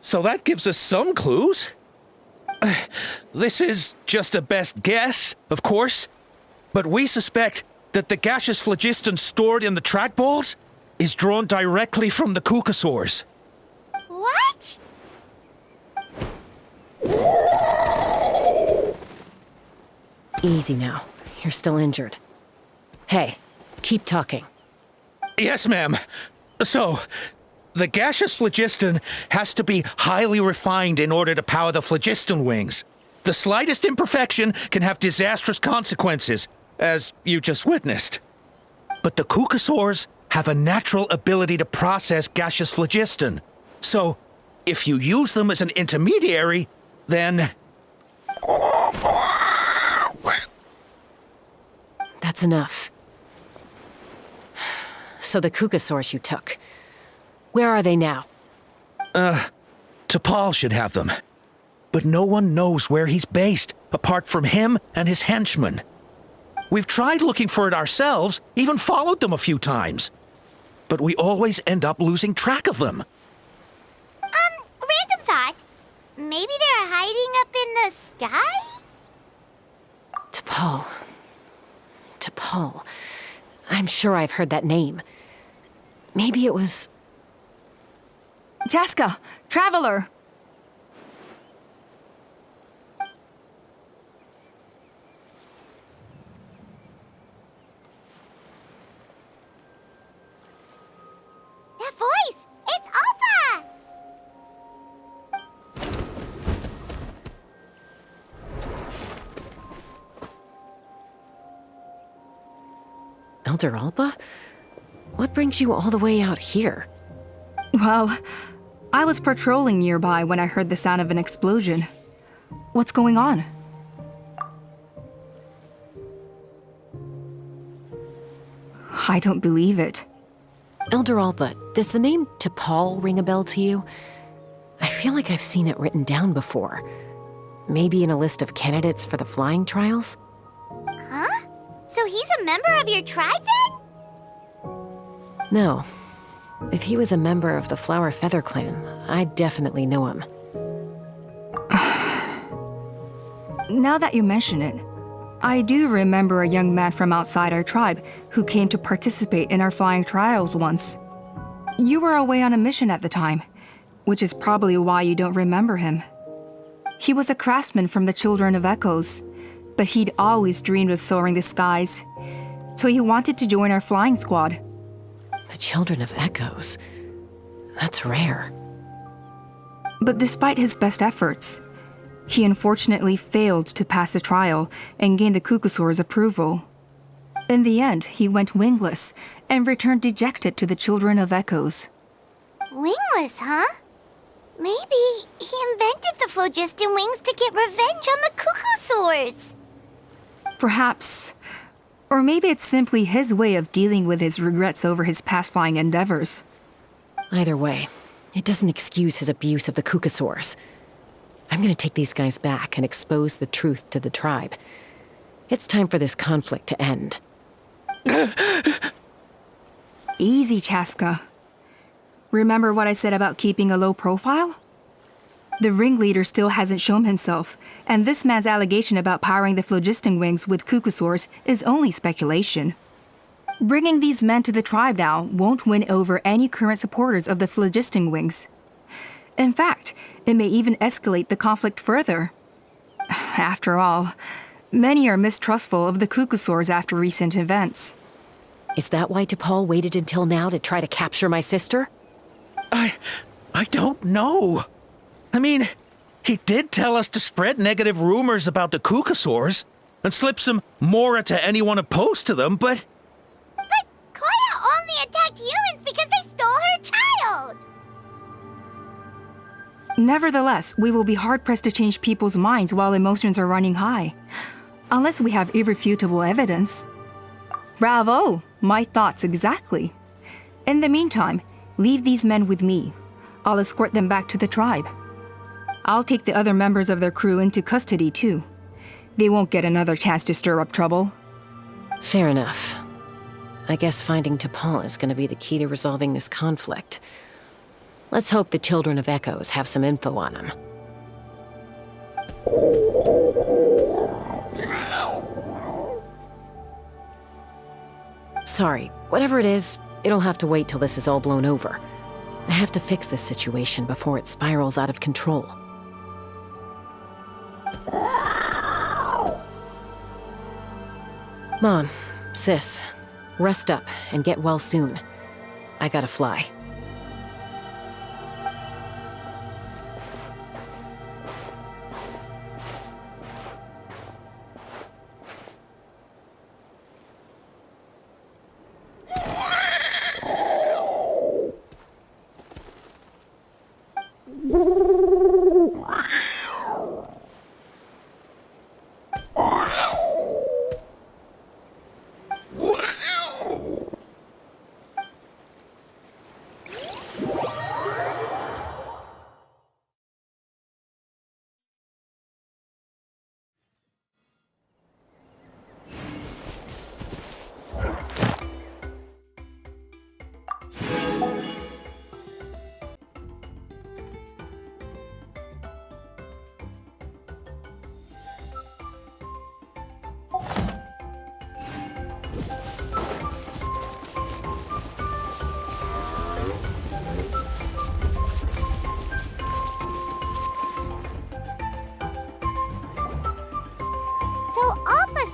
So that gives us some clues. This is just a best guess, of course, but we suspect that the gaseous phlogiston stored in the trackballs is drawn directly from the Kukasaurs. What? Easy now. You're still injured. Hey, keep talking. Yes, ma'am. So, the gaseous phlogiston has to be highly refined in order to power the phlogiston wings. The slightest imperfection can have disastrous consequences, as you just witnessed. But the Kukasaurs have a natural ability to process gaseous phlogiston. So, if you use them as an intermediary, then... That's enough. So the Kukasaurs you took, where are they now? T'Pol should have them. But no one knows where he's based, apart from him and his henchmen. We've tried looking for it ourselves, even followed them a few times. But we always end up losing track of them. Random thought. Maybe they're hiding up in the sky? T'Pol. T'Pol. I'm sure I've heard that name. Maybe it was... Jaska, Traveler! That voice! It's Alpa! Elder Alpa? What brings you all the way out here? Well, I was patrolling nearby when I heard the sound of an explosion. What's going on? I don't believe it. Elder Alpa, does the name T'Pol ring a bell to you? I feel like I've seen it written down before. Maybe in a list of candidates for the flying trials? Huh? So he's a member of your tribe then? No. If he was a member of the Flower-Feather Clan, I'd definitely know him. Now that you mention it, I do remember a young man from outside our tribe who came to participate in our flying trials once. You were away on a mission at the time, which is probably why you don't remember him. He was a craftsman from the Children of Echoes, but he'd always dreamed of soaring the skies, so he wanted to join our flying squad. The Children of Echoes? That's rare. But despite his best efforts, he unfortunately failed to pass the trial and gain the Cuckoosaur's approval. In the end, he went wingless and returned dejected to the Children of Echoes. Wingless, huh? Maybe he invented the phlogiston wings to get revenge on the Cuckoosaurs. Perhaps. Or maybe it's simply his way of dealing with his regrets over his past flying endeavors. Either way, it doesn't excuse his abuse of the Cuckoosaurs. I'm gonna take these guys back and expose the truth to the tribe. It's time for this conflict to end. Easy, Chaska. Remember what I said about keeping a low profile? The ringleader still hasn't shown himself, and this man's allegation about powering the phlogiston wings with Cuckoosaurs is only speculation. Bringing these men to the tribe now won't win over any current supporters of the phlogiston wings. In fact, it may even escalate the conflict further. After all, many are mistrustful of the Cuckoosaurs after recent events. Is that why T'Pol waited until now to try to capture my sister? I don't know. I mean, he did tell us to spread negative rumors about the Cuckoosaurs and slip some Mora to anyone opposed to them, but... But Koya only attacked humans because they stole her child! Nevertheless, we will be hard-pressed to change people's minds while emotions are running high. Unless we have irrefutable evidence. Bravo! My thoughts exactly. In the meantime, leave these men with me. I'll escort them back to the tribe. I'll take the other members of their crew into custody too. They won't get another chance to stir up trouble. Fair enough. I guess finding T'Pol is gonna be the key to resolving this conflict. Let's hope the Children of Echoes have some info on him. Sorry, whatever it is, it'll have to wait till this is all blown over. I have to fix this situation before it spirals out of control. Mom, sis, rest up and get well soon. I gotta fly.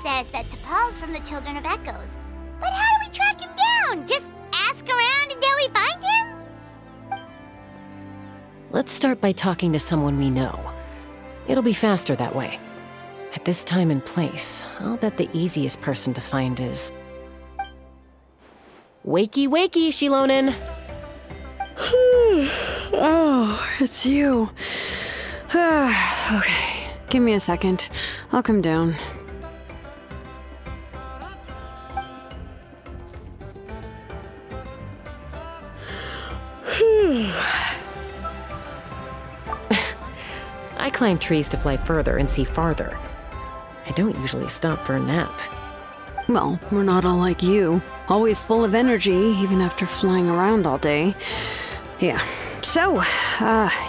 Says that T'Pol's from the Children of Echoes. But how do we track him down? Just ask around until we find him? Let's start by talking to someone we know. It'll be faster that way. At this time and place, I'll bet the easiest person to find is... Wakey, wakey, Shilonin! Oh, it's you. Okay, give me a second. I'll come down. I climb trees to fly further and see farther. I don't usually stop for a nap. Well, we're not all like you. Always full of energy, even after flying around all day. Yeah. So,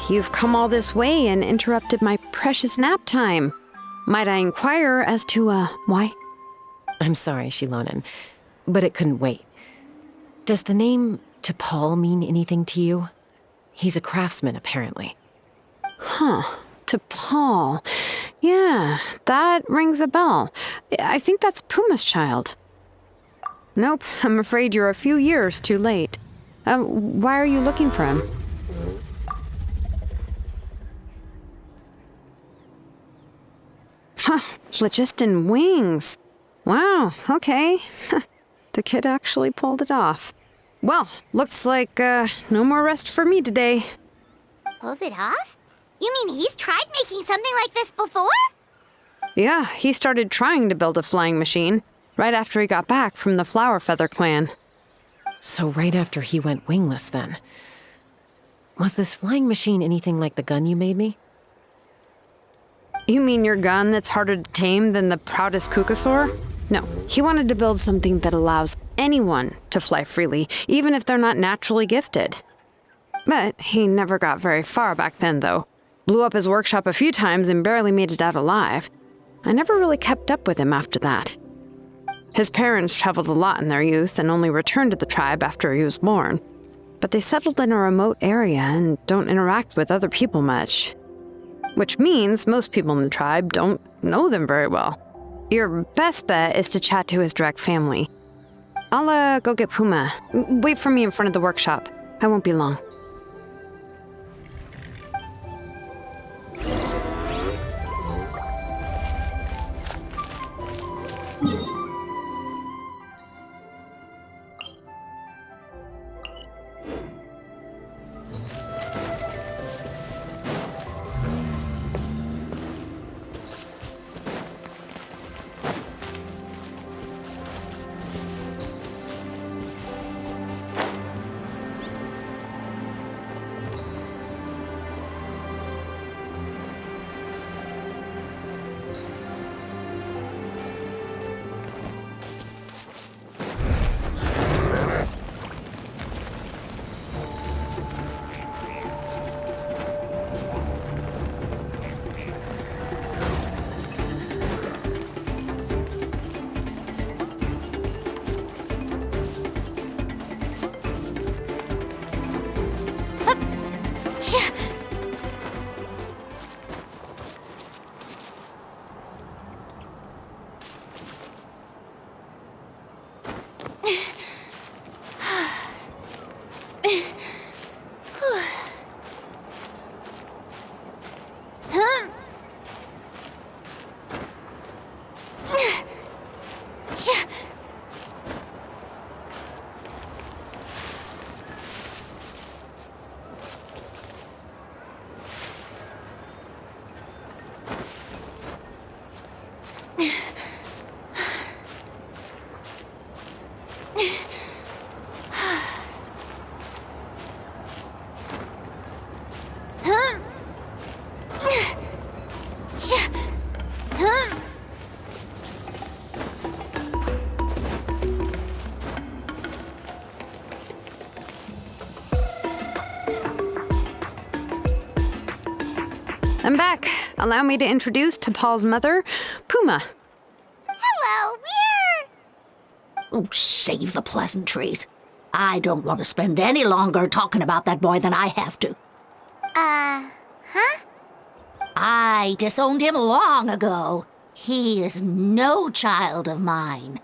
you've come all this way and interrupted my precious nap time. Might I inquire as to, why? I'm sorry, Shilonen, but it couldn't wait. Does the name T'Pol mean anything to you? He's a craftsman, apparently. Huh. T'Pol. Yeah, that rings a bell. I think that's Puma's child. Nope, I'm afraid you're a few years too late. Why are you looking for him? Huh, phlogiston wings. Wow, okay. The kid actually pulled it off. Well, looks like, no more rest for me today. Pulled it off? You mean he's tried making something like this before? Yeah, he started trying to build a flying machine right after he got back from the Flower-Feather Clan. So right after he went wingless, then. Was this flying machine anything like the gun you made me? You mean your gun that's harder to tame than the proudest Kukasaur? No, he wanted to build something that allows anyone to fly freely, even if they're not naturally gifted. But he never got very far back then, though. Blew up his workshop a few times and barely made it out alive. I never really kept up with him after that. His parents traveled a lot in their youth and only returned to the tribe after he was born. But they settled in a remote area and don't interact with other people much. Which means most people in the tribe don't know them very well. Your best bet is to chat to his direct family. I'll, go get Puma. Wait for me in front of the workshop. I won't be long. I'm back. Allow me to introduce T'Pol's mother, Puma. Hello, we're... Oh, save the pleasantries. I don't want to spend any longer talking about that boy than I have to. Huh? I disowned him long ago. He is no child of mine.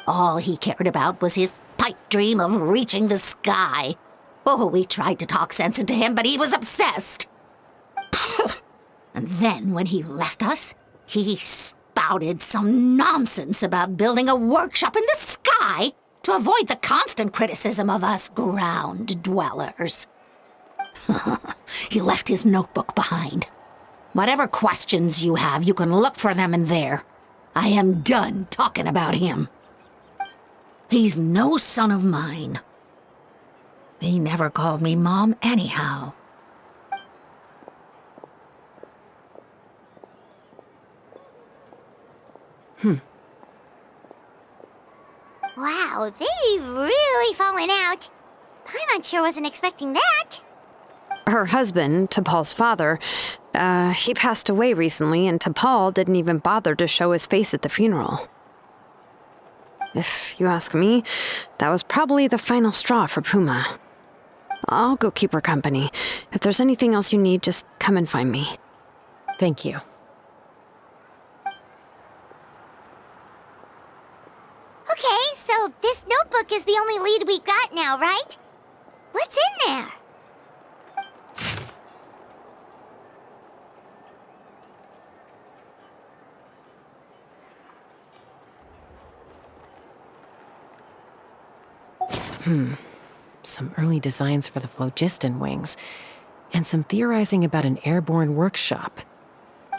All he cared about was his pipe dream of reaching the sky. Oh, we tried to talk sense into him, but he was obsessed. And then when he left us, he spouted some nonsense about building a workshop in the sky to avoid the constant criticism of us ground dwellers. He left his notebook behind. Whatever questions you have, you can look for them in there. I am done talking about him. He's no son of mine. He never called me Mom anyhow. Wow, they've really fallen out. Paimon sure wasn't expecting that. Her husband, T'Pol's father, He passed away recently, and T'Pol didn't even bother to show his face at the funeral. If you ask me, that was probably the final straw for Puma. I'll go keep her company. If there's anything else you need, just come and find me. Thank you. Okay, so this notebook is the only lead we've got now, right? What's in there? Some early designs for the phlogiston wings, and some theorizing about an airborne workshop.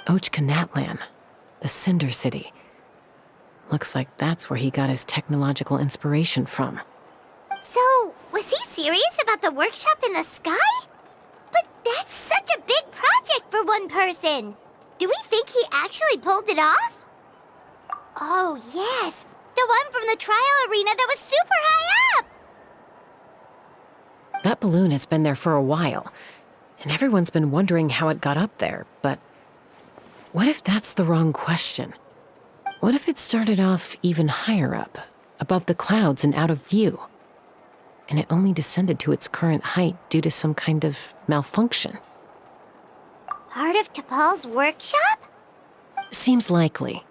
Ochkanatlan, the Cinder City. Looks like that's where he got his technological inspiration from. So, was he serious about the workshop in the sky? But that's such a big project for one person. Do we think he actually pulled it off? Oh, yes. The one from the trial arena that was super high up. That balloon has been there for a while, and everyone's been wondering how it got up there, but what if that's the wrong question? What if it started off even higher up, above the clouds and out of view, and it only descended to its current height due to some kind of malfunction? Part of T'Pol's workshop? Seems likely.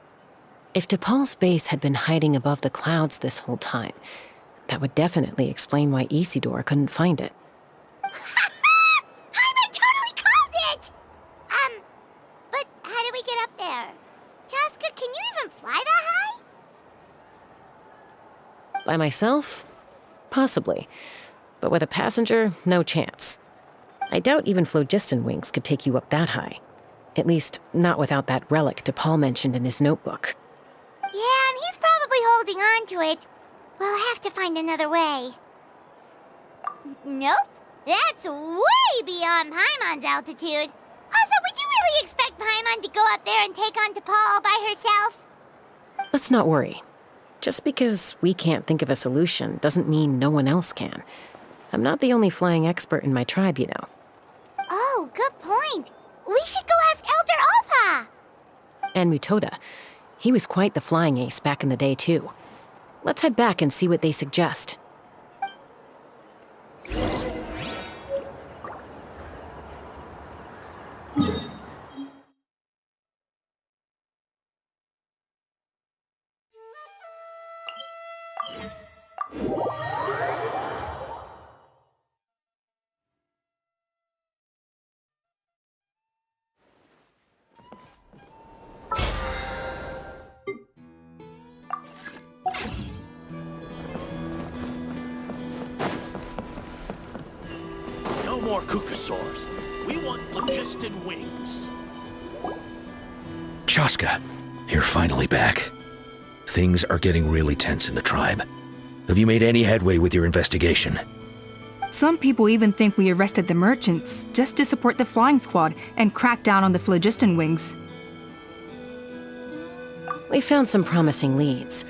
If T'Pol's base had been hiding above the clouds this whole time, that would definitely explain why Isidore couldn't find it. I totally called it! But how do we get up there? Chaska, can you even fly that high? By myself? Possibly. But with a passenger, no chance. I doubt even phlogiston wings could take you up that high. At least, not without that relic T'Pol mentioned in his notebook. Yeah, and he's probably holding on to it. We'll have to find another way. Nope. That's way beyond Paimon's altitude. Also, would you really expect Paimon to go up there and take on T'Pol all by herself? Let's not worry. Just because we can't think of a solution doesn't mean no one else can. I'm not the only flying expert in my tribe, you know. Oh, good point. We should go ask Elder Alpa. And Mutoda. He was quite the flying ace back in the day, too. Let's head back and see what they suggest. No more Kukasaurs. We want phlogiston wings. Chaska, you're finally back. Things are getting really tense in the tribe. Have you made any headway with your investigation? Some people even think we arrested the merchants just to support the flying squad and crack down on the phlogiston wings. We found some promising leads,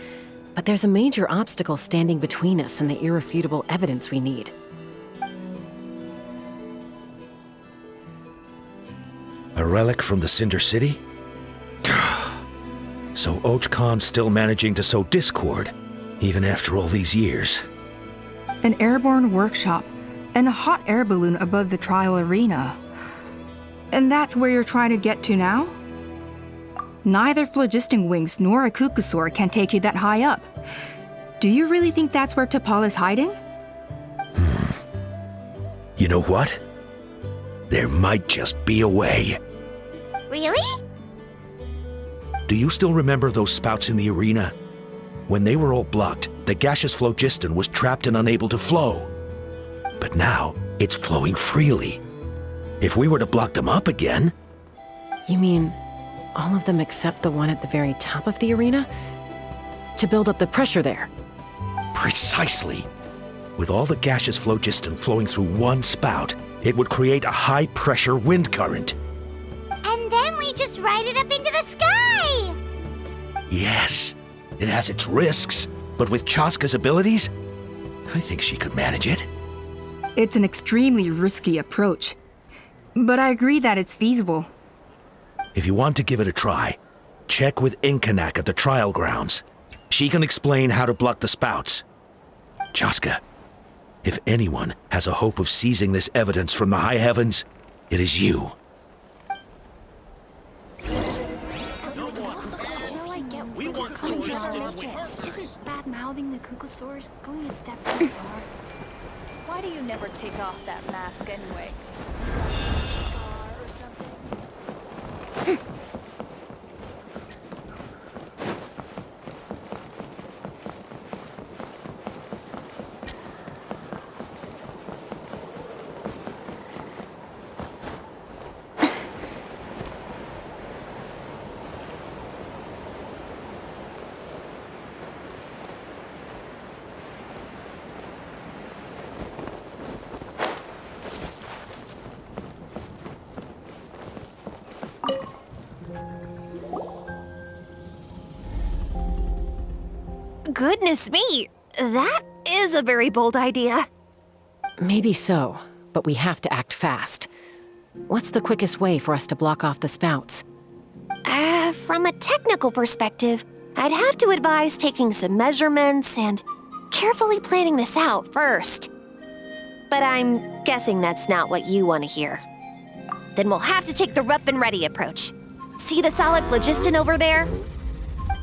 but there's a major obstacle standing between us and the irrefutable evidence we need. A relic from the Cinder City? So Ochkon's still managing to sow discord, even after all these years. An airborne workshop and a hot air balloon above the trial arena. And that's where you're trying to get to now? Neither phlogiston wings nor a Kukasaur can take you that high up. Do you really think that's where T'Pol is hiding? You know what? There might just be a way. Really? Do you still remember those spouts in the arena? When they were all blocked, the gaseous phlogiston was trapped and unable to flow. But now, it's flowing freely. If we were to block them up again... You mean all of them except the one at the very top of the arena? To build up the pressure there? Precisely. With all the gaseous phlogiston flowing through one spout, it would create a high-pressure wind current. And then we just ride it up into the sky! Yes, it has its risks, but with Chaska's abilities, I think she could manage it. It's an extremely risky approach. But I agree that it's feasible. If you want to give it a try, check with Inkanak at the trial grounds. She can explain how to block the spouts. Chaska, if anyone has a hope of seizing this evidence from the high heavens, it is you. Isn't bad-mouthing the Kukusaurs going a step too far? Why do you never take off that mask anyway? Scar or something? Goodness me, that is a very bold idea. Maybe so, but we have to act fast. What's the quickest way for us to block off the spouts? From a technical perspective, I'd have to advise taking some measurements and carefully planning this out first. But I'm guessing that's not what you want to hear. Then we'll have to take the rough and ready approach. See the solid phlogiston over there?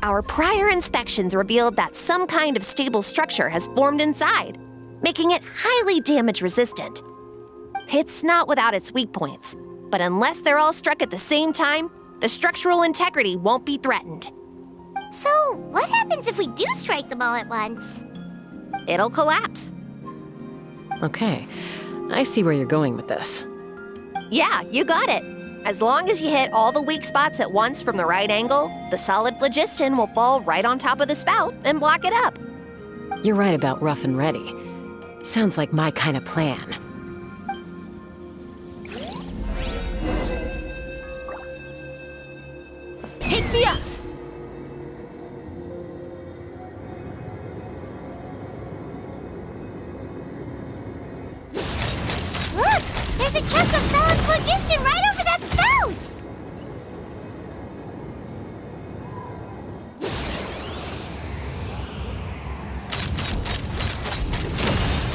Our prior inspections revealed that some kind of stable structure has formed inside, making it highly damage resistant. It's not without its weak points, but unless they're all struck at the same time, the structural integrity won't be threatened. So, what happens if we do strike them all at once? It'll collapse. Okay, I see where you're going with this. Yeah, you got it. As long as you hit all the weak spots at once from the right angle, the solid phlogiston will fall right on top of the spout and block it up. You're right about rough and ready. Sounds like my kind of plan. Take me up! Look! There's a chunk of solid phlogiston right over that spout!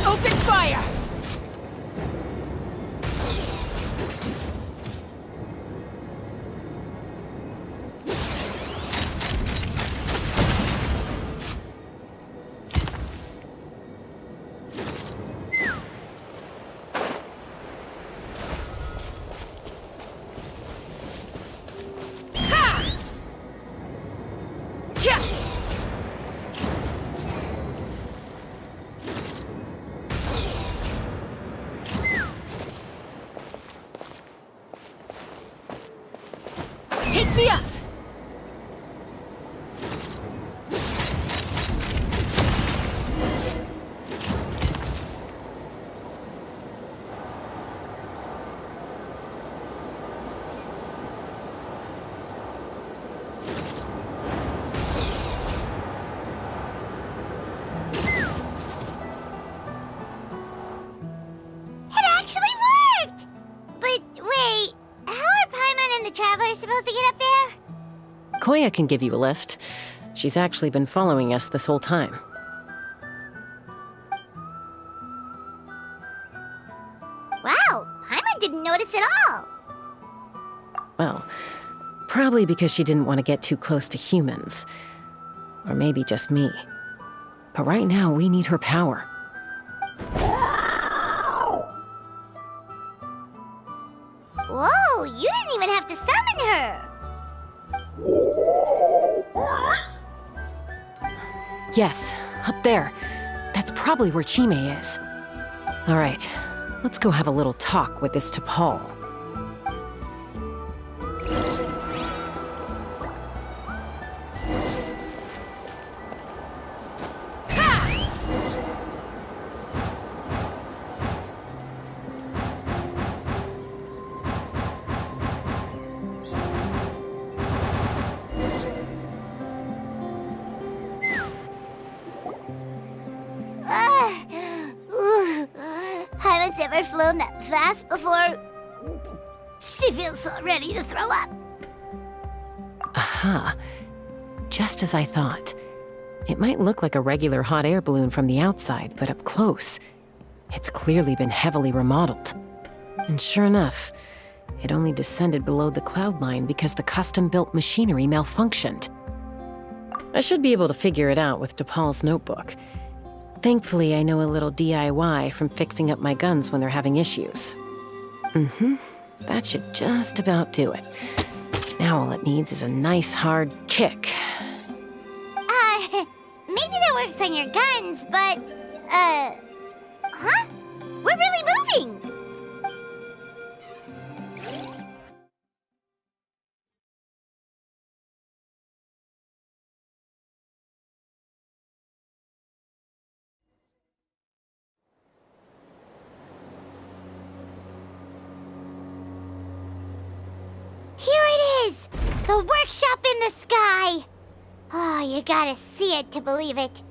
Open fire! Take me up! It actually worked! But wait, how are Paimon and the Traveler supposed to get up there? Koya can give you a lift. She's actually been following us this whole time. Wow, Paimon didn't notice at all. Well, probably because she didn't want to get too close to humans. Or maybe just me. But right now, we need her power. Whoa, you didn't even have to summon her! Yes, up there. That's probably where Chime is. All right, let's go have a little talk with this T'Pol. Paimon's never flown that fast before. She feels so ready to throw up. Aha. Just as I thought. It might look like a regular hot air balloon from the outside, but up close, it's clearly been heavily remodeled. And sure enough, it only descended below the cloud line because the custom-built machinery malfunctioned. I should be able to figure it out with DePaul's notebook. Thankfully, I know a little DIY from fixing up my guns when they're having issues. That should just about do it. Now all it needs is a nice hard kick. Maybe that works on your guns, but, huh? We're really moving! Here it is! The workshop in the sky! Oh, you gotta see it to believe it.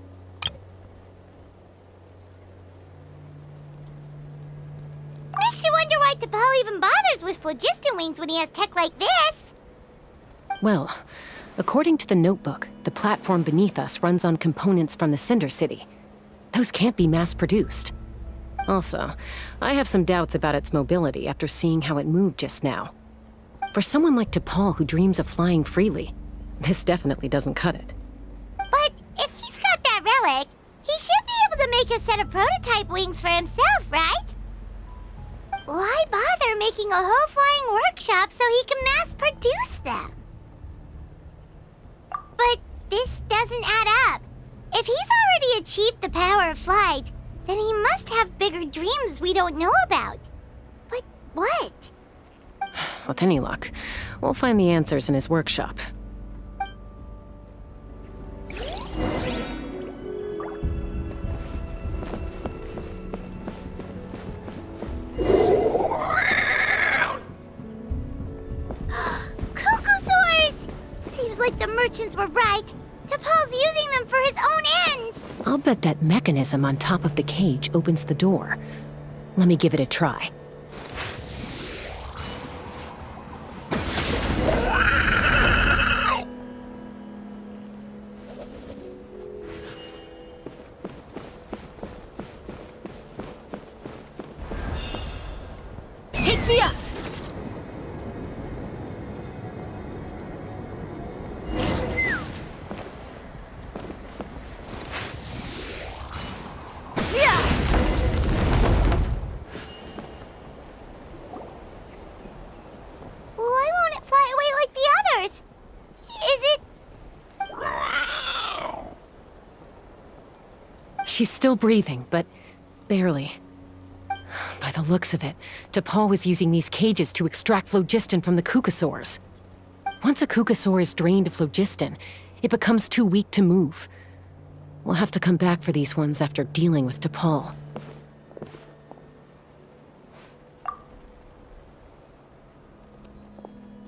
Makes you wonder why DePaul even bothers with phlogiston wings when he has tech like this. Well, according to the notebook, the platform beneath us runs on components from the Cinder City. Those can't be mass-produced. Also, I have some doubts about its mobility after seeing how it moved just now. For someone like DePaul who dreams of flying freely, this definitely doesn't cut it. But if he's got that relic, he should be able to make a set of prototype wings for himself, right? Why bother making a whole flying workshop so he can mass-produce them? But this doesn't add up. If he's already achieved the power of flight, then he must have bigger dreams we don't know about. But what? With any luck, we'll find the answers in his workshop. Seems like the merchants were right. DePaul's using them for his own ends. I'll bet that mechanism on top of the cage opens the door. Let me give it a try. Take me up! Why won't it fly away like the others? Is it... She's still breathing, but barely. By the looks of it, DePaul was using these cages to extract phlogiston from the Kukasaurs. Once a Kukasaur is drained of phlogiston, it becomes too weak to move. We'll have to come back for these ones after dealing with DePaul.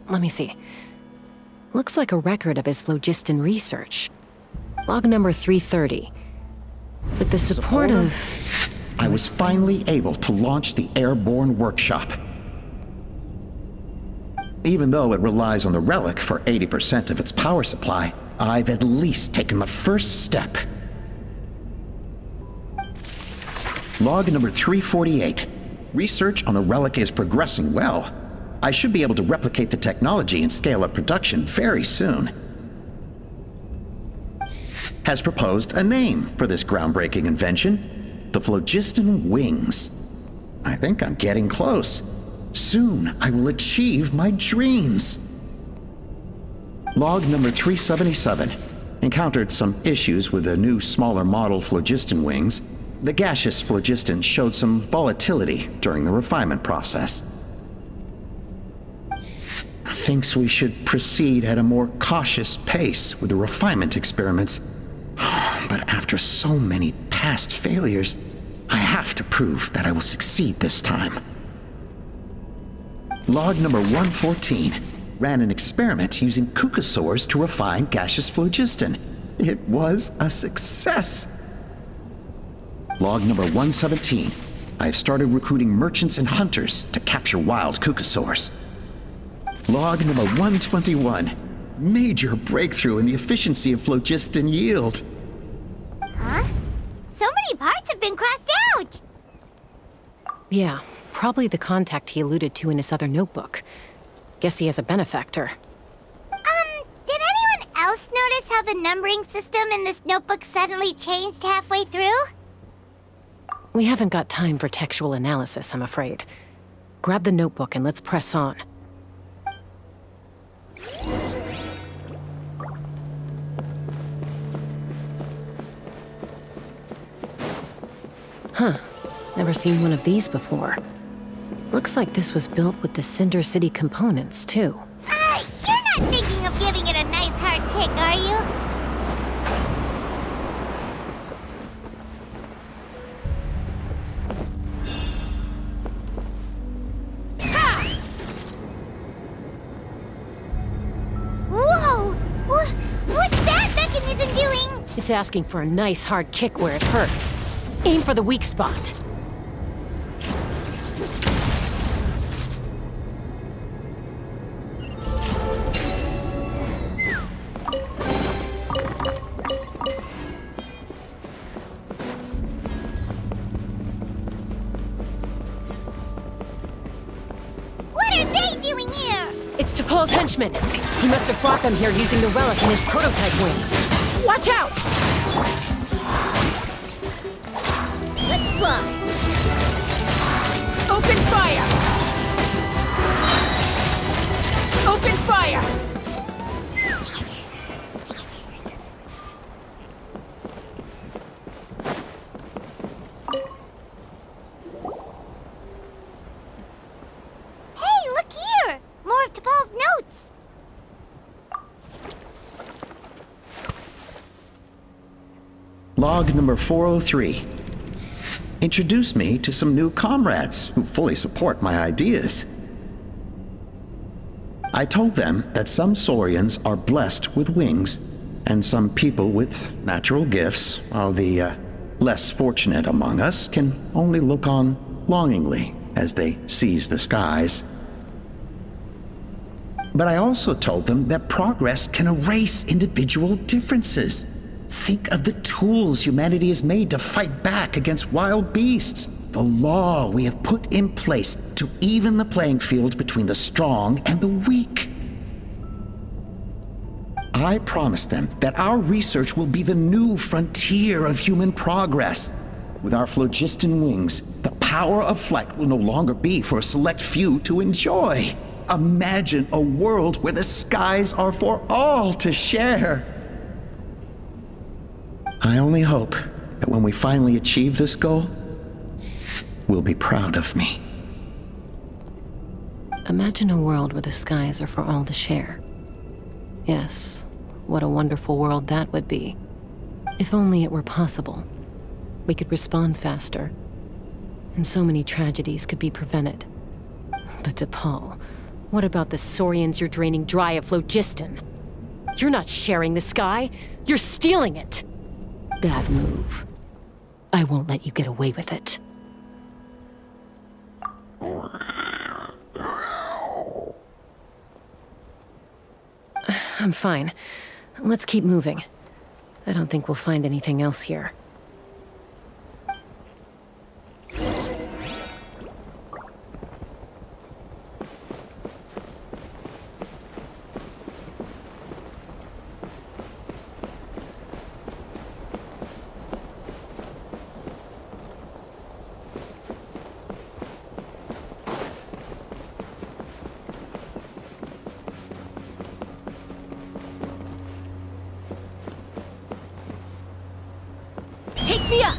Let me see. Looks like a record of his phlogiston research. Log number 330. With the support of... I was finally able to launch the airborne workshop. Even though it relies on the relic for 80% of its power supply, I've at least taken the first step. Log number 348. Research on the relic is progressing well. I should be able to replicate the technology and scale up production very soon. Has proposed a name for this groundbreaking invention: the phlogiston wings. I think I'm getting close. Soon I will achieve my dreams. Log number 377. Encountered some issues with the new smaller model phlogiston wings. The gaseous phlogiston showed some volatility during the refinement process. Thinks we should proceed at a more cautious pace with the refinement experiments. But after so many past failures, I have to prove that I will succeed this time. Log number 114. Ran an experiment using Kukasaurs to refine gaseous phlogiston. It was a success. Log number 117. I've started recruiting merchants and hunters to capture wild Kukasaurs. Log number 121. Major breakthrough in the efficiency of phlogiston yield. Huh? So many parts have been crossed out! Yeah, probably the contact he alluded to in his other notebook. Guess he has a benefactor. Did anyone else notice how the numbering system in this notebook suddenly changed halfway through? We haven't got time for textual analysis, I'm afraid. Grab the notebook and let's press on. Huh. Never seen one of these before. Looks like this was built with the Cinder City components, too. You're not thinking of giving it a nice hard kick, are you? Whoa! What's that mechanism doing? It's asking for a nice hard kick where it hurts. Aim for the weak spot. What are they doing here? It's T'Pol's henchman. He must have brought them here using the relic in his prototype wings. Watch out! Let's fly. Open fire! Open fire! Hey, look here! More of T'Pol's notes! Log number 403. Introduce me to some new comrades who fully support my ideas. I told them that some Saurians are blessed with wings, and some people with natural gifts, while the less fortunate among us can only look on longingly as they seize the skies. But I also told them that progress can erase individual differences. Think of the tools humanity has made to fight back against wild beasts. The law we have put in place to even the playing field between the strong and the weak. I promised them that our research will be the new frontier of human progress. With our phlogiston wings, the power of flight will no longer be for a select few to enjoy. Imagine a world where the skies are for all to share. I only hope that when we finally achieve this goal, we'll be proud of me. Imagine a world where the skies are for all to share. Yes, what a wonderful world that would be. If only it were possible. We could respond faster, and so many tragedies could be prevented. But T'Pol, what about the Saurians you're draining dry of phlogiston? You're not sharing the sky, you're stealing it! Bad move. I won't let you get away with it. I'm fine. Let's keep moving. I don't think we'll find anything else here. Take me up!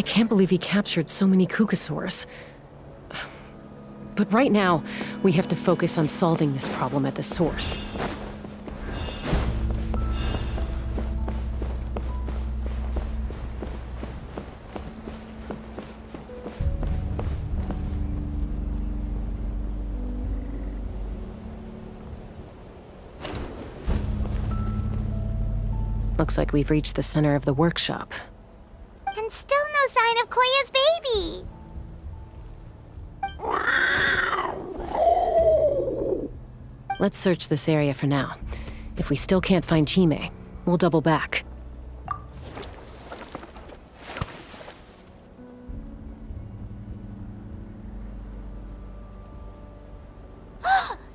can't believe he captured so many Kukasaurs. But right now, we have to focus on solving this problem at the source. Looks like we've reached the center of the workshop. And still no sign of Koya's baby. Let's search this area for now. If we still can't find Chime, we'll double back.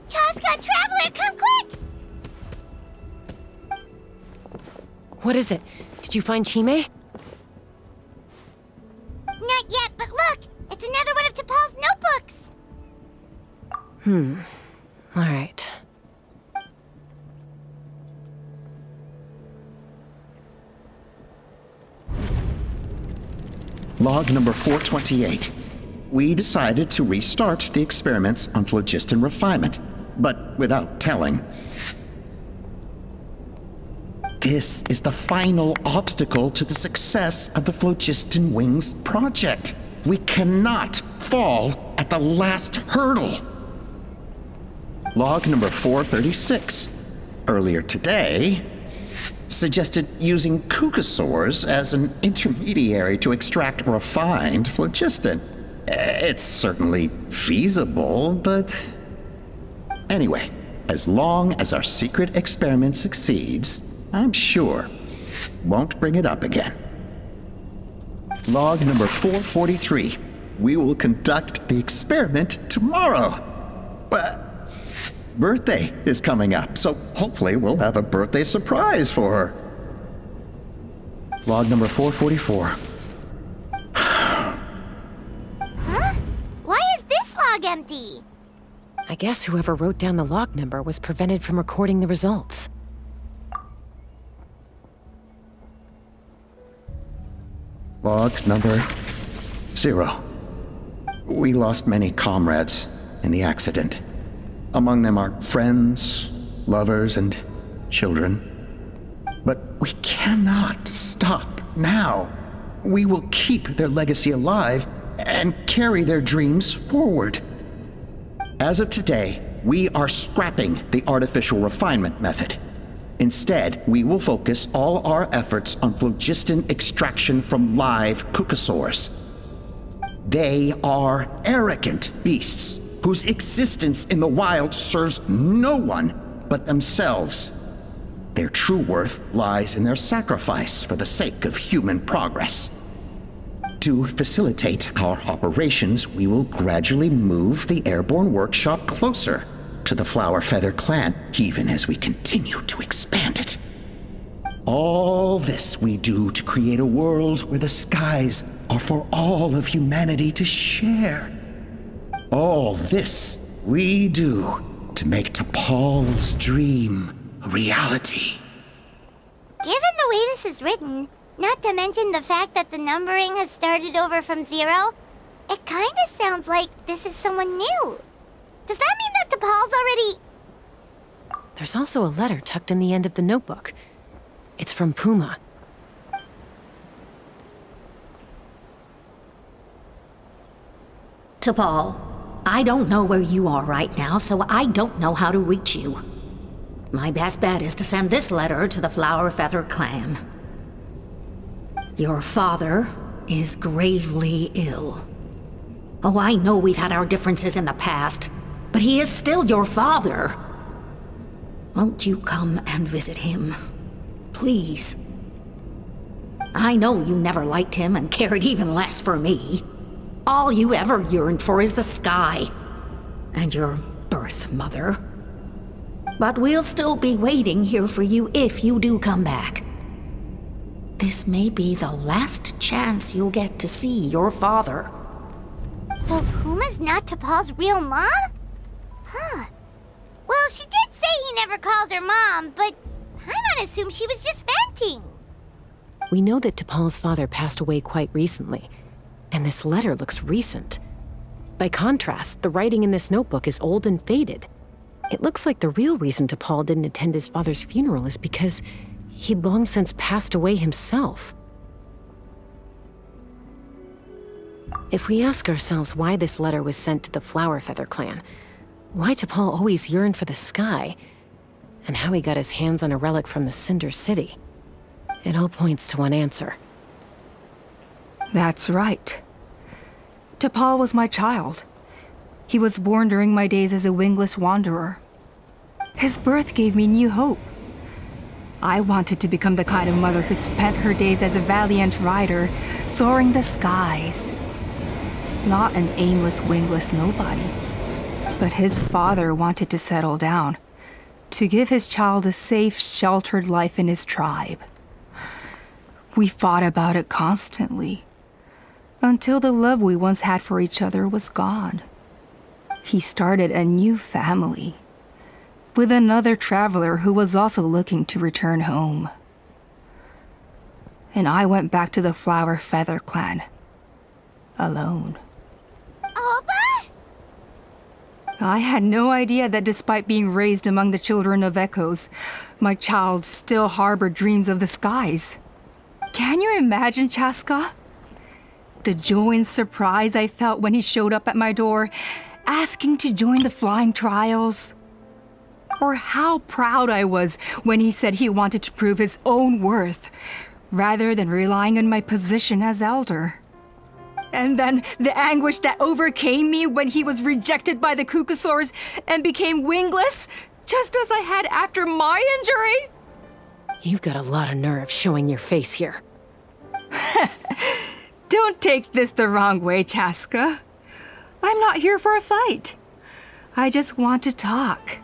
Chaska, Traveler, come quick! What is it? Did you find Chime? Not yet, but look! It's another one of T'Pol's notebooks! All right. Log number 428. We decided to restart the experiments on phlogiston refinement, but without telling. This is the final obstacle to the success of the Phlogiston Wings project. We cannot fall at the last hurdle. Log number 436. Earlier today, suggested using Kukasaurs as an intermediary to extract refined phlogiston. It's certainly feasible, but... Anyway, as long as our secret experiment succeeds, I'm sure won't bring it up again. Log number 443. We will conduct the experiment tomorrow. But birthday is coming up, so hopefully we'll have a birthday surprise for her. Log number 444. Huh? Why is this log empty? I guess whoever wrote down the log number was prevented from recording the results. Log number 0. We lost many comrades in the accident. Among them are friends, lovers, and children. But we cannot stop now. We will keep their legacy alive and carry their dreams forward. As of today, we are scrapping the artificial refinement method. Instead, we will focus all our efforts on phlogiston extraction from live Kukasaurs. They are arrogant beasts whose existence in the wild serves no one but themselves. Their true worth lies in their sacrifice for the sake of human progress. To facilitate our operations, we will gradually move the airborne workshop closer to the Flower-Feather Clan, even as we continue to expand it. All this we do to create a world where the skies are for all of humanity to share. All this we do to make T'Pol's dream a reality. Given the way this is written, not to mention the fact that the numbering has started over from 0, it kinda sounds like this is someone new. Does that mean that T'Pol's already... There's also a letter tucked in the end of the notebook. It's from Puma. T'Pol, I don't know where you are right now, so I don't know how to reach you. My best bet is to send this letter to the Flower-Feather Clan. Your father is gravely ill. Oh, I know we've had our differences in the past, but he is still your father. Won't you come and visit him? Please. I know you never liked him and cared even less for me. All you ever yearned for is the sky and your birth mother. But we'll still be waiting here for you if you do come back. This may be the last chance you'll get to see your father. So Puma's not T'Pol's real mom? Huh. Well, she did say he never called her mom, but I'm gonna assume she was just venting. We know that T'Pol's father passed away quite recently, And this letter looks recent. By contrast, the writing in this notebook is old and faded. It looks like the real reason T'Pol didn't attend his father's funeral is because he'd long since passed away himself. If we ask ourselves why this letter was sent to the Flower-Feather Clan, why T'Pol always yearned for the sky, and how he got his hands on a relic from the Cinder City, it all points to one answer. That's right. T'Pol was my child. He was born during my days as a wingless wanderer. His birth gave me new hope. I wanted to become the kind of mother who spent her days as a valiant rider, soaring the skies. Not an aimless, wingless nobody. But his father wanted to settle down, to give his child a safe, sheltered life in his tribe. We fought about it constantly, until the love we once had for each other was gone. He started a new family, with another traveler who was also looking to return home. And I went back to the Flower-Feather Clan, alone. Alba? I had no idea that despite being raised among the children of echoes, my child still harbored dreams of the skies. Can you imagine, Chaska? The joy and surprise I felt when he showed up at my door, asking to join the flying trials. Or how proud I was when he said he wanted to prove his own worth, rather than relying on my position as elder. And then the anguish that overcame me when he was rejected by the Cucusaurs and became wingless, just as I had after my injury. You've got a lot of nerve showing your face here. Don't take this the wrong way, Chaska. I'm not here for a fight. I just want to talk.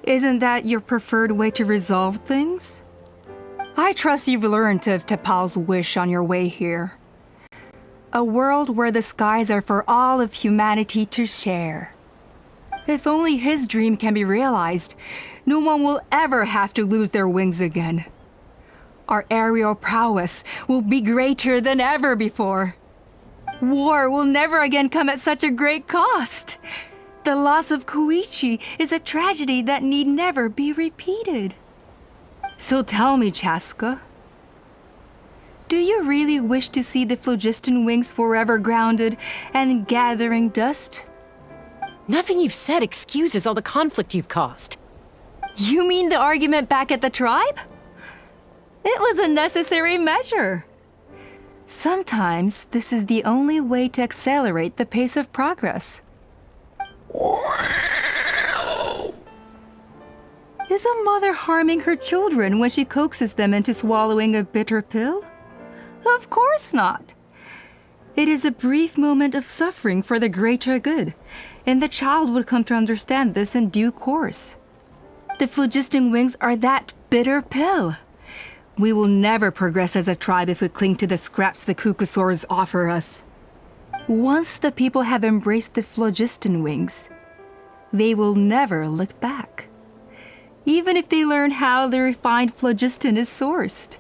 Isn't that your preferred way to resolve things? I trust you've learned of T'Pol's wish on your way here. A world where the skies are for all of humanity to share. If only his dream can be realized, no one will ever have to lose their wings again. Our aerial prowess will be greater than ever before. War will never again come at such a great cost. The loss of Koichi is a tragedy that need never be repeated. So tell me, Chaska, do you really wish to see the phlogiston wings forever grounded and gathering dust? Nothing you've said excuses all the conflict you've caused. You mean the argument back at the tribe? It was a necessary measure. Sometimes this is the only way to accelerate the pace of progress. Is a mother harming her children when she coaxes them into swallowing a bitter pill? Of course not. It is a brief moment of suffering for the greater good, and the child would come to understand this in due course. The phlogiston wings are that bitter pill. We will never progress as a tribe if we cling to the scraps the Cucusaurs offer us. Once the people have embraced the phlogiston wings, they will never look back, even if they learn how the refined phlogiston is sourced.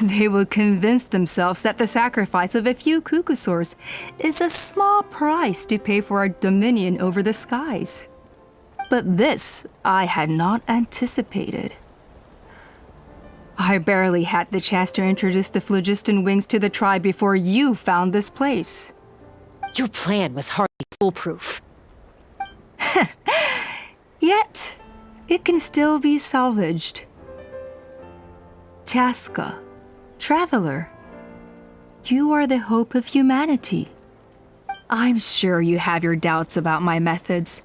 They will convince themselves that the sacrifice of a few Cucusaurs is a small price to pay for our dominion over the skies. But this I had not anticipated. I barely had the chance to introduce the phlogiston wings to the tribe before you found this place. Your plan was hardly foolproof. Yet, it can still be salvaged. Chaska, traveler, you are the hope of humanity. I'm sure you have your doubts about my methods,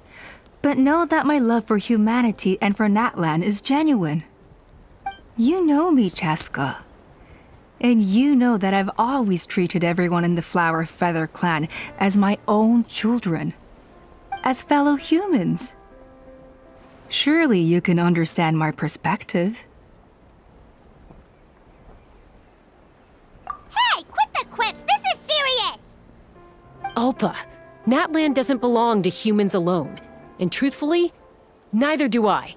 but know that my love for humanity and for Natlan is genuine. You know me, Chaska. And you know that I've always treated everyone in the Flower-Feather Clan as my own children, as fellow humans. Surely you can understand my perspective. Hey, quit the quips! This is serious! Alpa, Natlan doesn't belong to humans alone. And truthfully, neither do I.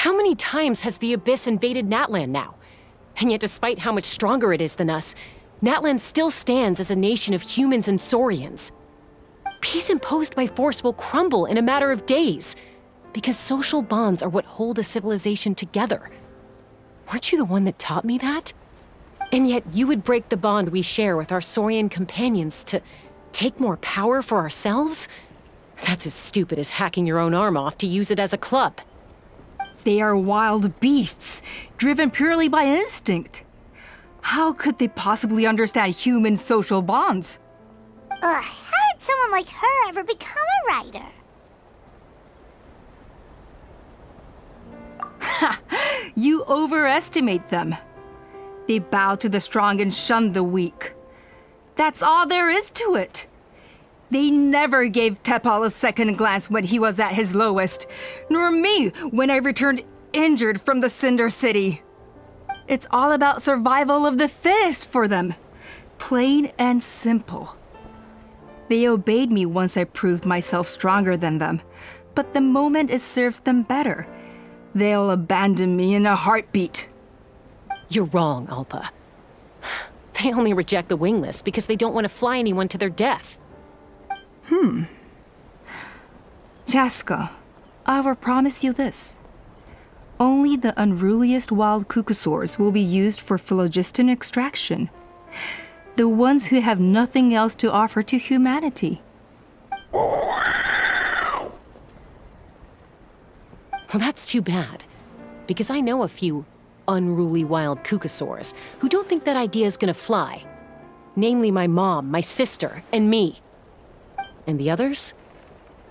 How many times has the Abyss invaded Natlan now? And yet despite how much stronger it is than us, Natlan still stands as a nation of humans and Saurians. Peace imposed by force will crumble in a matter of days, because social bonds are what hold a civilization together. Weren't you the one that taught me that? And yet you would break the bond we share with our Saurian companions to take more power for ourselves? That's as stupid as hacking your own arm off to use it as a club. They are wild beasts, driven purely by instinct. How could they possibly understand human social bonds? Ugh, how did someone like her ever become a writer? You overestimate them. They bow to the strong and shun the weak. That's all there is to it. They never gave Tepal a second glance when he was at his lowest, nor me when I returned injured from the Cinder City. It's all about survival of the fittest for them. Plain and simple. They obeyed me once I proved myself stronger than them, but the moment it serves them better, they'll abandon me in a heartbeat. You're wrong, Alpa. They only reject the wingless because they don't want to fly anyone to their death. Chaska, I will promise you this. Only the unruliest wild cucosaurs will be used for phlogiston extraction. The ones who have nothing else to offer to humanity. Well, that's too bad, because I know a few unruly wild cucosaurs who don't think that idea is gonna fly. Namely my mom, my sister, and me. And the others?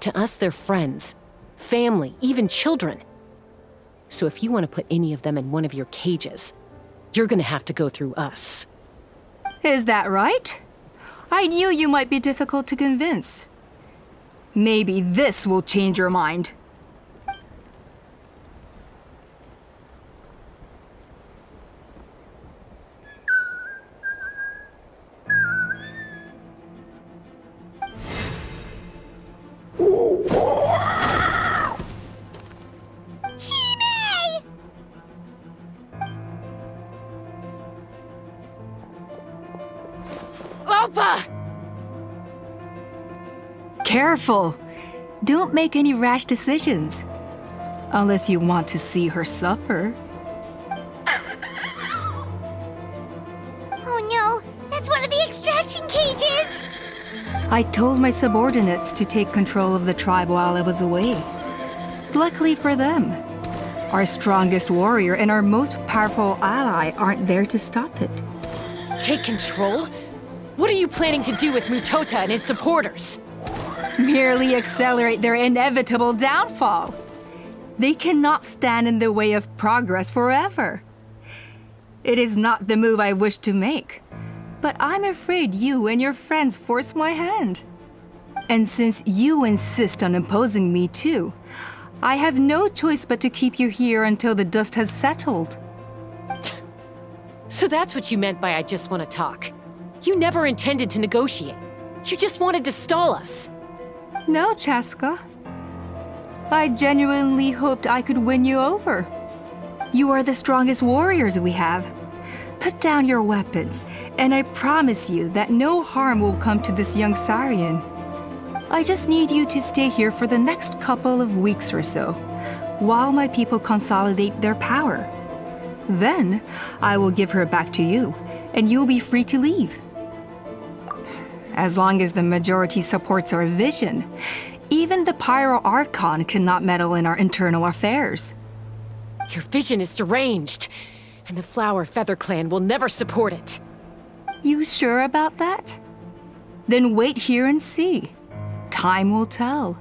To us, they're friends, family, even children. So if you want to put any of them in one of your cages, you're gonna have to go through us. Is that right? I knew you might be difficult to convince. Maybe this will change your mind. Alpa! Careful! Don't make any rash decisions. Unless you want to see her suffer. Oh no, that's one of the extraction cages! I told my subordinates to take control of the tribe while I was away. Luckily for them, our strongest warrior and our most powerful ally aren't there to stop it. Take control? What are you planning to do with Mutota and his supporters? Merely accelerate their inevitable downfall. They cannot stand in the way of progress forever. It is not the move I wish to make, but I'm afraid you and your friends force my hand. And since you insist on imposing me too, I have no choice but to keep you here until the dust has settled. So that's what you meant by I just want to talk. You never intended to negotiate. You just wanted to stall us. No, Chaska. I genuinely hoped I could win you over. You are the strongest warriors we have. Put down your weapons, and I promise you that no harm will come to this young Saurian. I just need you to stay here for the next couple of weeks or so, while my people consolidate their power. Then, I will give her back to you, and you'll be free to leave. As long as the majority supports our vision, even the Pyro Archon cannot meddle in our internal affairs. Your vision is deranged, and the Flower-Feather Clan will never support it. You sure about that? Then wait here and see. Time will tell.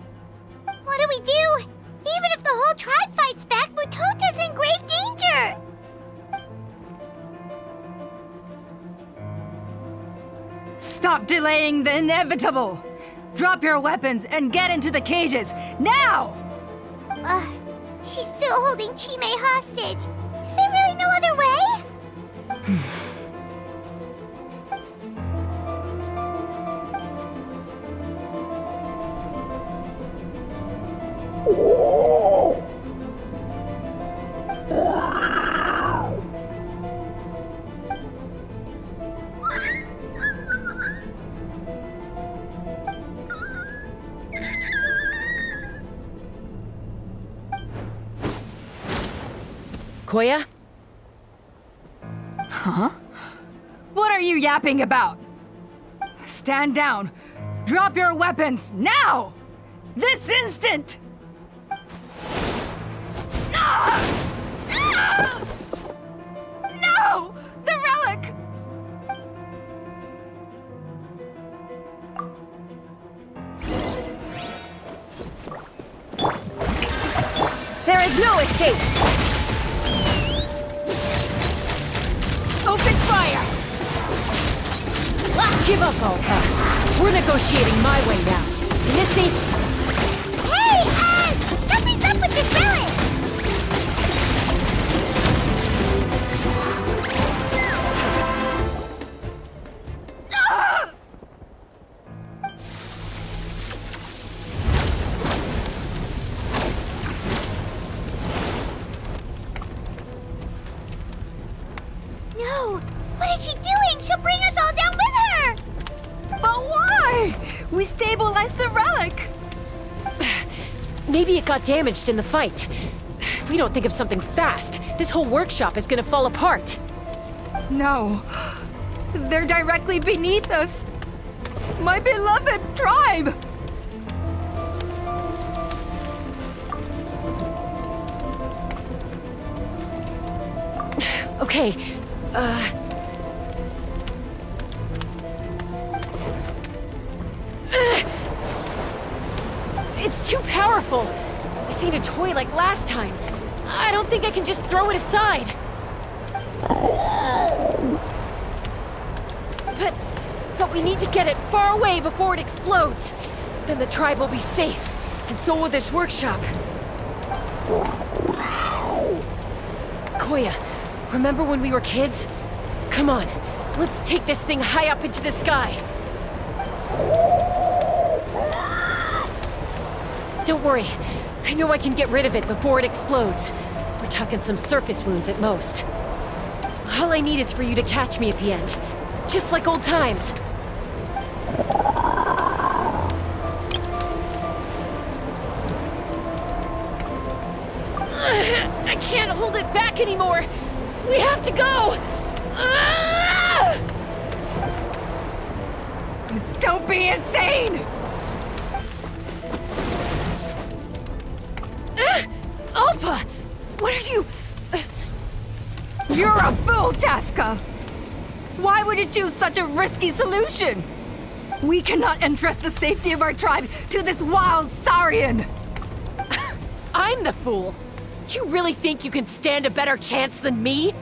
What do we do? Even if the whole tribe fights back, Mutota's in grave danger! Stop delaying the inevitable! Drop your weapons and get into the cages, now! She's still holding Chime hostage. Is there really no other way? Koya? Huh? What are you yapping about? Stand down. Drop your weapons, now! This instant! No! The relic! There is no escape! Open fire! Give up, Alpha. We're negotiating my way now. And this ain't... Hey, something's up with this relic! No! What is she doing? She'll bring us all down with her! But why? We stabilized the relic! Maybe it got damaged in the fight. If we don't think of something fast, this whole workshop is gonna fall apart. No. They're directly beneath us. My beloved tribe! Okay, It's too powerful! This ain't a toy like last time. I don't think I can just throw it aside. But we need to get it far away before it explodes. Then the tribe will be safe, and so will this workshop. Koya, remember when we were kids? Come on, let's take this thing high up into the sky. Don't worry, I know I can get rid of it before it explodes. We're talking some surface wounds at most. All I need is for you to catch me at the end, just like old times. I can't hold it back anymore! We have to go! Don't be insane! Alpha! What are you... You're a fool, Chaska! Why would you choose such a risky solution? We cannot entrust the safety of our tribe to this wild Saurian! I'm the fool! You really think you can stand a better chance than me?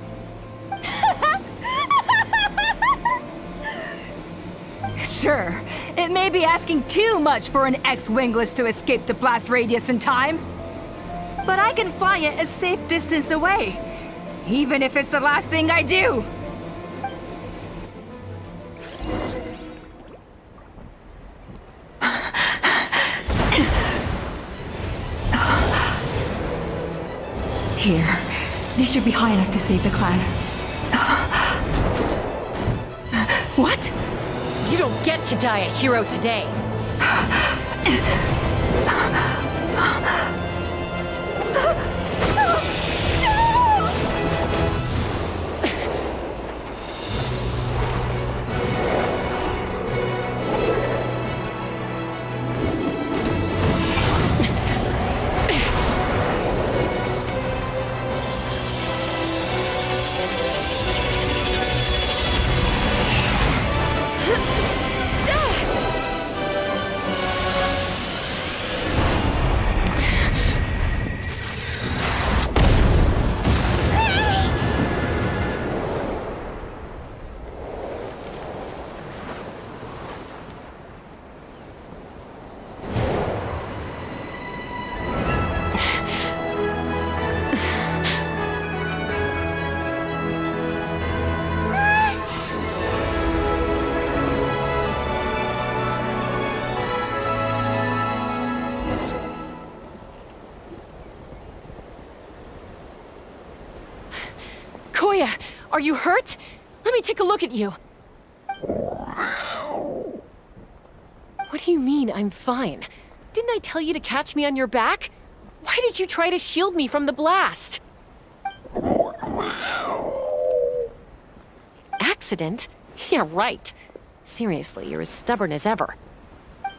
Sure, it may be asking too much for an ex-wingless to escape the blast radius in time. But I can fly it a safe distance away, even if it's the last thing I do. Here, this should be high enough to save the clan. What? You don't get to die a hero today. Koya, are you hurt? Let me take a look at you. What do you mean, I'm fine? Didn't I tell you to catch me on your back? Why did you try to shield me from the blast? Accident? Yeah, right. Seriously, you're as stubborn as ever.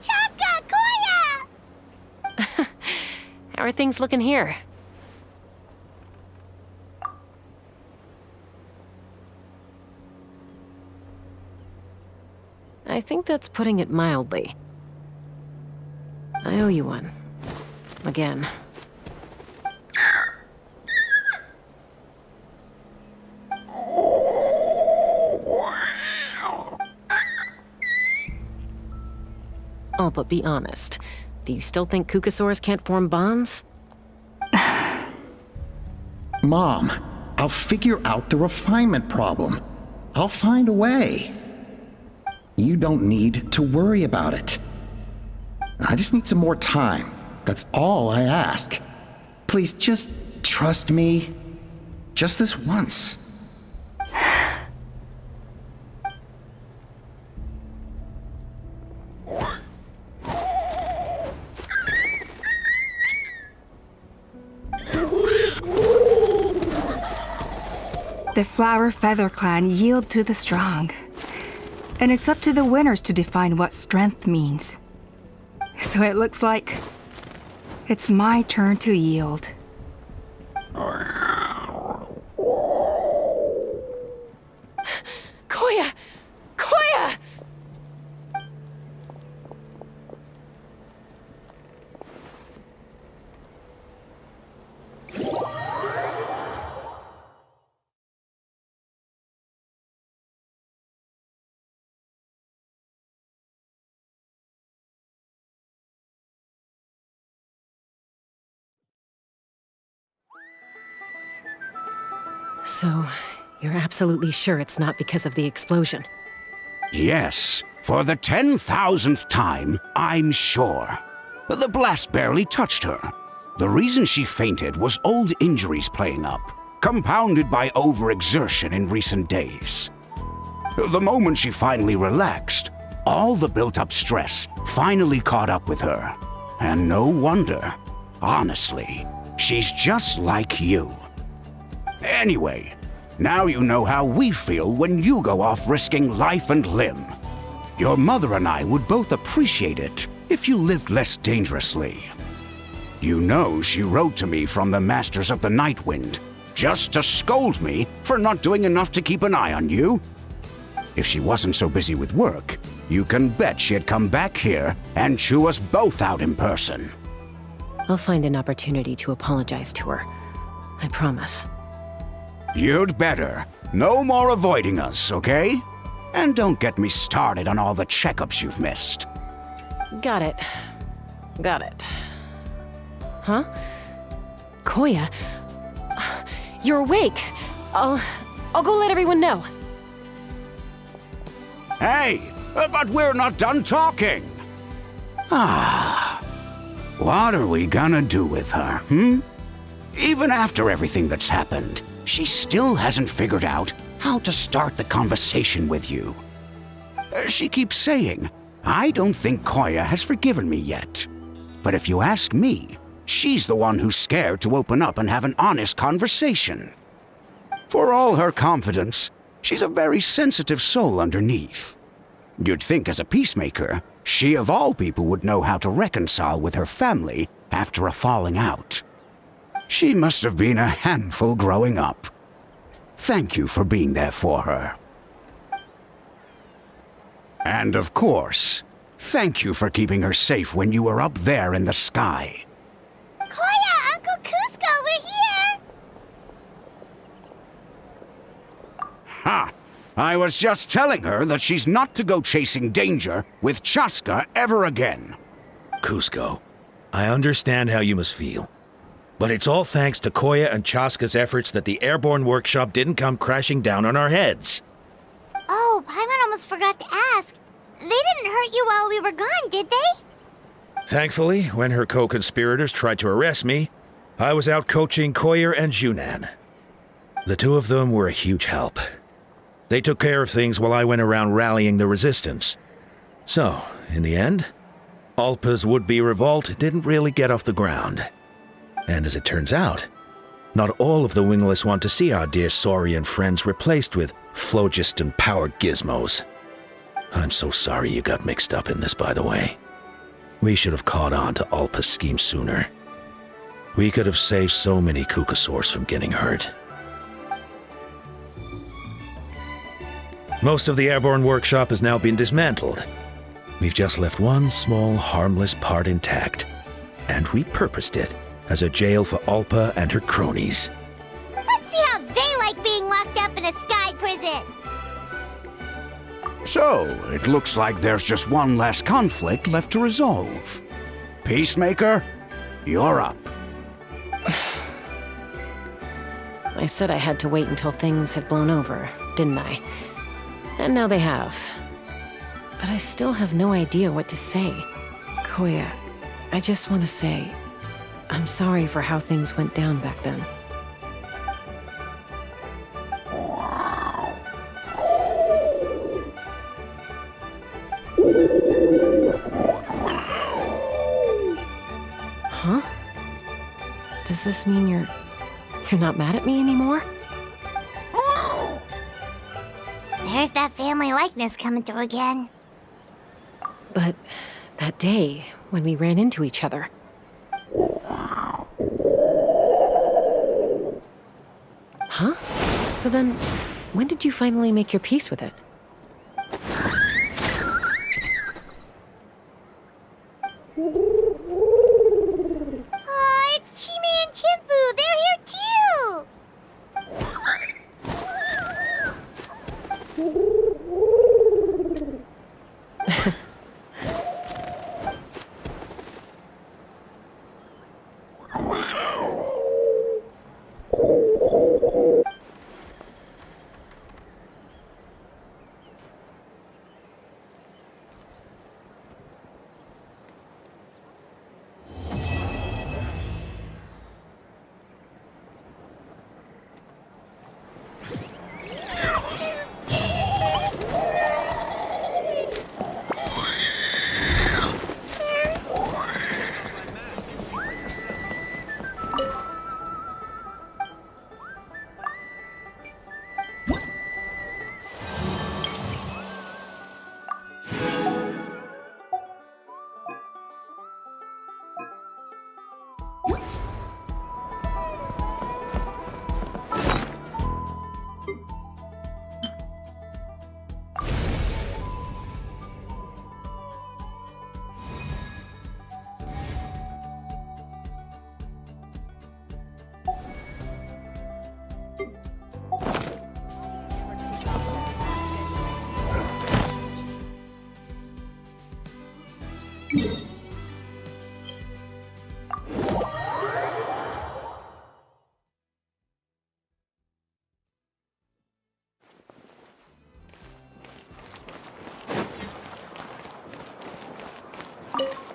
Chaska, Koya! How are things looking here? I think that's putting it mildly. I owe you one. Again. Oh, but be honest. Do you still think Kukasaurs can't form bonds? Mom, I'll figure out the refinement problem. I'll find a way. You don't need to worry about it. I just need some more time. That's all I ask. Please just trust me. Just this once. The Flower-Feather Clan yield to the strong. And it's up to the winners to define what strength means. So it looks like it's my turn to yield. Koya! Koya! So, you're absolutely sure it's not because of the explosion? Yes, for the 10,000th time, I'm sure. The blast barely touched her. The reason she fainted was old injuries playing up, compounded by overexertion in recent days. The moment she finally relaxed, all the built-up stress finally caught up with her. And no wonder. Honestly, she's just like you. Anyway, now you know how we feel when you go off risking life and limb. Your mother and I would both appreciate it if you lived less dangerously. You know she wrote to me from the Masters of the Night Wind, just to scold me for not doing enough to keep an eye on you. If she wasn't so busy with work, you can bet she'd come back here and chew us both out in person. I'll find an opportunity to apologize to her. I promise. You'd better. No more avoiding us, okay? And don't get me started on all the checkups you've missed. Got it. Got it. Huh? Koya? You're awake. I'll go let everyone know. Hey, but we're not done talking. What are we gonna do with her, Even after everything that's happened, she still hasn't figured out how to start the conversation with you. She keeps saying, I don't think Koya has forgiven me yet. But if you ask me, she's the one who's scared to open up and have an honest conversation. For all her confidence, she's a very sensitive soul underneath. You'd think as a peacemaker, she of all people would know how to reconcile with her family after a falling out. She must have been a handful growing up. Thank you for being there for her. And of course, thank you for keeping her safe when you were up there in the sky. Koya, Uncle Cusco, we're here! Ha! I was just telling her that she's not to go chasing danger with Chaska ever again. Cusco, I understand how you must feel. But it's all thanks to Koya and Chaska's efforts that the airborne workshop didn't come crashing down on our heads. Oh, Paimon almost forgot to ask. They didn't hurt you while we were gone, did they? Thankfully, when her co-conspirators tried to arrest me, I was out coaching Koya and Junan. The two of them were a huge help. They took care of things while I went around rallying the resistance. So, in the end, Alpa's would-be revolt didn't really get off the ground. And as it turns out, Not all of the wingless want to see our dear Saurian friends replaced with phlogiston-powered gizmos. I'm so sorry you got mixed up in this, by the way. We should have caught on to Alpa's scheme sooner. We could have saved so many Kukasaurs from getting hurt. Most of the airborne workshop has now been dismantled. We've just left one small, harmless part intact, and repurposed it as a jail for Alpa and her cronies. Let's see how they like being locked up in a sky prison. So, it looks like there's just one last conflict left to resolve. Peacemaker, you're up. I said I had to wait until things had blown over, didn't I? And now they have. But I still have no idea what to say. Koya, I just want to say, I'm sorry for how things went down back then. Huh? Does this mean you're not mad at me anymore? There's that family likeness coming through again. But that day, when we ran into each other. Huh? So then, when did you finally make your peace with it? Oh, it's Chime and Chimpu! They're here too!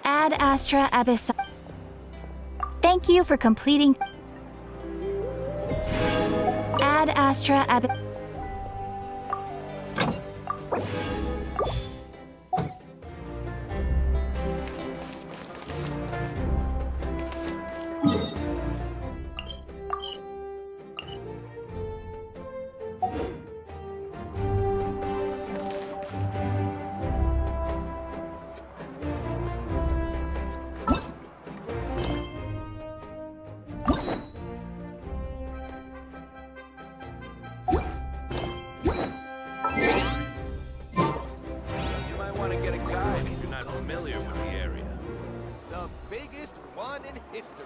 Ad Astra Abyss. Thank you for completing. Ad Astra Abyss. The biggest one in history.